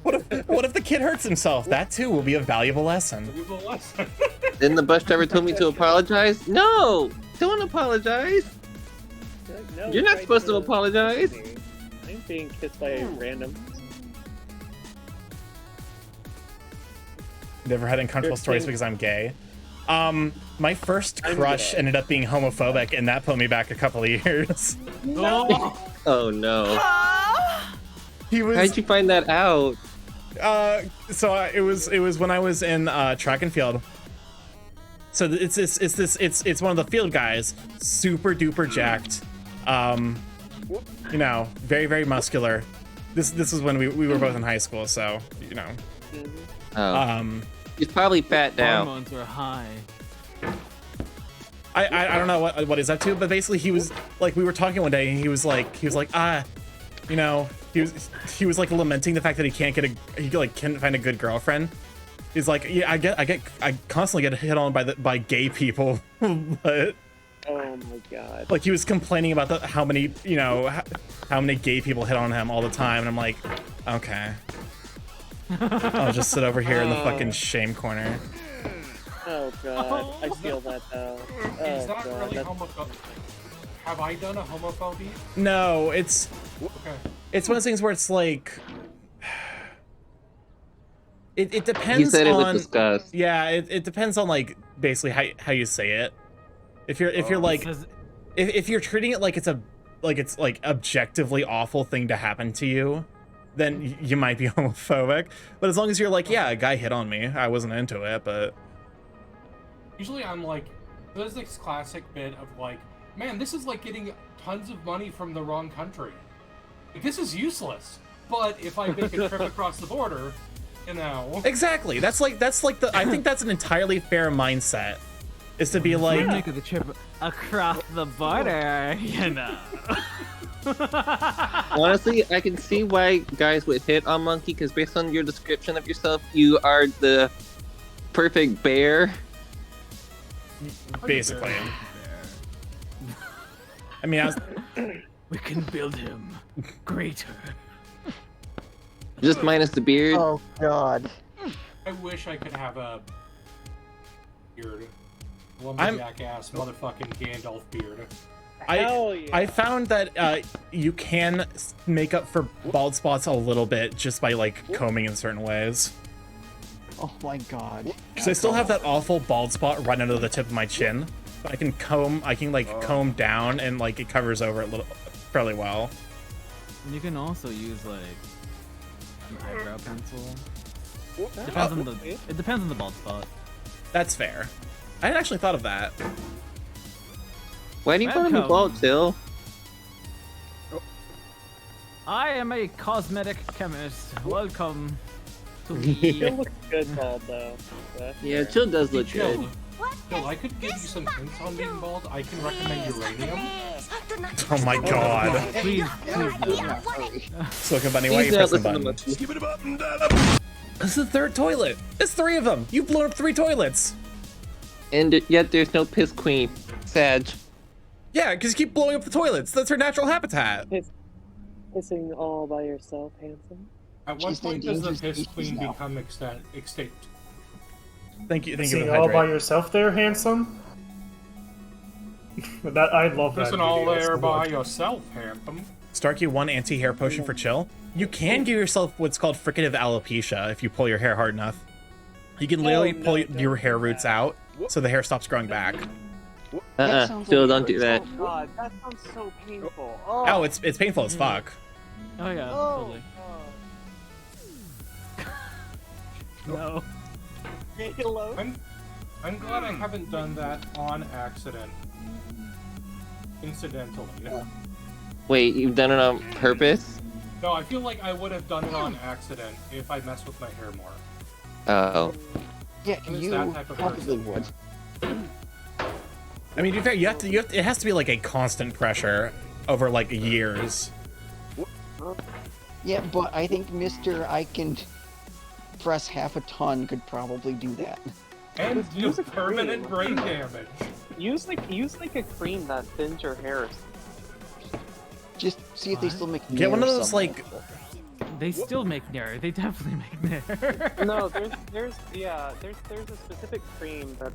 What if the kid hurts himself? That too will be a valuable lesson. Give a lesson. Then the bus driver told me to apologize. No! Don't apologize! No, You're not right supposed to apologize. I'm being kissed by a random. Never had uncomfortable stories because I'm gay. My first crush ended up being homophobic, and that put me back a couple of years. Oh no. He was. How'd you find that out? It was when I was in track and field. So it's one of the field guys, super duper jacked, you know, very very muscular. This was when we were both in high school, so you know. Oh. He's probably fat now. Hormones were high. I don't know what he's up to, but basically he was like, we were talking one day and he was like you know, he was like lamenting the fact that he can't find a good girlfriend. He's like, yeah, I constantly get hit on by gay people, but Oh my god. like he was complaining about how many gay people hit on him all the time, and I'm like, okay, I'll just sit over here in the fucking shame corner. Oh god. I feel that though. Is Oh that god. really That's... homophobic? Have I done a homophobia? No, it's Okay. one of those things where it's like it depends. You said it on, with disgust. Yeah, it depends on like basically how you say it. If you're like if you're treating it like it's objectively awful thing to happen to you, then you might be homophobic. But as long as you're like, yeah, a guy hit on me, I wasn't into it, but Usually I'm like, there's this classic bit of like, man, this is like getting tons of money from the wrong country. Like, this is useless. But if I make a trip across the border, you know. exactly. That's like the I think that's an entirely fair mindset. Is to be like, Making the trip across the border, you know. Honestly, I can see why guys would hit on Monkey, because based on your description of yourself, you are the perfect bear. basically. I mean, We can build him greater. Just minus the beard. Oh god. I wish I could have a beard. Lumberjack ass motherfucking Gandalf beard. I found that you can make up for bald spots a little bit just by like combing in certain ways. Oh my god. Because I still have that awful bald spot right under the tip of my chin. But I can comb down, and like it covers over it fairly well. You can also use like an eyebrow pencil. It depends on the bald spot. That's fair. I hadn't actually thought of that. Why do you want to be bald, Till? I am a cosmetic chemist. Welcome to Chill me. looks good bald though. That's Yeah, fair. Chill does look Chill. good. Chill, I could give you some hints on being bald. I can recommend uranium. Oh my god. Please, Silken Bunny, why are you Please don't pressing the listen to button? Mochi. This is the third toilet. It's 3 of them. You've blown up 3 toilets. And yet there's no piss queen. Sag. Yeah, because you keep blowing up the toilets. That's her natural habitat. Pissing all by yourself, handsome. At what She's the point does the endangered piss species queen now. become extinct? Thank you for Sing the all by hydrate. yourself there, handsome. That I love that. Listen all video there so by much. yourself, handsome. Starkey, 1 anti-hair potion for Chill. You can give yourself what's called fricative alopecia if you pull your hair hard enough. You can literally pull your hair roots out so the hair stops growing back. Chill, don't do that. Oh god, that sounds so painful. Oh, it's painful as fuck. Oh yeah, Oh. totally. No. Hello? I'm glad I haven't done that on accident. Incidentally. Wait, you've done it on purpose? No, I feel like I would have done it on accident if I messed with my hair more. Oh. Yeah, I'm just you that type of probably person. would. I mean, to be fair, you have to, it has to be like a constant pressure over like years. Yeah, but I think Mr. I can press half a ton could probably do that. And Use do a permanent cream. brain damage. Use like a cream that thins your hair. Just see if they still make Get one of Nair those somewhere. like They still make Nair. They definitely make Nair. No, there's a specific cream that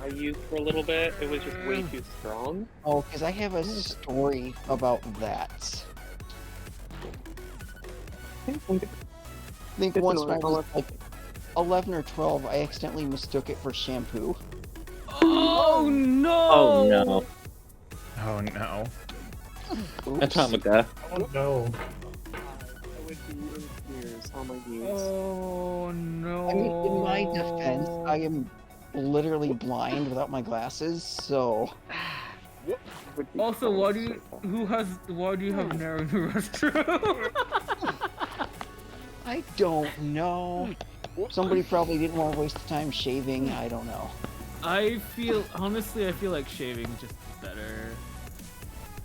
I used for a little bit. It was just way too strong. Oh, because I have a story about that. I think Good to once know. when I was like 11 or 12, I accidentally mistook it for shampoo. Oh no! Oh no. Oh no. Atomica. Oh no. I would be in tears on my knees. Oh no! I mean, in my defense, I am literally blind without my glasses, so Also, why do you have Nair in the restroom? I don't know. Somebody probably didn't want to waste the time shaving. I don't know. Honestly, I feel like shaving just better.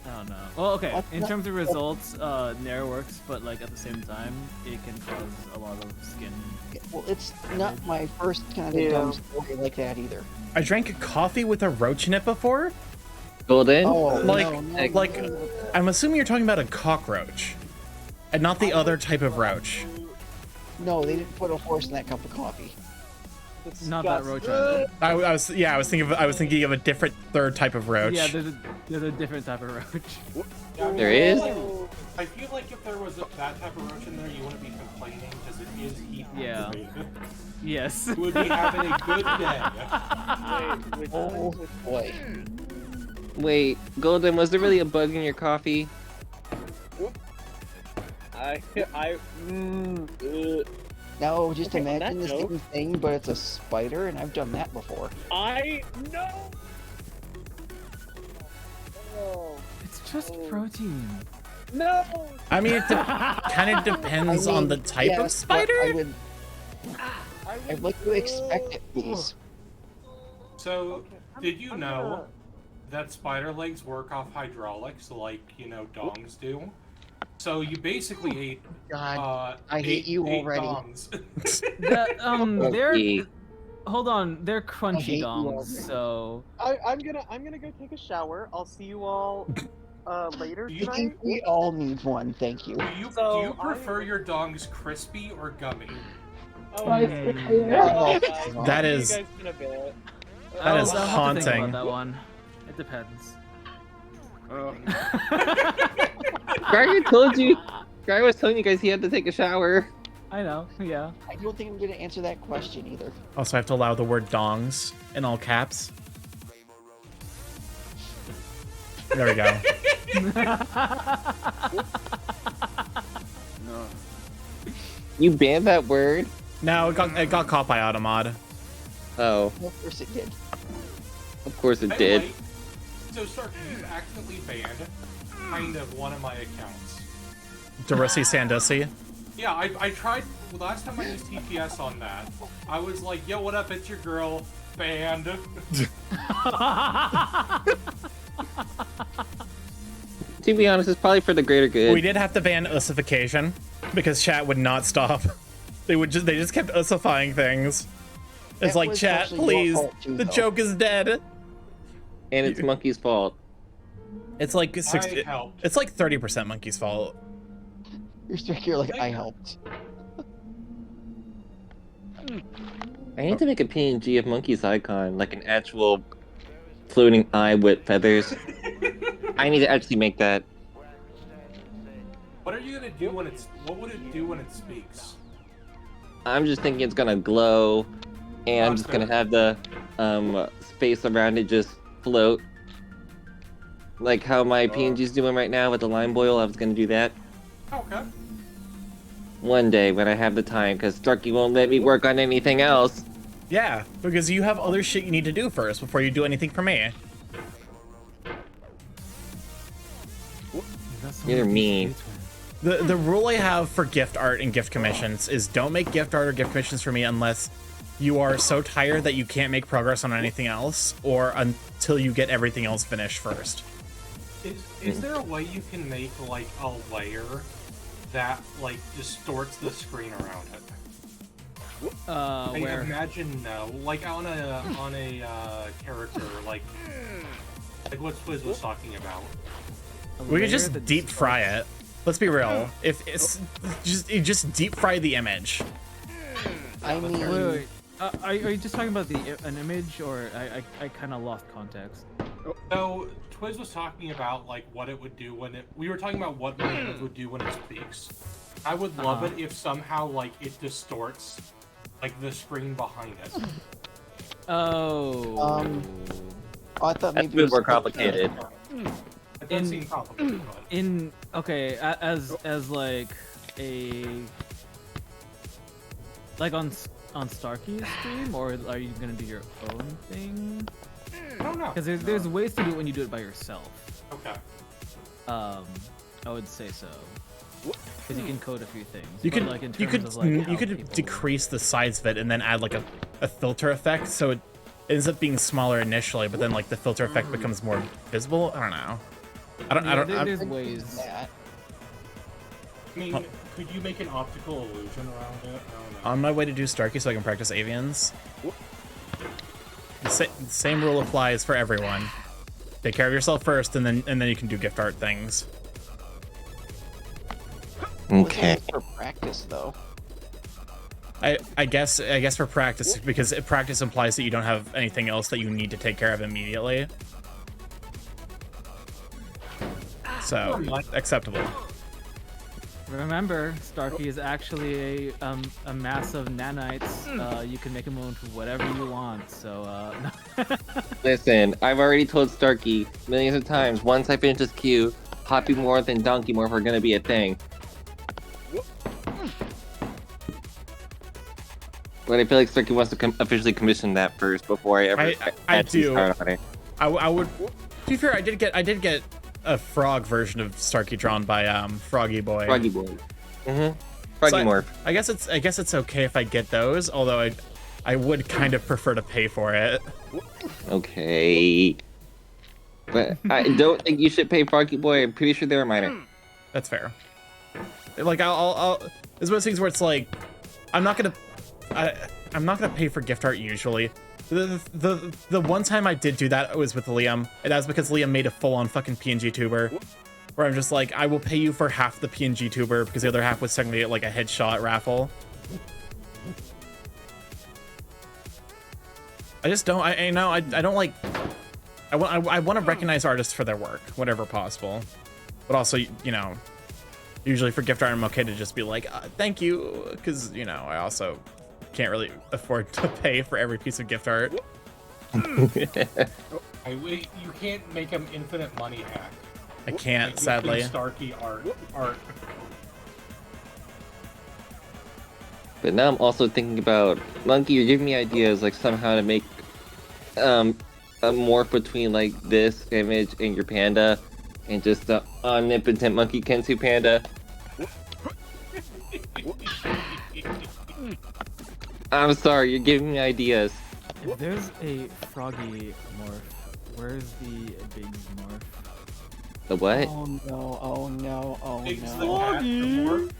I don't know. Well, okay. In terms of results, Nair works, but like at the same time, it can cause a lot of skin. Well, it's not my first kind of dumb story like that either. I drank coffee with a roach in it before. Golden? Oh, Like, no, no, like, no. I'm assuming you're talking about a cockroach, and not the other type of roach. No, they didn't put a horse in that cup of coffee. Not that roach either. I was thinking of a different third type of roach. Yeah, there's a different type of roach. There is? I feel like if there was that type of roach in there, you wouldn't be complaining because it is heat Yeah. activated. Yes. You would be having a good day. Oh boy. Wait, Golden, was there really a bug in your coffee? Now, just Okay, on imagine that the note- same thing, but it's a spider, and I've done that before. I know. Oh, It's just protein. no. I mean, it kind of depends on the type yes, of but spider. I'd like to expect it, please. So, did you know that spider legs work off hydraulics like, dongs do? So you basically ate, God, I hate you eight already. dongs. They're hold on, they're I hate crunchy you dongs, already. so I'm gonna go take a shower. I'll see you all later I tonight. think we all need one, thank you. Do you prefer your dongs crispy or gummy? Oh, Oh, That is You guys in a bit. that is I'll have to think haunting. about that one. It depends. Gregor told you. Gregor was telling you guys he had to take a shower. I know, yeah. I don't think I'm gonna answer that question either. Also, I have to allow the word dongs in all caps. There we go. You banned that word? No, it got caught by Automod. Oh, Of course it did. of course it Anyway, did. So, Stark, you've accidentally banned kind of one of my accounts. Darussi Sandussi. Yeah, I tried. Last time I used TPS on that, I was like, "Yo, what up? It's your girl." Banned. To be honest, it's probably for the greater good. We did have to ban ussification because chat would not stop. They just kept ussifying things. It's That like, was chat, actually your please, fault too, the though. joke is dead. And it's Monkey's fault. It's like 60. I helped. It's like 30% Monkey's fault. You're like, I helped. I need to make a PNG of Monkey's icon, like an actual floating eye with feathers. I need to actually make that. What are you gonna do when it's? What would it do when it speaks? I'm just thinking it's gonna glow, and I'm just gonna have the space around it just float. Like how my PNG's doing right now with the lime boil, I was gonna do that. Okay. One day when I have the time, because Starkey won't let me work on anything else. Yeah, because you have other shit you need to do first before you do anything for me. You're mean. The rule I have for gift art and gift commissions is don't make gift art or gift commissions for me unless you are so tired that you can't make progress on anything else, or until you get everything else finished first. Is there a way you can make like a layer that like distorts the screen around it? Where? Imagine like on a character like what Swizz was talking about. We could just deep fry it. Let's be real. If it's just deep fry the image. I mean, Wait. Are you just talking about an image, or I kind of lost context? So Twiz was talking about like what it would do when we were talking about what my image would do when it speaks. I would love it if somehow like it distorts like the screen behind it. Oh. I thought maybe That's a bit more complicated. It does seem complicated, but Okay, as like a like on Starkey's stream, or are you gonna do your own thing? I don't know. Because there's ways to do it when you do it by yourself. Okay. I would say so. Because you can code a few things. You but, could like, in you could terms of, like, you how could people- decrease the size of it and then add like a filter effect, so it ends up being smaller initially, but then like the filter effect becomes more visible. I don't know. There's ways. I mean, could you make an optical illusion around it? I don't know. On my way to do Starkey so I can practice avians. The same rule applies for everyone. Take care of yourself first, and then you can do gift art things. Okay. For practice, though. I guess for practice, because practice implies that you don't have anything else that you need to take care of immediately. So acceptable. Remember, Starkey is actually a mass of nanites. You can make him into whatever you want. So Listen, I've already told Starkey millions of times, once I finish this queue, Hoppy Morph and Donkey Morph are gonna be a thing. But I feel like Starkey wants to officially commission that first before I ever actually do. start on it. I would. To be fair, I did get a frog version of Starkey drawn by Froggy Boy. Froggy Boy. Mm-hmm. Froggy Morph. I guess it's okay if I get those, although I would kind of prefer to pay for it. Okay. But I don't think you should pay Froggy Boy. I'm pretty sure they're a minor. That's fair. Like I'll there's one of those things where it's like I'm not gonna pay for gift art usually. The one time I did do that was with Liam, and that was because Liam made a full-on fucking PNG tuber, where I'm just like, I will pay you for half the PNG tuber because the other half was technically like a headshot raffle. I just don't. I don't like. I want to recognize artists for their work, whatever possible, but also usually for gift art I'm okay to just be like, thank you, because I also can't really afford to pay for every piece of gift art. You can't make him infinite money hack. I can't, Like, sadly. Starkey art. But now I'm also thinking about Monkey. You're giving me ideas like somehow to make a morph between like this image and your panda, and just the omnipotent Monkey Kensu panda. I'm sorry, you're giving me ideas. If there's a froggy morph, where's the big morph? The what? Oh no, oh no, oh Big's the no. cat, the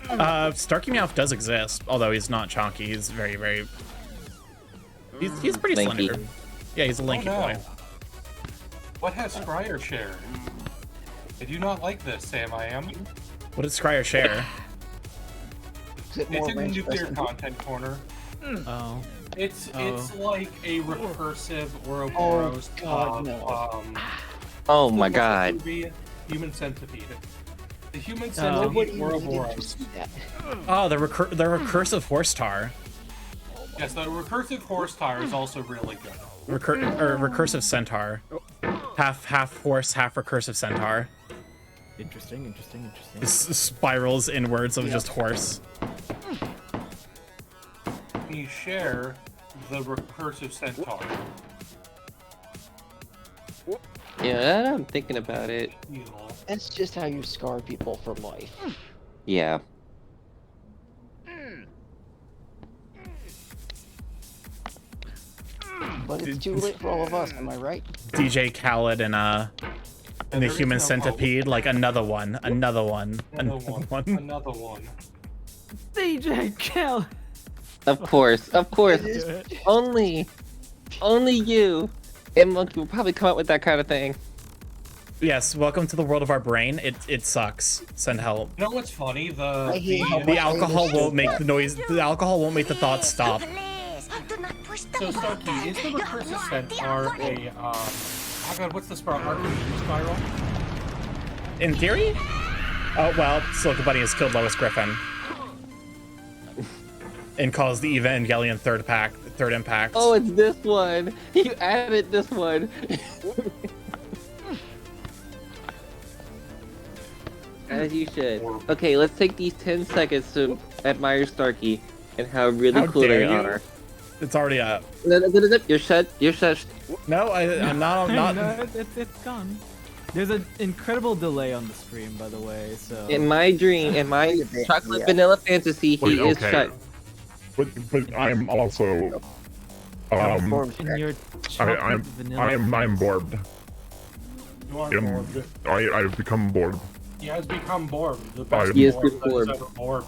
morph. Starky Meowth does exist, although he's not chonky. He's very, very. He's pretty Lanky. slender. Yeah, he's a lanky Oh, no. boy. What has Scryer shared? I do not like this, Sam. I am. What did Scryer share? Is it It's more in the range nuclear pressing? content corner. Oh. It's like a recursive Oh, Ouroboros God, of, no. Oh my the god. movie Human Centipede. The Human Nobody Centipede needed to Ouroboros. see that. Oh, the recursive horse tar. Yes, the recursive horse tire is also really good. Recursive centaur. Half horse, half recursive centaur. Interesting. Spirals inwards of just horse. You share the recursive centaur. Yeah, I'm thinking about it. That's just how you scar people for life. Yeah. But it's too late for all of us, am I right? DJ Khaled and the there Human is no Centipede, like another one. Another one. DJ Khaled. Of course. Only you and Monkey will probably come up with that kind of thing. Yes, welcome to the world of our brain. It sucks. Send help. You know what's funny? The alcohol won't make the noise. The alcohol won't make the thoughts stop. So Starkey, is the recursive centaur a oh god, what's the spiral? In theory? Oh well, Silka Bunny has killed Lois Griffin and caused the Evangelion third impact. Oh, it's this one. You added this one. As you should. Okay, let's take these 10 seconds to admire Starkey and how really How cool dare they you. are. It's already up. You're shut. No, I'm not. I'm not. No, it's gone. There's an incredible delay on the stream, by the way. So. In my dream, in my chocolate vanilla fantasy, he is shut. But I'm also In your chocolate vanilla. I'm bored. You are bored. I've become bored. He has become bored. The best He is bored good that bored. ever bored.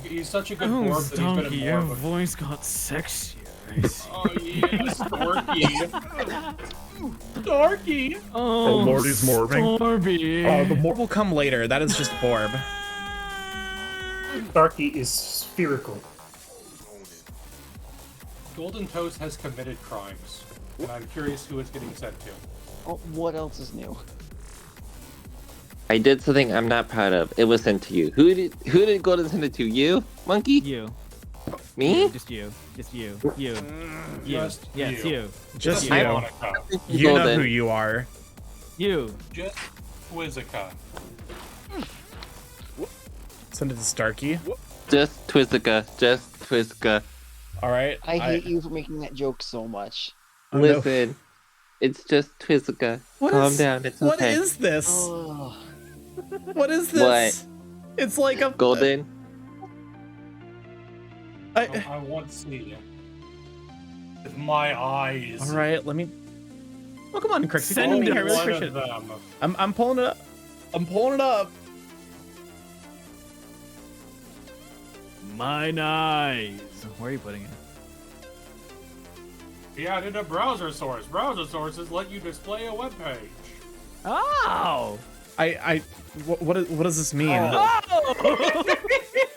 He's such a good Oh, board that he's Donkey, been your in more. voice got sexier. Oh yes, Storky. Storky. Oh, Lordy's morbing. Storby. The morb will come later. That is just Borb. Starkey is spherical. Golden Toast has committed crimes, and I'm curious who it's getting sent to. Oh, what else is new? I did something I'm not proud of. It was sent to you. Who did Golden send it to? You, Monkey? You. Me? Just you. You. Just Yes, you. you. Just I you. wanna come. You know Golden. who you are. You. Just Quizzica. Send it to Starkey. Just Twizzica. All right. I hate you for making that joke so much. Oh, no. Listen, it's just Twizzica. Calm down. It's What okay. is this? Oh, What is this? It's like a Golden. I want to see you. With my eyes. All right, let me. Oh, come on, Crixie. Send Send me. me I really one appreciate of it. them. I'm pulling it up. I'm pulling it up. Mine eyes. Where are you putting it? He added a browser source. Browser sources let you display a web page. Oh! What does this mean?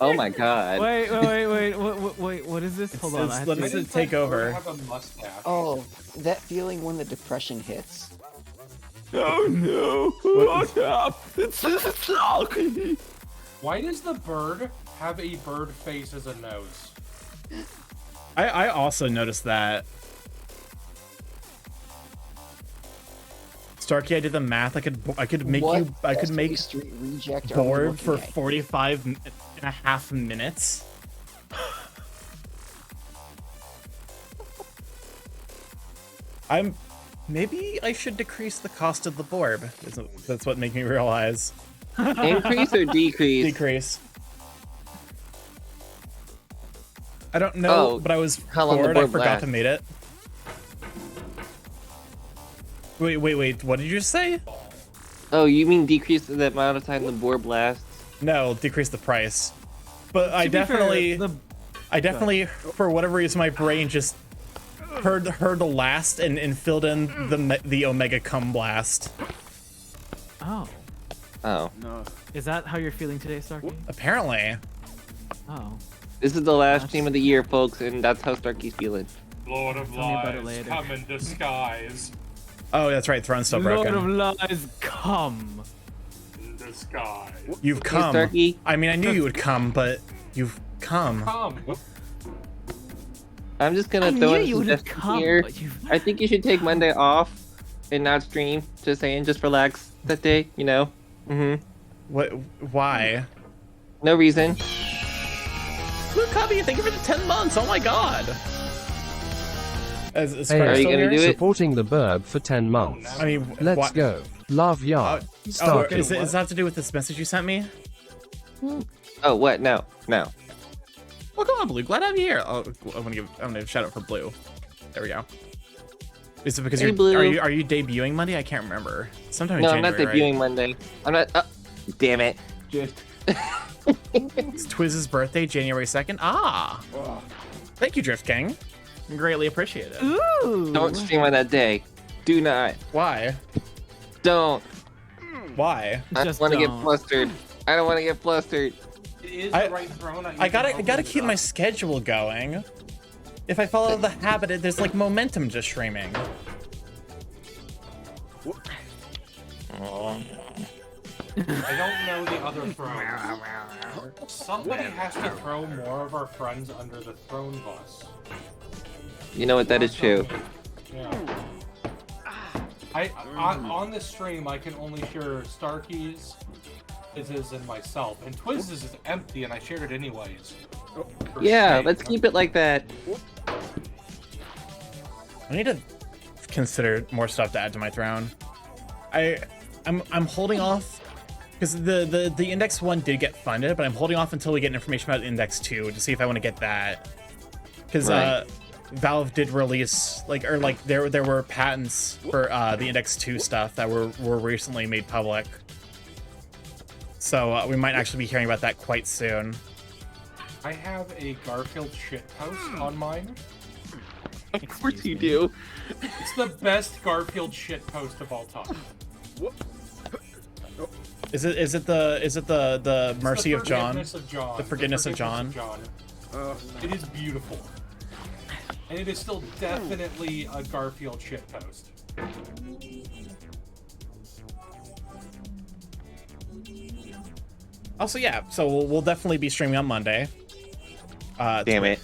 Oh my god. Wait. What is this? Hold on. I have let to- it take over. Have a mustache. oh, that feeling when the depression hits. Oh no! What happened? Why does the bird have a bird face as a nose? I also noticed that. Starkey, I did the math. I could make What you. I could Sesame make Street reject are we bored looking for at? 45.5 minutes. Maybe I should decrease the cost of the Borb. That's what made me realize. Increase or decrease? Decrease. I don't know, Oh, but I was how long the bored. I board forgot lasts. to mate it. Wait. What did you say? Oh, you mean decrease the amount of time the board lasts? No, decrease the price. But I To be fair, definitely, for whatever reason, my brain just heard the last and filled in the Omega Cum Blast. Oh. Oh. No. Is that how you're feeling today, Starkey? Apparently. Oh. This is the last stream of the year, folks, and that's how Starkey's feeling. Lord of Tell me about it Lies, later. come in disguise. Oh, that's right. Throne's still broken. Lord of Lies, come. In disguise. You've come. Starkey? I mean, I knew you would come, but you've come. Come. I'm just gonna I throw knew in you some would've suggestions come, here. but you've- I think you should take Monday off and not stream. Just saying, just relax that day, you know? Mm-hmm. What? Why? No reason. Luke Cubby, thank you for the 10 months. Oh my god. As Hey, far Are as you still gonna here? do it? Supporting the Burb for 10 months. I mean, Let's what? go. Love ya. Oh, Starkey. is it have to do with this message you sent me? Oh, what? No. No. Welcome on, Blue. Glad to have you here. Oh, I'm gonna give a shout out for Blue. There we go. Is it because Hey, you're Blue. are you debuting Monday? I can't remember. Sometime in No, I'm January, not debuting Monday. I'm not. Damn it. It's Twizz's birthday, January 2nd. Ah. Thank you, Drift King. Greatly appreciate it. Ooh. Don't stream on that day. Do not. Why? Don't. Why? I don't Just want to get don't. flustered. I don't want to get flustered. It is I- the right throne. I gotta keep my schedule going. If I follow the habit, there's like momentum to streaming. I don't know the other thrones. Somebody has to throw more of our friends under the throne bus. You know what? That is true. Yeah. On this stream, I can only share Starkey's, Twizz's, and myself. And Twizz's is empty, and I shared it anyways. For Yeah, shame. let's keep it like that. I need to consider more stuff to add to my throne. I'm holding off because the Index 1 did get funded, but I'm holding off until we get information about Index 2 to see if I want to get that. Because Right. Valve did release there were patents for the Index 2 stuff that were recently made public. So we might actually be hearing about that quite soon. I have a Garfield shitpost on mine. Of course you do. It's the best Garfield shitpost of all time. Is it the Mercy of John? Forgiveness of John. The Forgiveness of John. It is beautiful. And it is still definitely a Garfield shitpost. Also, yeah. So we'll definitely be streaming on Monday. Damn it.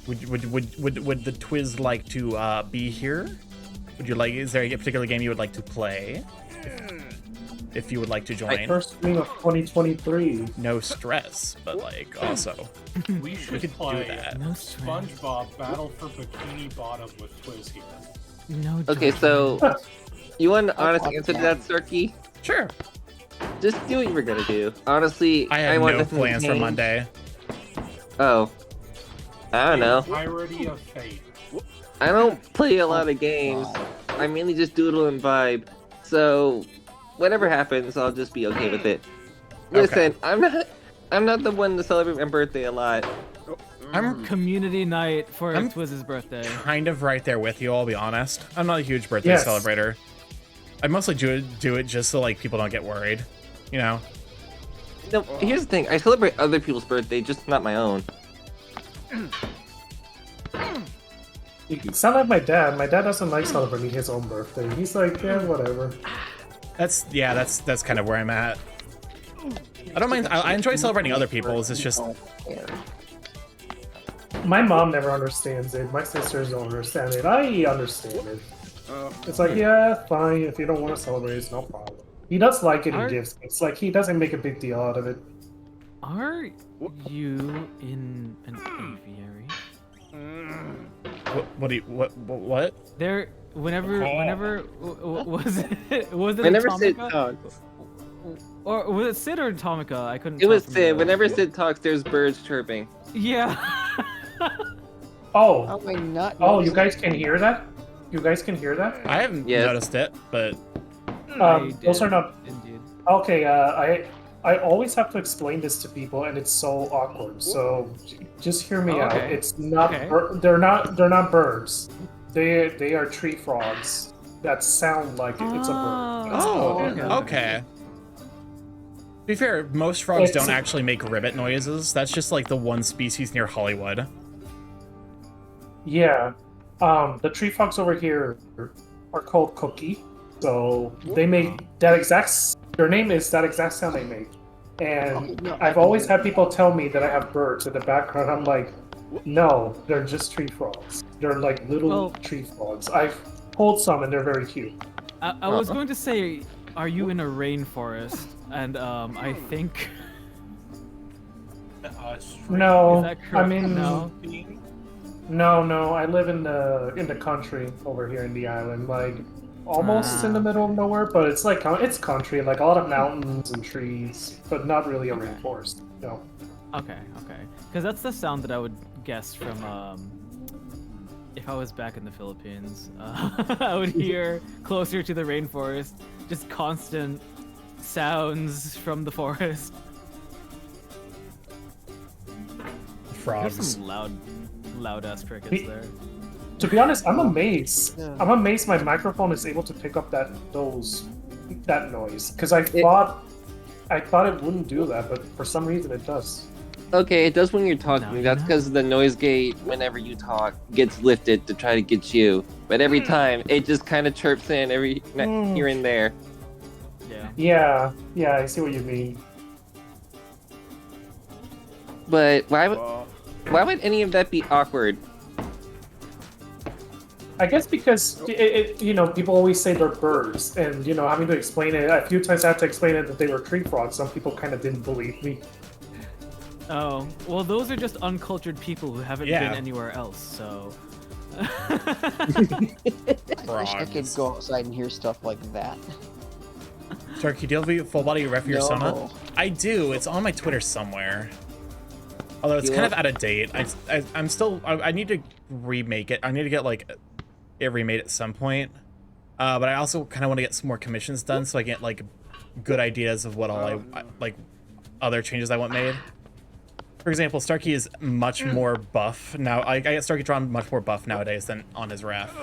Would the Twiz like to be here? Would you like? Is there a particular game you would like to play? If you would like to join. First stream of 2023. No stress, but like also. We should could do play that. No stress. SpongeBob Battle for Bikini Bottom with Twiz here. No. Okay, so you want an honest answer to that, Starkey? Sure. Just do what you were gonna do. Honestly, I have want no nothing to plans for change. Monday. Oh. I don't know. Entirety of Fate. I don't play a lot of games. I mainly just doodle and vibe. So whatever happens, I'll just be okay with it. Listen, I'm not the one to celebrate my birthday a lot. I'm Community night for I'm Twizz's birthday. kind of right there with you. I'll be honest. I'm not a huge birthday Yes. celebrator. I mostly do it just so like people don't get worried. You know. No, here's the thing. I celebrate other people's birthday, just not my own. You sound like my dad. My dad doesn't like celebrating his own birthday. He's like, yeah, whatever. That's kind of where I'm at. I don't mind. I enjoy celebrating other people's. It's just My mom never understands it. My sisters don't understand it. I understand it. It's like, yeah, fine. If you don't want to celebrate, it's no problem. He does like getting gifts. It's like he doesn't make a big deal out of it. Are you in an aviary? What? Was it? Was it I never said Atomica? dog. Or was it Sid or Tomica? I couldn't. It tell was from Sid. the- Whenever Sid talks, there's birds chirping. Yeah. Oh. How am I not? Oh, you noticing? guys can hear that? You guys can hear that? I haven't Yes. noticed it, but Those are not. Indeed. Okay. I always have to explain this to people, and it's so awkward. So just hear me out. Okay. It's not. Okay. They're not. They're not birds. They are tree frogs that sound like it's a bird. That's all. okay. To be fair, most frogs It's- don't actually make ribbit noises. That's just like the one species near Hollywood. Yeah. The tree frogs over here are called Cookie. So they make that exact. Their name is that exact sound they make. And I've always had people tell me that I have birds in the background. I'm like, no, they're just tree frogs. They're like little tree frogs. I've pulled some and they're very cute. I was going to say, are you in a rainforest? And I think. No, Is that I correct? mean, No? no. I live in the country over here in the island, like almost in the middle of nowhere. But it's like it's country, like a lot of mountains and trees, but not really a rainforest. No. Okay. Because that's the sound that I would guess from if I was back in the Philippines. I would hear closer to the rainforest, just constant sounds from the forest. Frogs. There's some loud ass crickets there. To be honest, I'm amazed. I'm amazed my microphone is able to pick up that noise, because I thought it wouldn't do that, but for some reason it does. Okay, it does when you're talking. That's because the noise gate, whenever you talk, gets lifted to try to get you. But every time, it just kind of chirps in here and there. Yeah. Yeah, I see what you mean. But why would any of that be awkward? I guess because people always say they're birds, and having to explain it a few times, I had to explain it that they were tree frogs. Some people kind of didn't believe me. Oh, well, those are just uncultured people who haven't Yeah. been anywhere else, so. I wish I could go outside and hear stuff like that. Turkey, do you have a full body ref for your No. Sona? I do. It's on my Twitter somewhere. Although it's You kind of want- out of date. I'm still. I need to remake it. I need to get like it remade at some point. But I also kind of want to get some more commissions done so I get like good ideas of what all I like other changes I want made. For example, Starkey is much more buff now. I get Starkey drawn much more buff nowadays than on his ref.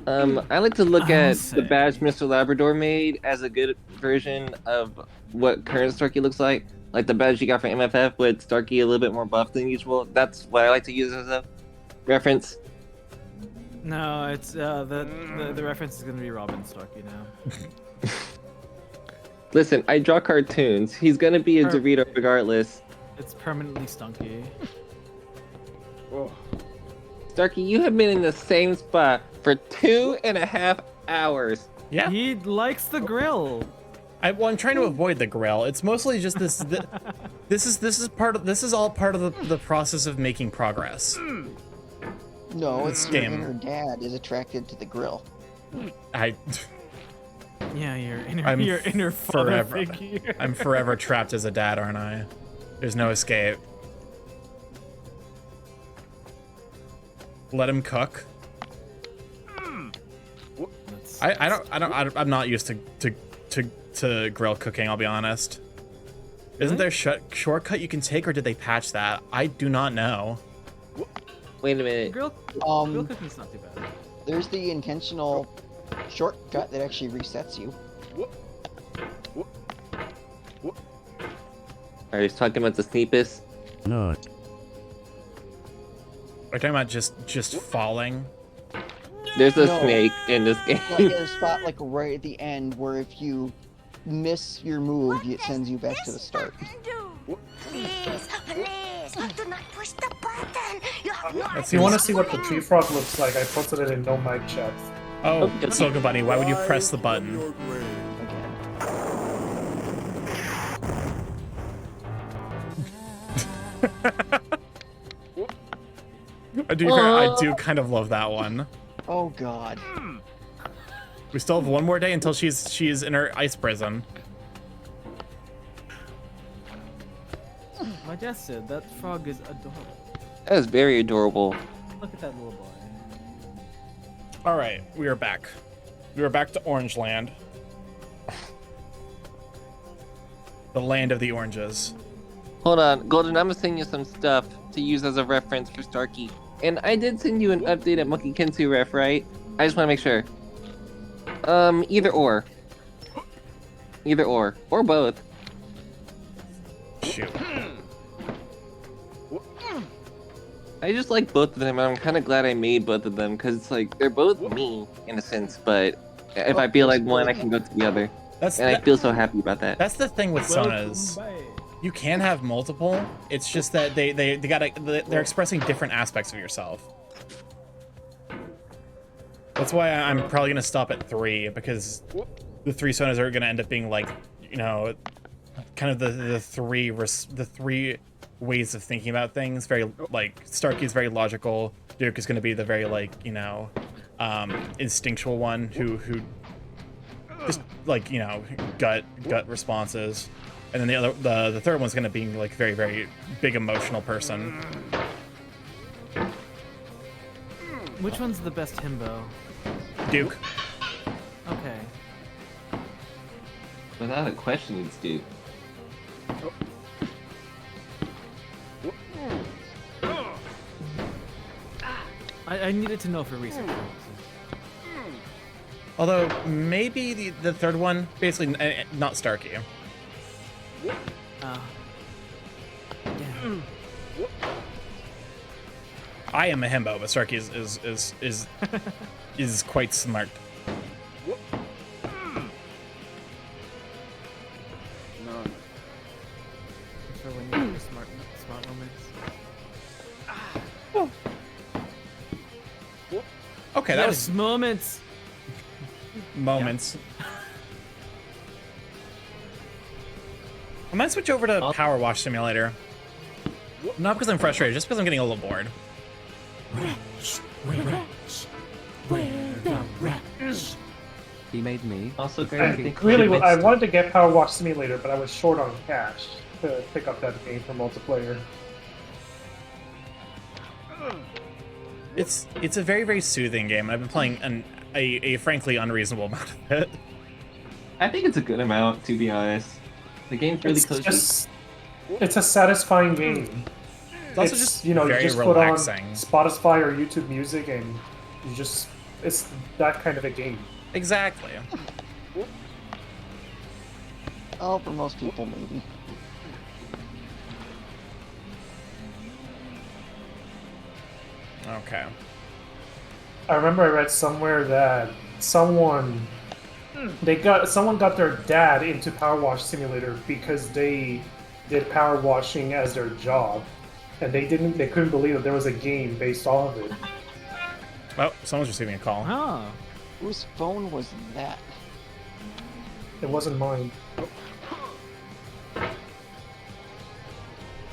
I like to look I'll at say. the badge Mr. Labrador made as a good version of what current Starkey looks like. Like the badge you got from MFF with Starkey a little bit more buff than usual. That's what I like to use as a reference. No, it's the reference is gonna be Robin Starkey now. Listen, I draw cartoons. He's gonna be a Dorito regardless. It's permanently stunky. Starkey, you have been in the same spot for 2.5 hours. Yeah. He likes the grill. I'm trying to avoid the grill. It's mostly just this. This is all part of the process of making progress. No, it's your Game. inner dad is attracted to the grill. Yeah, your I'm inner father forever. figure. I'm forever trapped as a dad, aren't I? There's no escape. Let him cook. I'm not used to grill cooking. I'll be honest. Isn't there shortcut you can take, or did they patch that? I do not know. Wait a minute. Grill cooking's not too bad. There's the intentional shortcut that actually resets you. Are you talking about the sneepus? No. Are you talking about just falling? There's a No. snake in this game. No, there's a spot like right at the end where if you miss your move, it sends you back to the start. Please, do not push the button. You have no If you want to see what the tree frog looks like, I posted it in No Mic Chat. Oh, Silka Bunny, why would you press the button? Oh. I do kind of love that one. Oh god. We still have one more day until she's in her ice prison. Majestic, that frog is adorable. That is very adorable. Look at that little boy. All right, we are back. We are back to Orange Land. The land of the oranges. Hold on, Golden, I'm gonna send you some stuff to use as a reference for Starkey. And I did send you an update at Monkey Kensu ref, right? I just want to make sure. Either or. Either or both. Shoot. I just like both of them. I'm kind of glad I made both of them because it's like they're both me in a sense, but if I feel like one, I can go to the other. I feel so happy about that. That's the thing with Sonas. You can have multiple. It's just that they're expressing different aspects of yourself. That's why I'm probably gonna stop at 3 because the 3 Sonas are gonna end up being like, you know, kind of the three ways of thinking about things. Very like Starkey's very logical. Duke is gonna be the very like, you know, instinctual one who just like, you know, gut responses. And then the third one's gonna be like very, very big emotional person. Which one's the best himbo? Duke. Okay. Without a question, it's Duke. I needed to know for research purposes. Although maybe the third one, basically not Starkey. Yeah. I am a himbo, but Starkey is quite smart. For when you have smart moments. Okay, that yes, was moments. Moments. I might switch over to Power Wash Simulator. Not because I'm frustrated, just because I'm getting a little bored. He made me. Also, I wanted to get Power Wash Simulator, but I was short on cash to pick up that game for multiplayer. It's a very, very soothing game. I've been playing a frankly unreasonable amount of it. I think it's a good amount, to be honest. The game's really close. It's a satisfying game. It's also just, you know, very you just relaxing. Put on Spotify or YouTube Music, and you just it's that kind of a game. Exactly. Oh, for most people, maybe. Okay. I remember I read somewhere that someone got their dad into Power Wash Simulator because they did power washing as their job, and they couldn't believe that there was a game based off of it. Oh, someone's receiving a call. Huh. Whose phone was that? It wasn't mine.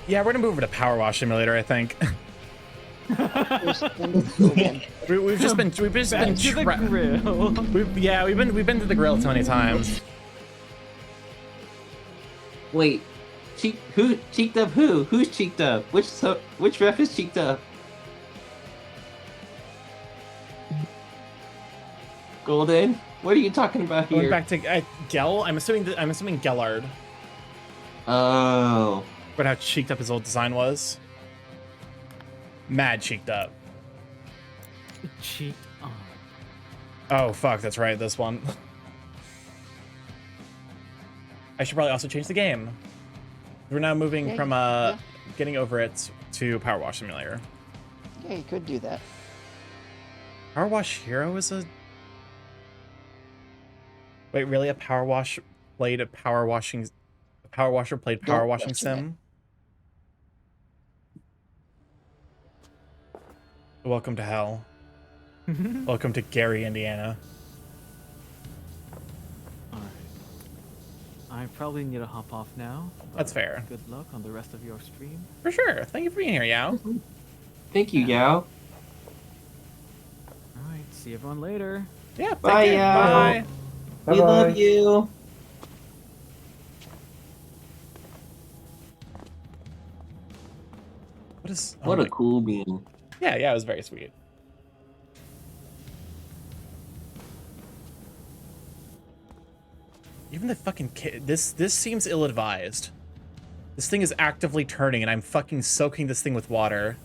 Yeah, we're gonna move over to Power Wash Simulator, I think. we've just been to the grill. We've been to the grill too many times. Wait, who cheeked up who? Who's cheeked up? Which ref is cheeked up? Golden, what are you talking about here? Going back to Gell. I'm assuming Gellard. Oh. But how cheeked up his old design was. Mad cheeked up. Cheeked on. Oh fuck, that's right. This one. I should probably also change the game. We're now moving from getting over it to Power Wash Simulator. Yeah, you could do that. Power Wash Hero is a... Wait, really? A Power Wash played a Power Washing... A Power Washer played Power Washing Sim? Welcome to hell. Welcome to Gary, Indiana. Alright. I probably need to hop off now. That's fair. Good luck on the rest of your stream. For sure. Thank you for being here, Yao. Thank you, Yao. Alright, See everyone later. Yeah. Bye, care. y'all. Bye. We love you. What is? What a cool bean. Yeah, it was very sweet. Even the fucking kid. This seems ill-advised. This thing is actively turning, and I'm fucking soaking this thing with water.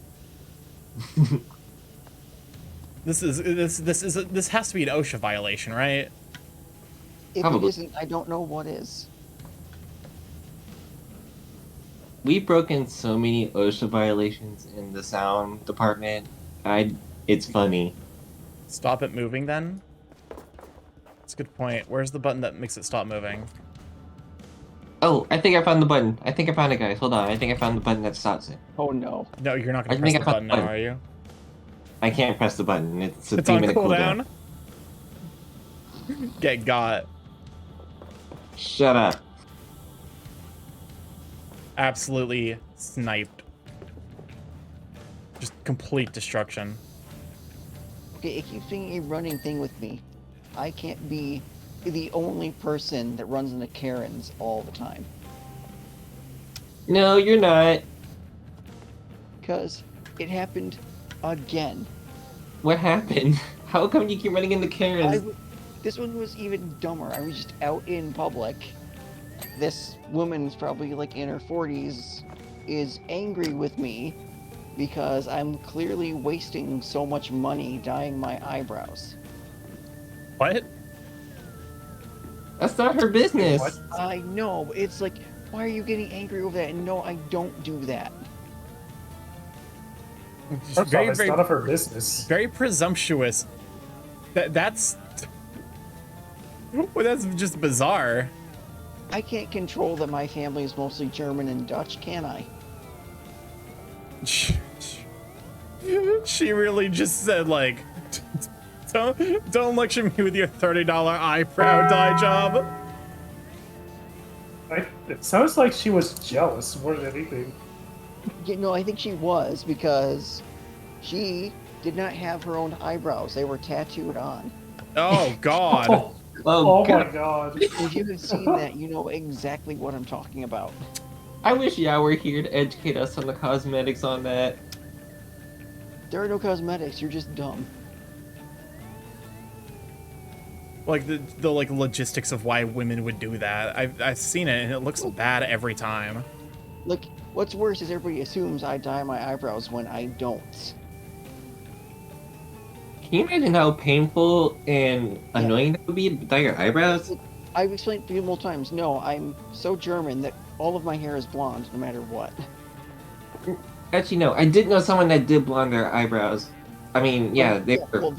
This has to be an OSHA violation, right? If it isn't, I don't know what is. We've broken so many OSHA violations in the sound department. It's funny. Stop it moving, then? That's a good point. Where's the button that makes it stop moving? Oh, I think I found the button. I think I found it, guys. Hold on. I think I found the button that stops it. Oh, no. No, you're not going to press the button now, are you? I can't press the button. It's a It's on 3-minute cooldown. Get got. Shut up. Absolutely sniped. Just complete destruction. Okay, it keeps being a running thing with me. I can't be the only person that runs into Karens all the time. No, you're not. Because it happened again. What happened? How come you keep running into Karens? This one was even dumber. I was just out in public. This woman's probably like in her 40s, is angry with me because I'm clearly wasting so much money dyeing my eyebrows. What? That's not her business. I know. It's like, why are you getting angry over that? And no, I don't do that. First off, it's none of her business. Very presumptuous. That's well, that's just bizarre. I can't control that my family is mostly German and Dutch, can I? She really just said, like, don't lecture me with your $30 eyebrow dye job. It sounds like she was jealous more than anything. You know, I think she was, because she did not have her own eyebrows. They were tattooed on. Oh, God. Oh my god. If you have seen that, you know exactly what I'm talking about. I wish Yao were here to educate us on the cosmetics on that. There are no cosmetics, you're just dumb. Like the like logistics of why women would do that. I've seen it and it looks bad every time. Look, what's worse is everybody assumes I dye my eyebrows when I don't. Can you imagine how painful and annoying that would be to dye your eyebrows? I've explained to you multiple times, no, I'm so German that all of my hair is blonde no matter what. Actually, no. I did know someone that did blonde their eyebrows. I mean, yeah, they were...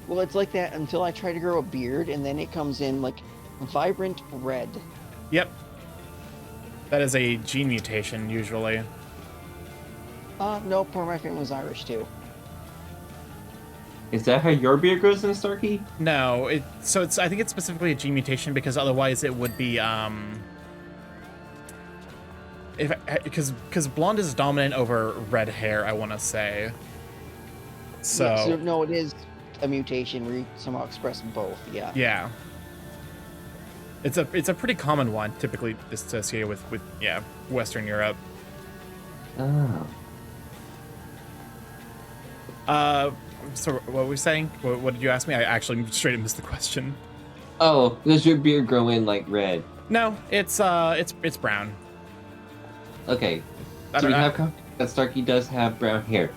Well, it's like that until I try to grow a beard, and then it comes in, like, vibrant red. Yep. That is a gene mutation, usually. No, part of my family was Irish, too. Is that how your beard grows in Starkey? No, I think it's specifically a gene mutation because otherwise it would be because blonde is dominant over red hair, I want to say. So, yeah, so no, it is a mutation where you somehow express both. Yeah. Yeah. It's a pretty common one, typically associated with Western Europe. Oh. So what were we saying? What did you ask me? I actually straight up missed the question. Oh, does your beard grow in like red? No, it's brown. Okay. Do we have confidence that Starkey does have brown hair?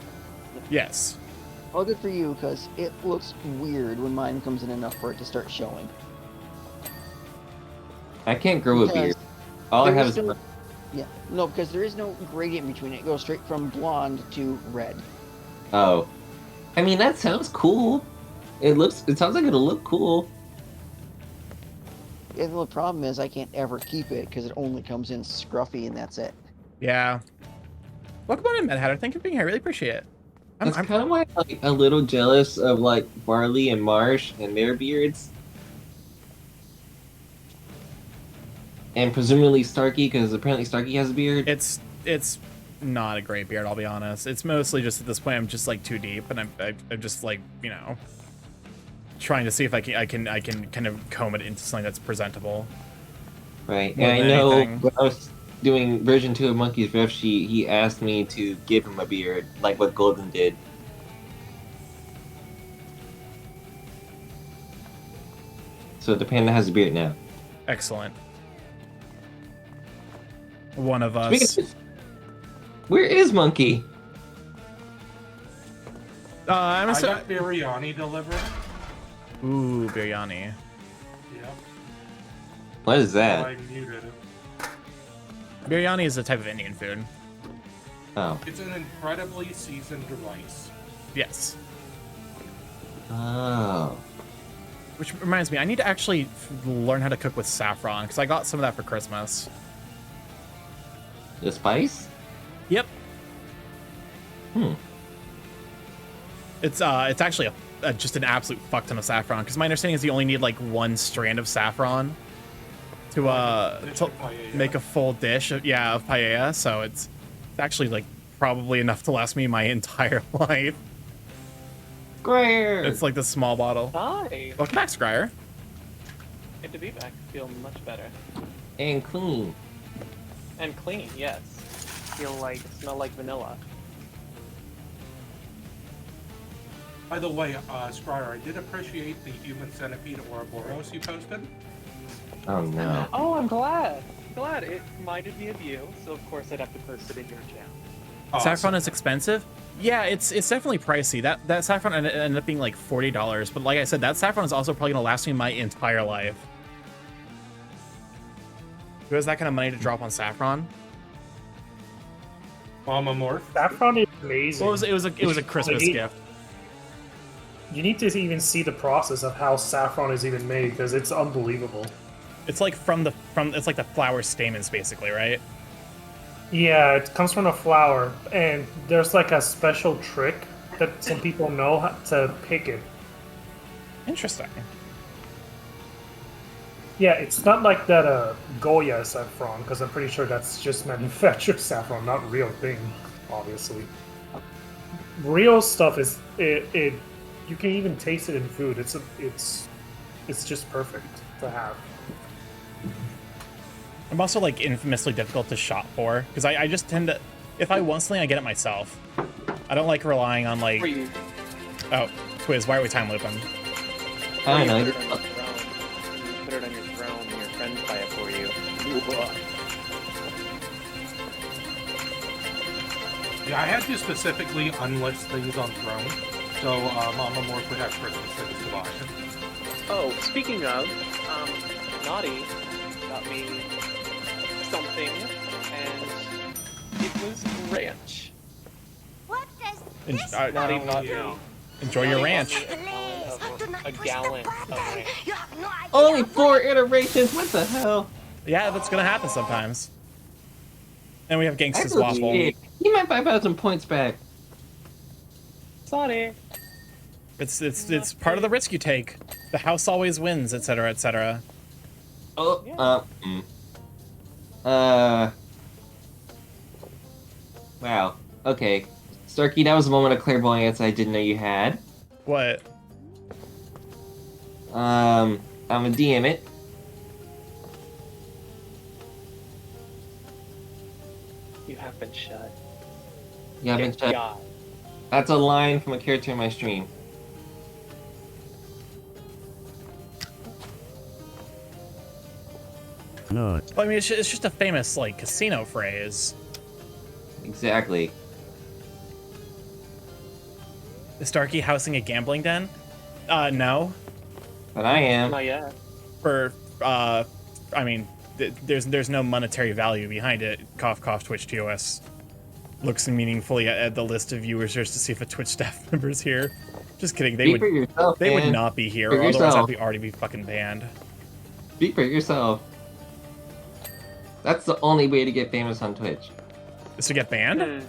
Yes. Well, good for you, because it looks weird when mine comes in enough for it to start showing. I can't grow a beard. All I have is brown. Yeah, no, because there is no gradient between it. It goes straight from blonde to red. Oh. I mean, that sounds cool. It sounds like it'll look cool. Yeah, the problem is I can't ever keep it because it only comes in scruffy and that's it. Yeah. Welcome on in, Mad Hatter. Thank you for being here. I really appreciate it. I'm kind of like a little jealous of like Barley and Marsh and their beards. And presumably Starkey, because apparently Starkey has a beard. It's not a great beard, I'll be honest. It's mostly just at this point I'm just like too deep and I'm just like, you know. trying to see if I can kind of comb it into something that's presentable. Right, More and I than know anything. when I was doing version 2 of Monkey's Rev Sheet, he asked me to give him a beard, like what Golden did. So the panda has a beard now. Excellent. One of us. Speaking of- Where is Monkey? I'm I assu- got biryani delivered. Ooh, biryani. Yep. What is that? I muted it. Biryani is a type of Indian food. Oh. It's an incredibly seasoned rice. Yes. Oh. Which reminds me, I need to actually learn how to cook with saffron because I got some of that for Christmas. The spice? Yep. Hmm. It's actually just an absolute fuck ton of saffron because my understanding is you only need like one strand of saffron to make a full dish of paella. So it's actually like probably enough to last me my entire life. Scryer! It's like the small bottle. Hi. Welcome back, Scryer. Good to be back. Feel much better. And clean. And clean, yes. Smell like vanilla. By the way, Scryer, I did appreciate the Human Centipede Ouroboros you posted. Oh no. Oh, I'm glad. Glad. It reminded me of you, so of course I'd have to post it in your channel. Saffron is expensive. Yeah, it's definitely pricey. That saffron ended up being like $40, but like I said, that saffron is also probably gonna last me my entire life. Who has that kind of money to drop on saffron? Mama Morph. Saffron is amazing. Well, it was a Christmas gift. You need to even see the process of how saffron is even made because it's unbelievable. It's like it's like the flower stamens basically, right? Yeah, it comes from a flower, and there's like a special trick that some people know how to pick it. Interesting. Yeah, it's not like that Goya saffron, because I'm pretty sure that's just manufactured saffron, not real thing, obviously. Real stuff is it. You can even taste it in food. It's just perfect to have. I'm also like infamously difficult to shop for because I just tend to, if I want something, I get it myself. I don't like relying on like. Oh, Twiz, why are we time looping? I don't know. You put it on your throne and your friends buy it for you. Yeah, I had to specifically unlist things on Throne, so Mama Morph would have Christmas things to buy. Oh, speaking of, Naughty got me something, and it was ranch. What does Enjoy your ranch. A gallon of ranch. Only 4 iterations. What the hell? Yeah, that's gonna happen sometimes. And we have Gangsta's Actually, Waffle. You might 5,000 points back. Sorry. It's part of the risk you take. The house always wins, etc., etc. Oh, wow. Okay. Starkey, that was a moment of clairvoyance I didn't know you had. What? I'm gonna DM it. You have been shut. You haven't checked. Yeah. That's a line from a character in my stream. No. Well, I mean, it's just a famous like casino phrase. Exactly. Is Starkey housing a gambling den? No. But I am. Not yet. For I mean, there's no monetary value behind it. Cough cough. Twitch TOS looks meaningfully at the list of viewers just to see if a Twitch staff member's here. Just kidding. They Speak for yourself, would man. not be here. For Otherwise, yourself. I'd already be fucking banned. Speak for yourself. That's the only way to get famous on Twitch. Is to get banned?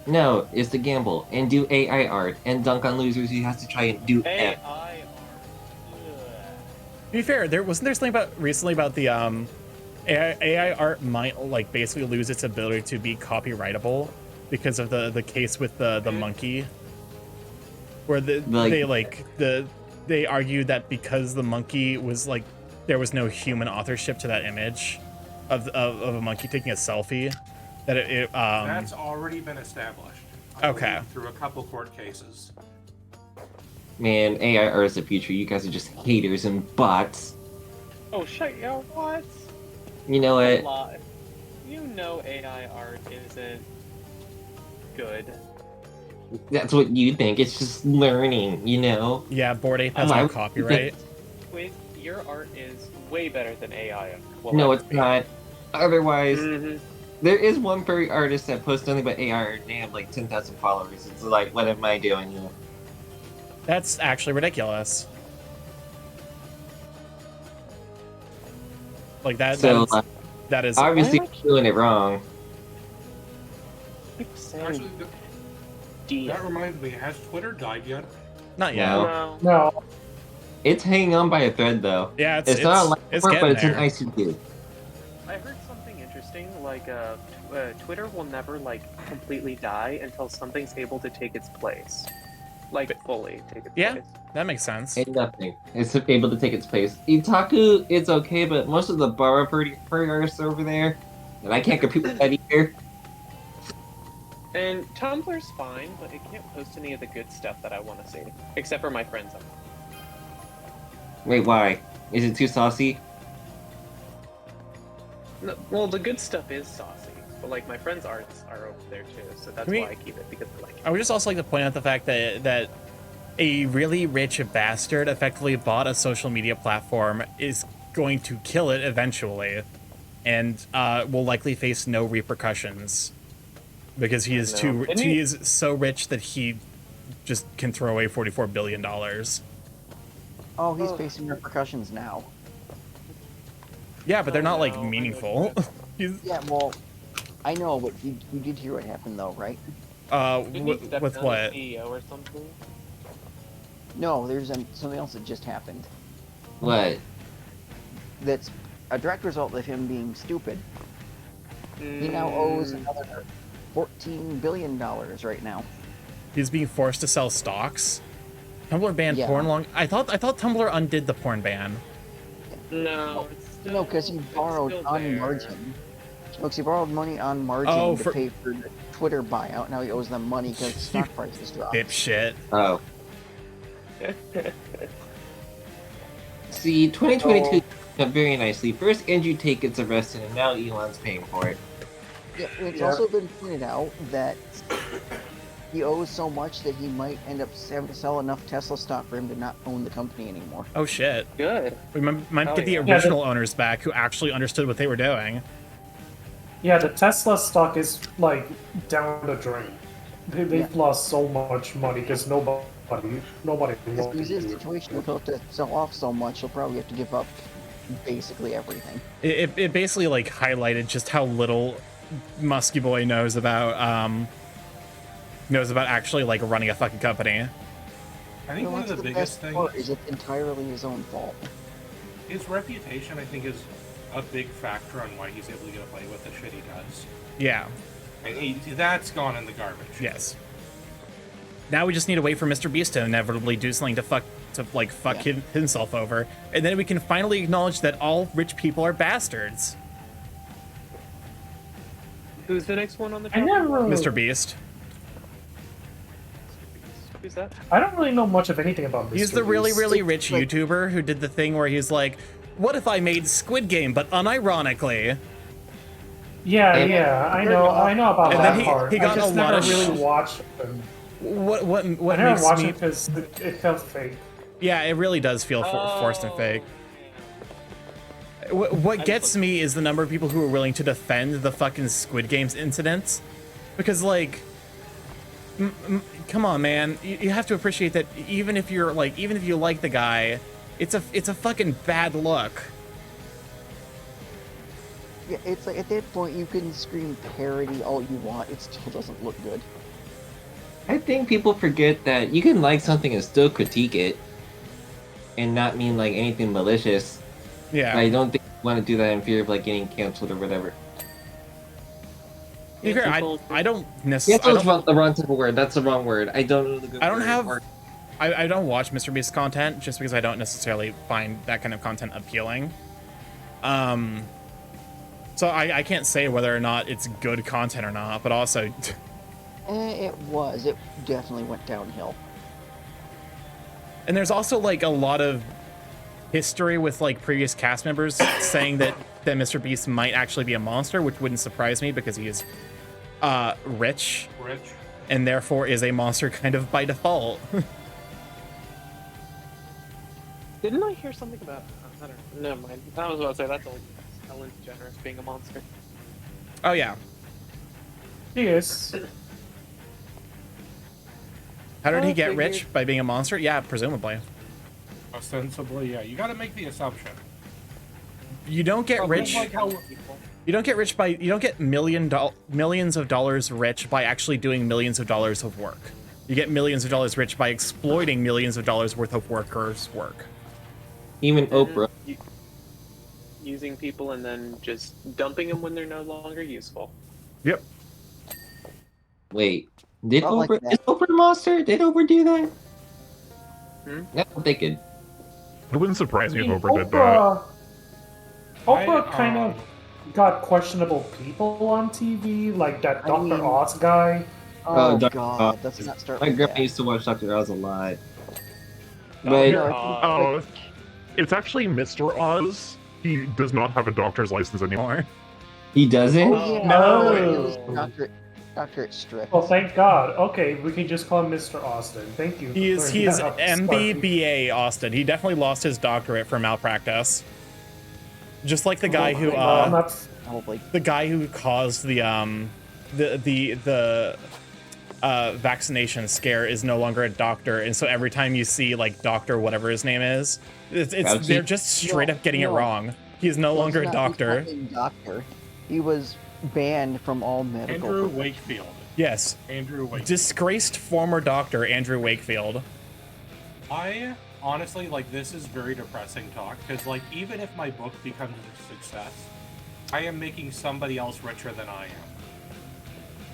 No, is to gamble and do AI art and dunk on losers who has to try and do F. To be fair, wasn't there something recently about the AI art might like basically lose its ability to be copyrightable because of the case with the monkey, where the they argued that because the monkey was like, there was no human authorship to that image of a monkey taking a selfie, that That's already been established. Okay. Through a couple court cases. Man, AI art is the future. You guys are just haters and bots. Oh shit! Yeah, what? You know what? Lie. You know AI art isn't good. That's what you think. It's just learning, you know? Yeah, Bored Ape has no copyright. Wait, your art is way better than AI art. No, it's not. Otherwise, there is one furry artist that posts nothing but AI art. They have like 10,000 followers. It's like, what am I doing? You know? That's actually ridiculous. Like that. So, that is obviously doing it wrong. Actually, that reminds me, has Twitter died yet? Not yet. No. It's hanging on by a thread, though. Yeah, it's not a life it's work, but getting it's an there. ICQ. I heard something interesting. Like, Twitter will never like completely die until something's able to take its place, like fully take its place. That makes sense. Ain't nothing. It's able to take its place. Itaku, it's okay, but most of the bar furry artists over there, and I can't compete with that either. And Tumblr's fine, but it can't post any of the good stuff that I want to see, except for my friends. Wait, why? Is it too saucy? No, well, the good stuff is saucy, but like my friends' arts are over there too, so that's why I keep it, because I like it. I would just also like to point out the fact that a really rich bastard effectively bought a social media platform, is going to kill it eventually, and will likely face no repercussions because he is he is so rich that he just can throw away $44 billion. Oh, he's facing repercussions now. Yeah, but they're not like meaningful. Yeah, well, I know, but you did hear what happened though, right? With what? CEO or something? No, there's something else that just happened. What? That's a direct result of him being stupid. He now owes another $14 billion right now. He's being forced to sell stocks. Tumblr banned Yeah. porn long. I thought Tumblr undid the porn ban. No, No, because he borrowed on margin. Look, he borrowed money on margin to pay for the Twitter buyout. Now he owes them money because the stock prices dropped. Dipshit. Oh. See, 2022 went very nicely. First, Andrew Tate gets arrested, and now Elon's paying for it. Yeah, and it's also been pointed out that he owes so much that he might end up having to sell enough Tesla stock for him to not own the company anymore. Oh shit. Good. We might get the original owners back who actually understood what they were doing. Yeah, the Tesla stock is like down the drain. They've lost so much money because nobody If he's in a situation where he'll have to sell off so much, he'll probably have to give up basically everything. It basically like highlighted just how little Musky Boy knows about actually like running a fucking company. I think one of the biggest things is it's entirely his own fault. His reputation, I think, is a big factor on why he's able to get away with the shit he does. Yeah. And that's gone in the garbage. Yes. Now we just need to wait for Mr. Beast to inevitably do something to fuck himself over, and then we can finally acknowledge that all rich people are bastards. Who's the next one on the I top? never Mr. Beast. Who's that? I don't really know much of anything about Mr. He's the really, Beast. really rich YouTuber who did the thing where he's like, what if I made Squid Game, but unironically? Yeah, I know about And that then part. he got I just a lot never of really watched them. What I never makes watched me... it because it felt fake. Yeah, it really does feel forced and fake. What gets me is the number of people who are willing to defend the fucking Squid Games incidents. Because, like, come on, man. You have to appreciate that even if you like the guy, it's a fucking bad look. Yeah, it's like at that point you can scream parody all you want, it still doesn't look good. I think people forget that you can like something and still critique it, and not mean like anything malicious. Yeah. I don't think you want to do that in fear of like getting canceled or whatever. I don't Canceled is the wrong type of word. That's the wrong word. I don't know the good I don't word. have I don't watch Mr. Beast content just because I don't necessarily find that kind of content appealing. So I can't say whether or not it's good content or not, but also It was. It definitely went downhill. and there's also like a lot of history with like previous cast members saying that Mr. Beast might actually be a monster, which wouldn't surprise me because he is rich and therefore is a monster kind of by default. Didn't I hear something about? I don't know. Never mind. I was about to say that's Ellen DeGeneres being a monster. Oh yeah. Yes. How did he get figured. rich? By being a monster? Yeah, presumably. Ostensibly, yeah. You got to make the assumption. You don't get rich. Like how, You don't get rich by, you don't get millions of dollars rich by actually doing millions of dollars of work. You get millions of dollars rich by exploiting millions of dollars worth of workers' work. Even Oprah. Using people and then just dumping them when they're no longer useful. Yep. Wait, did Not like Oprah, that. is Oprah a monster? Did Oprah do that? Hmm? Yeah, I'm thinking. It wouldn't surprise me if Oprah did that. Oprah kind of got questionable people on TV, like that Dr. Oz guy. Oh, Dr. God, Oz. let's not start My with grandpa that. used to watch Dr. Oz a lot. But, But oh, it's actually Mr. Oz. He does not have a doctor's license anymore. he doesn't? Oh, yeah. No. It was Dr. Strict. Oh, thank God. Okay, we can just call him Mr. Austin. Thank you. He is for clearing that up, Sparky. MBBA Austin. He definitely lost his doctorate for malpractice. Just like the guy who the guy who caused the vaccination scare is no longer a doctor, and so every time you see like Doctor whatever his name is, it's they're just straight up getting it wrong. He is no longer a doctor. Doctor. He was banned from all medical. Andrew professions. Wakefield. Yes. Andrew Wakefield. Disgraced former doctor Andrew Wakefield. I honestly, like, this is very depressing talk, because, like, even if my book becomes a success, I am making somebody else richer than I am.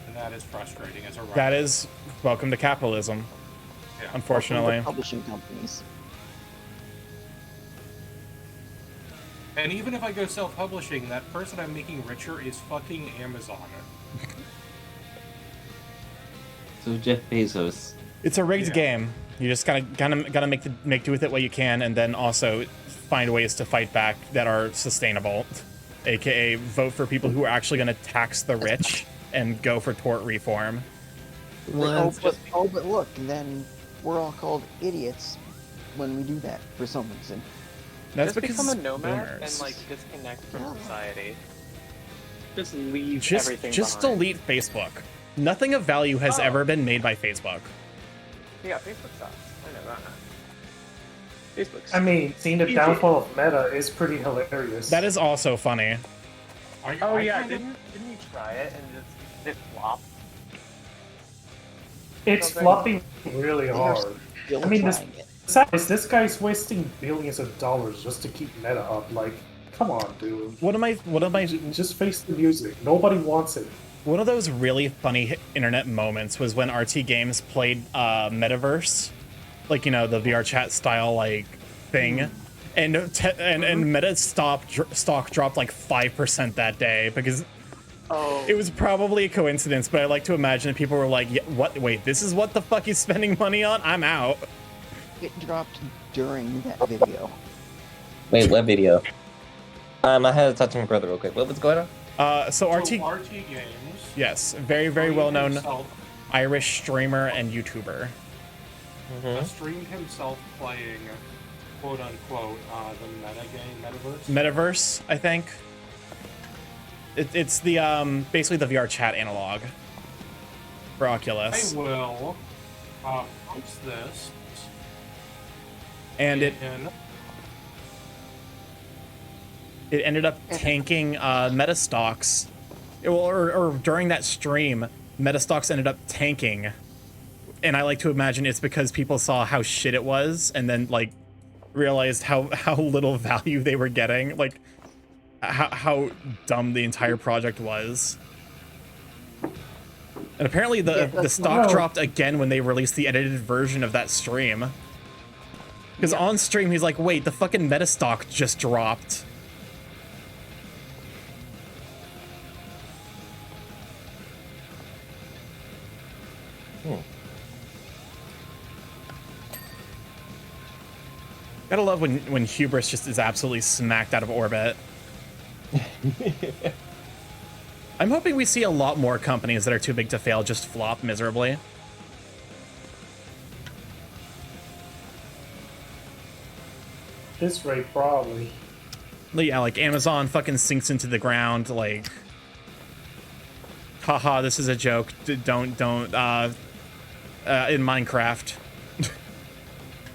And that is frustrating as a writer. That is welcome to capitalism. Yeah. Unfortunately. Publishing companies. And even if I go self-publishing, that person I'm making richer is fucking Amazon. So Jeff Bezos. It's a rigged game. You just gotta make do with it what you can, and then also find ways to fight back that are sustainable. AKA vote for people who are actually gonna tax the rich and go for tort reform. Oh, but look, then we're all called idiots when we do that for some reason. That's just because become a nomad boomers. and like disconnect from society. Just leave Just everything just behind. delete Facebook. Nothing of value has ever been made by Facebook. Yeah, Facebook sucks. I know that. Facebook sucks. I mean, seeing the downfall of Meta is pretty hilarious. That is also funny. Oh yeah, didn't you try it and just it flopped? It's flopping really hard. I mean, this guy's wasting billions of dollars just to keep Meta up. Like, come on, dude. What am I? Just face the music. Nobody wants it. One of those really funny internet moments was when RT Games played Metaverse, like, you know, the VR chat style like thing, and Meta stock dropped like 5% that day because it was probably a coincidence. But I like to imagine that people were like, yeah, "What? Wait, this is what the fuck he's spending money on? I'm out." It dropped during that video. Wait, what video? I had to talk to my brother real quick. What was going on? So RT Games. Yes, very well known Irish streamer and YouTuber. Streamed himself playing, quote unquote, the meta game Metaverse. Metaverse, I think. It's the basically the VR chat analog for Oculus. I will post this. And it ended up tanking Meta stocks. Or during that stream, Meta stocks ended up tanking. And I like to imagine it's because people saw how shit it was and then like realized how little value they were getting, like how dumb the entire project was. And apparently the Yeah, stock no. dropped again when they released the edited version of that stream. Because on stream he's like, wait, the fucking meta stock just dropped. Gotta love when hubris just is absolutely smacked out of orbit. I'm hoping we see a lot more companies that are too big to fail just flop miserably. This rate, probably. Yeah, like Amazon fucking sinks into the ground, like, haha, this is a joke. Don't, in Minecraft.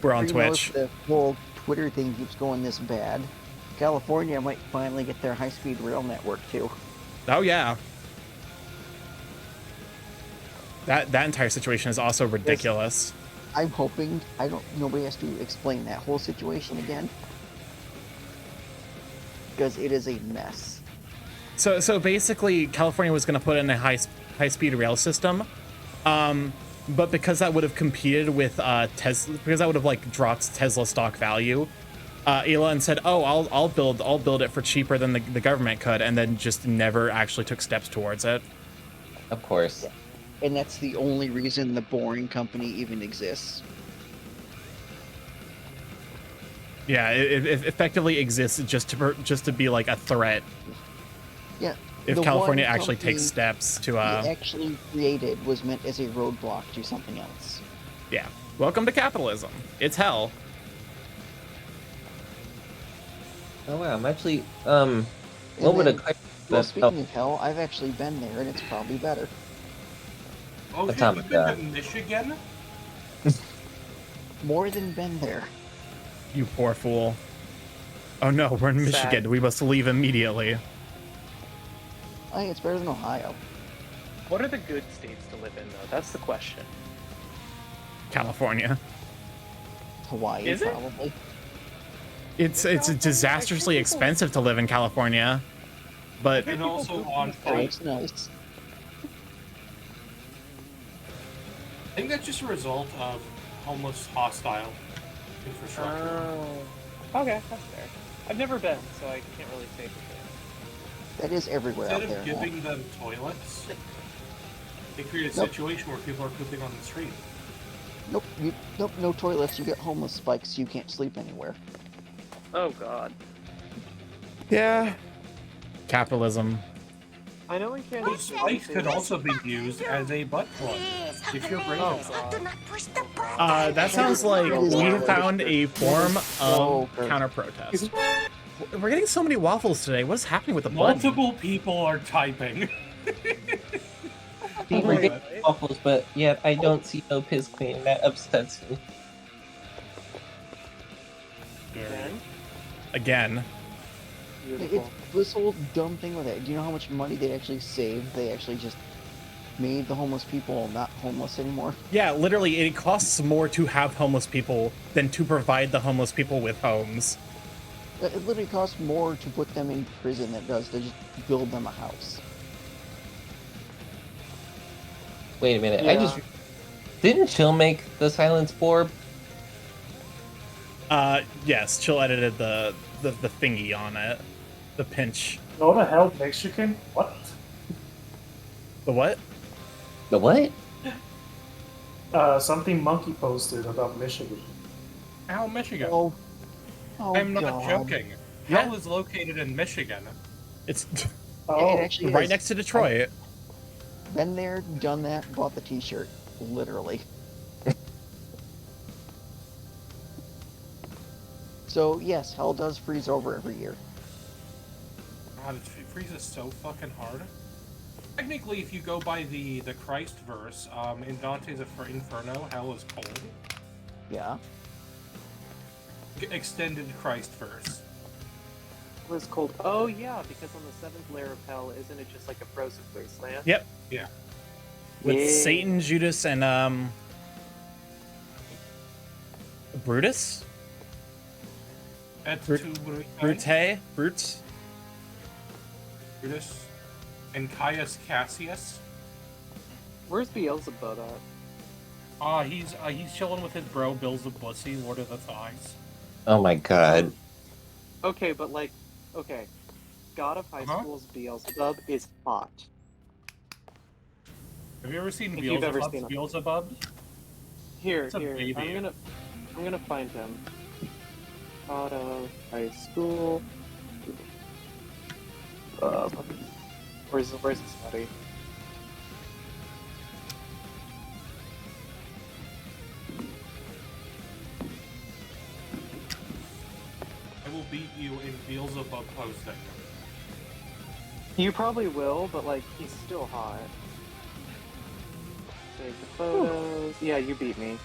We're on Pretty much Twitch. The whole Twitter thing keeps going this bad. California might finally get their high-speed rail network too. Oh yeah. That entire situation is also ridiculous. I'm hoping nobody has to explain that whole situation again. Because it is a mess. So basically California was going to put in a high-speed rail system. But because that would have competed with Tesla, because that would have like dropped Tesla stock value, Elon said, "Oh, I'll build it for cheaper than the government could," and then just never actually took steps towards it. Of course. And that's the only reason the Boring Company even exists. Yeah, it effectively exists just to be like a threat. Yeah. If the California one actually takes company steps to it actually created was meant as a roadblock to something else. yeah, welcome to capitalism. It's hell. Oh wow, I'm actually what would a Well, speaking of hell, I've actually been there, and it's probably better. Oh shit, Atomic, you've been to Michigan? More than been there. You poor fool. Oh no, we're in Michigan. We must leave immediately. I think it's better than Ohio. What are the good states to live in, though? That's the question. California. Hawaii, Is it? probably. It's disastrously expensive to live in California, but And also on Oh, freight. it's nice. I think that's just a result of homeless hostile infrastructure. Oh, okay, that's fair. I've never been, so I can't really say for sure. That is everywhere Instead out there. of now. giving them toilets, they create a Nope. situation where people are pooping on the street. Nope, nope, no toilets. You get homeless spikes. You can't sleep anywhere. Oh god. yeah, capitalism. I know in Kansas Those City. spikes could also be used as a butt plug if you're brave Oh, enough. God. Do not push the button. That sounds like we found a form Oh, of counter protest. We're getting so many waffles today. What is happening with the button? Multiple people are typing. People get waffles, but yet I don't see no Piss Queen. That upsets me. Again. It's this whole dumb thing with it. Do you know how much money they actually saved? They actually just made the homeless people not homeless anymore. Yeah, literally, it costs more to have homeless people than to provide the homeless people with homes. It literally costs more to put them in prison than it does to just build them a house. Wait a minute, Yeah. Didn't Chill make the Silence Orb? Yes, Chill edited the thingy on it. The pinch. Go to hell, Mexican? What? The what? The what? Something Monkey posted about Michigan. How Michigan? Oh, I'm not God. joking. Yeah. Hell is located in Michigan. It's Oh, It actually right is. next to Detroit. Been there, done that, bought the t-shirt. Literally. So, yes, hell does freeze over every year. God, it freezes so fucking hard. Technically, if you go by the Christ verse, in Dante's Inferno, hell is cold. Yeah. Extended Christ verse. It was cold. Oh yeah, because on the seventh layer of hell, isn't it just like a frozen wasteland? Yep. Yeah. With Yeah. Satan, Judas, and Brutus? Et Brut- tu, Brutus? Brutus, and Caius Cassius. Where's Beelzebub at? He's chilling with his bro Beelzebub, Lord of the Thighs. Oh my god. Okay, but like, okay, God of High School's Beelzebub is hot. Have you ever seen If you've ever seen Beelzebub? Here, It's a here. baby. I'm gonna find him. God of High School. Where's his buddy? I will beat you in Beelzebub posting. You probably will, but like, he's still hot. Save the photos. Yeah, you beat me.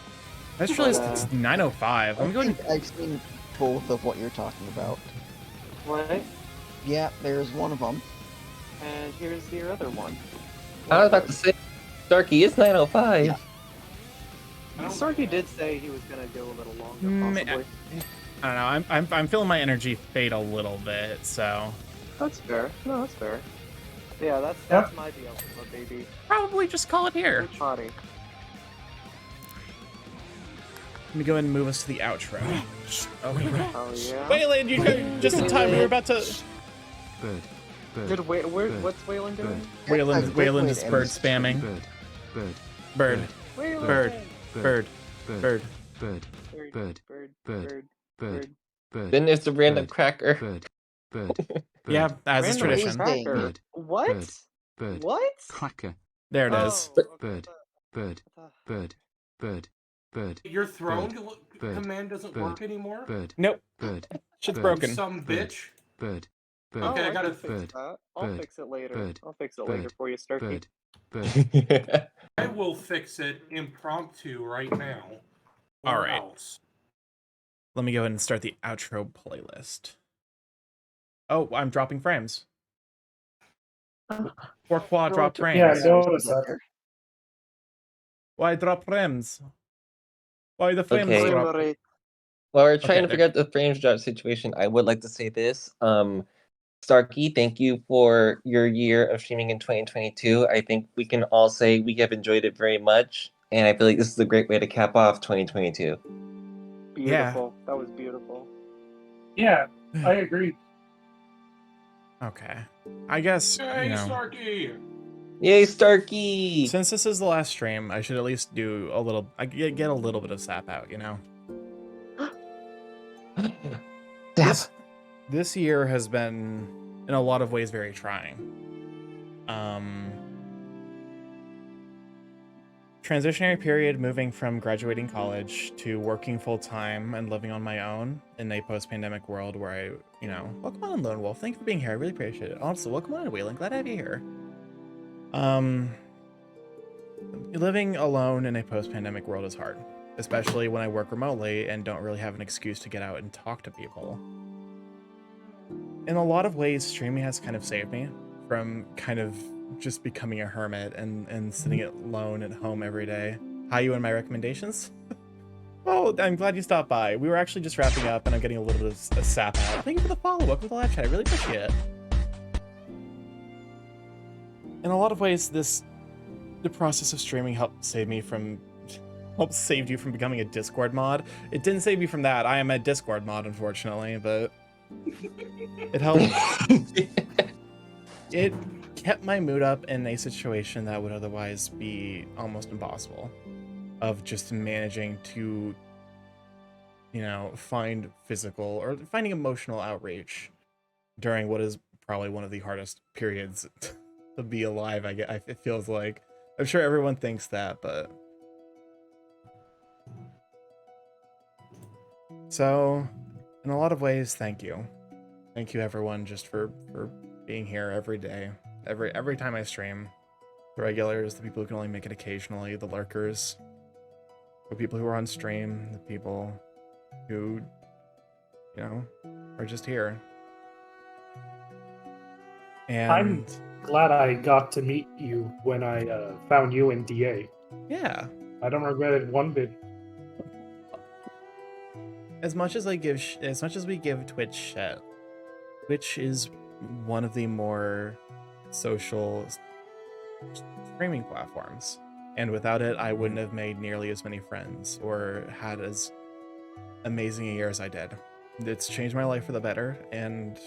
I just realized it's 9:05. I'm going. I've seen both of what you're talking about. What? Yeah, there's one of them. And here's your other one. I was about to say, Starkey, it's 9:05. Starkey did say he was gonna go a little longer, possibly. I don't know. I'm feeling my energy fade a little bit, so That's fair. No, that's fair. Yeah, that's my Beelzebub, baby. probably just call it here. Body. Let me go ahead and move us to the outro. Okay. Oh yeah. Wayland, you came just in time. We were about to. Bird. Good. What's Wayland doing? Wayland is bird spamming. Bird. Then there's the random cracker. Yeah, as is Random tradition. cracker. What? What? Cracker. There it is. Bird. Your throne command doesn't work anymore? Nope. Shit's broken. Some bitch. Bird. Okay, I gotta fix that. I'll Bird. fix it later. Bird. I'll fix it later for you, Starkey. I will fix it impromptu right now. All Or right. else. Let me go ahead and start the outro playlist. Oh, I'm dropping frames. Pourquoi drop frames? Yeah, I noticed that. Why drop frames? Why the frames Okay. drop? While we're trying to there- figure out the frames drop situation, I would like to say this. Starkey, thank you for your year of streaming in 2022. I think we can all say we have enjoyed it very much, and I feel like this is a great way to cap off 2022. Beautiful. That was beautiful. Yeah, I agree. Okay. I guess, Hey, you know, Starkey! Yay, Starkey! since this is the last stream, I should at least do a little, I get a little bit of sap out, you know? This year has been, in a lot of ways, very trying. Transitionary period, moving from graduating college to working full-time and living on my own in a post-pandemic world where I, you know, welcome on Lone Wolf. Thank you for being here. I really appreciate it. Also, welcome on Wayland. Glad to have you here. Living alone in a post-pandemic world is hard, especially when I work remotely and don't really have an excuse to get out and talk to people. In a lot of ways, streaming has kind of saved me from kind of just becoming a hermit and sitting alone at home every day. Hi, you and my recommendations? Oh, I'm glad you stopped by. We were actually just wrapping up and I'm getting a little bit of sap out. Thank you for the follow. Welcome to the live chat. I really appreciate it. In a lot of ways, the process of streaming helped save you from becoming a Discord mod. It didn't save you from that. I am a Discord mod, unfortunately, but it helped. It kept my mood up in a situation that would otherwise be almost impossible, of just managing to, you know, find physical or finding emotional outreach during what is probably one of the hardest periods to be alive. It feels like. I'm sure everyone thinks that, but so in a lot of ways, thank you everyone just for being here every day, every time I stream. The regulars, the people who can only make it occasionally, the lurkers, the people who are on stream, the people who, you know, are just here. And I'm glad I got to meet you when I found you in DA. yeah, I don't regret it one bit. as much as we give Twitch shit, Twitch is one of the more social streaming platforms. and without it, I wouldn't have made nearly as many friends or had as amazing a year as I did. It's changed my life for the better, and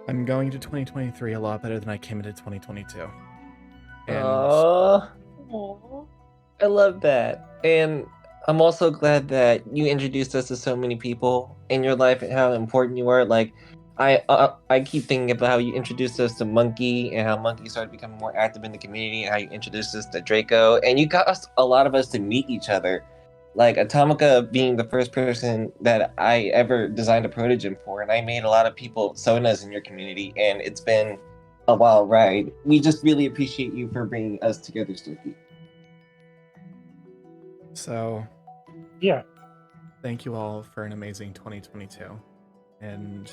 I'm going into 2023 a lot better than I came into 2022. And Aww. I love that. And I'm also glad that you introduced us to so many people in your life and how important you are. Like, I keep thinking about how you introduced us to Monkey and how Monkey started becoming more active in the community and how you introduced us to Draco. And you got a lot of us to meet each other. Like Atomica being the first person that I ever designed a protogym for, and I made a lot of people Sonas in your community, and it's been a wild ride. We just really appreciate you for bringing us together, Storky. so, Yeah. thank you all for an amazing 2022, and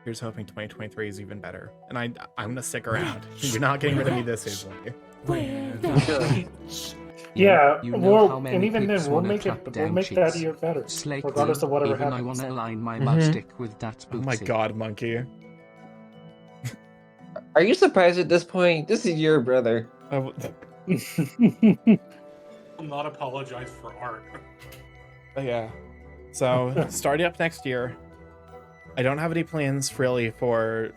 here's hoping 2023 is even better. And I'm gonna stick around. You're not getting rid of me this easily. Yeah, You know how well, many and even then, pigs we'll wanna make clap that down year cheeks. better, Slake regardless of whatever even happens. I wanna align my Mhm. matchstick with that Oh my booty. god, Monkey. Are you surprised at this point? This is your brother. Will not apologize for art. But yeah. So, starting up next year, I don't have any plans really for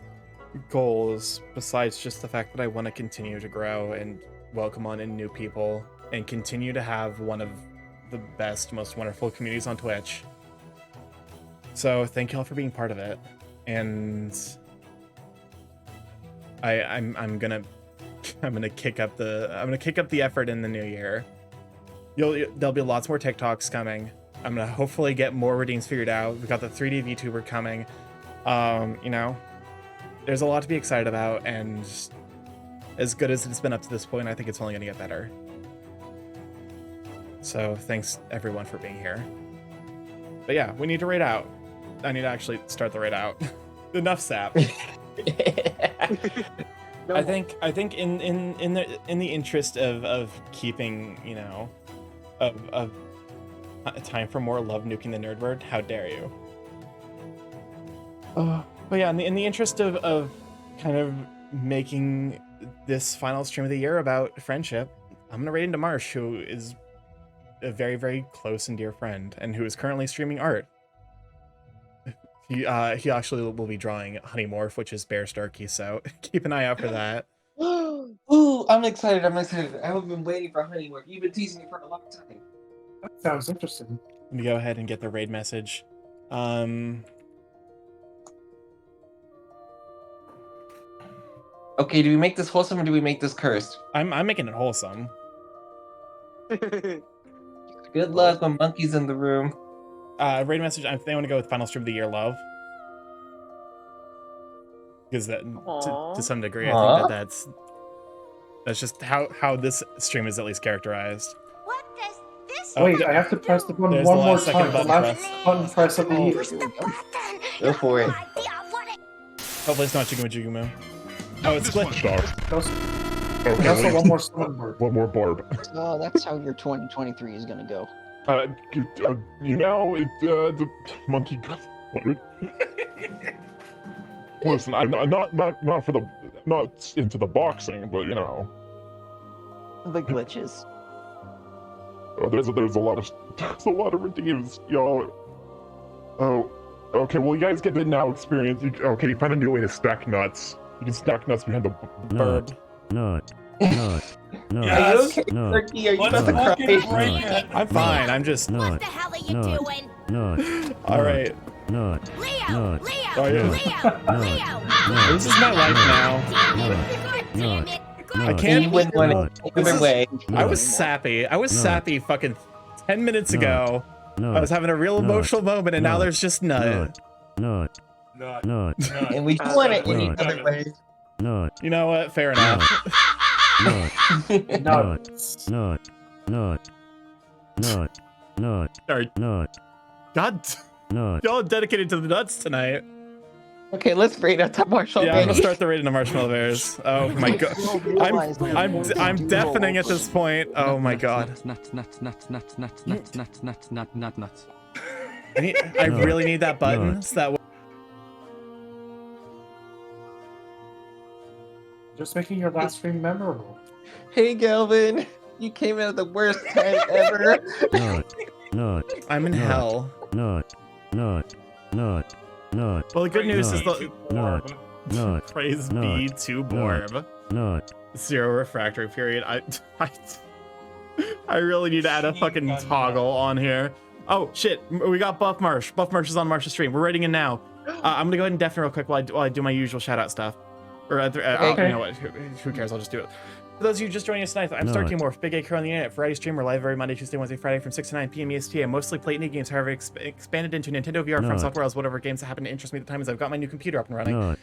goals besides just the fact that I want to continue to grow and welcome on in new people and continue to have one of the best, most wonderful communities on Twitch. So, thank you all for being part of it. And I'm gonna kick up the effort in the new year. There'll be lots more TikToks coming. I'm gonna hopefully get more redeems figured out. We've got the 3D VTuber coming. You know, there's a lot to be excited about, and as good as it's been up to this point, I think it's only gonna get better. So thanks everyone for being here. But yeah, we need to raid out. I need to actually start the raid out. Enough sap. I think in the interest of keeping, you know, of a time for more love nuking the nerd word, how dare you? But yeah, in the interest of kind of making this final stream of the year about friendship, I'm gonna raid into Marsh, who is a very, very close and dear friend, and who is currently streaming art. He actually will be drawing Honeymorph, which is Bear Starkey, so keep an eye out for that. Ooh, I'm excited. I have been waiting for Honeymorph. You've been teasing me for a long time. That sounds interesting. Let me go ahead and get the raid message. Okay, do we make this wholesome or do we make this cursed? I'm making it wholesome. Good luck when Monkey's in the room. Raid message. I think I want to go with final stream of the year, love. Because that, to some degree, I think that's just how this stream is at least characterized. What does this Wait, I have to press the button There's one the more last second time. The button last press. button press of the year. Go for it. Hopefully it's not Chigumu. Oh, it's split. Okay, Also, wait. one more summon word. One more barb. So that's how your 2023 is gonna go. You know, the monkey. Listen, I'm not for the not into the boxing, but you know, The glitches. there's a lot of redeems, y'all. Oh, okay. Well, you guys get the now experience. Okay, you find a new way to stack nuts. You can stack nuts behind the bird. Nut. Are you okay, Turkey? Are you about to cry? I'm fine. I'm just. What the hell are you doing? All right. Leo! Oh, yeah. Leo! This is my life now. Damn it! I can't. You wouldn't want it either way. I was sappy. sappy fucking 10 minutes ago. I was having a real emotional moment, and now there's just nut. And we want it any other way. You know what? Fair enough. Sorry. God, y'all dedicated to the nuts tonight. Okay, let's rate out top Marshmallow Yeah, I'm gonna Bears. start the rating of Marshmallow Bears. Oh my god, I'm deafening at this point. Oh my god. I really need that button so that Just making your last stream memorable. Hey, Galvin, you came out at the worst time ever. I'm in hell. Well, the good news is the praise be to Borb. Zero refractory period. I really need to add a fucking toggle on here. Oh shit, we got Buff Marsh. Buff Marsh is on Marsh's stream. We're rating in now. I'm gonna go ahead and deafen real quick while I do my usual shout out stuff. Or you know what? Who cares? I'll just do it. For those of you just joining us tonight, I'm StarKeyMorph, Big A Crow on the internet. Variety stream. We're live every Monday, Tuesday, Wednesday, Friday from 6 to 9 p.m. EST. I mostly play indie games, however, expanded into Nintendo VR from software as whatever games that happen to interest me at the time as I've got my new computer up and running.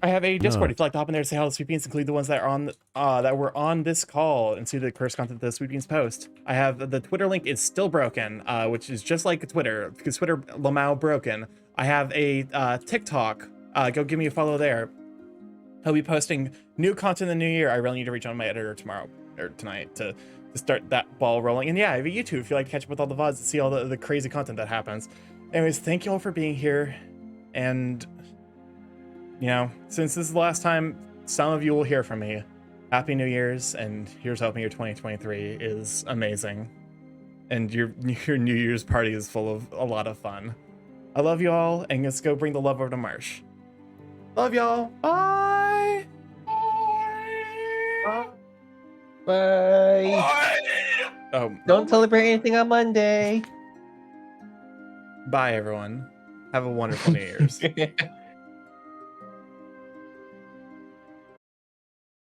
I have a Discord. If you'd like to hop in there to say hello to Sweet Beans, include the ones that are on that were on this call and see the curse content that the Sweet Beans post. I have the Twitter link is still broken, which is just like Twitter because Twitter Lamau broken. I have a TikTok. Go give me a follow there. I'll be posting new content in the new year. I really need to reach out to my editor tomorrow or tonight to start that ball rolling. And yeah, I have a YouTube if you like to catch up with all the VODs and see all the crazy content that happens. Anyways, thank you all for being here. And, you know, since this is the last time some of you will hear from me, Happy New Year's, and here's hoping your 2023 is amazing. And your New Year's party is full of a lot of fun. I love you all, and let's go bring the love over to Marsh. Love y'all. Bye. Bye. Oh. Don't celebrate anything on Monday. Bye, everyone. Have a wonderful New Year's.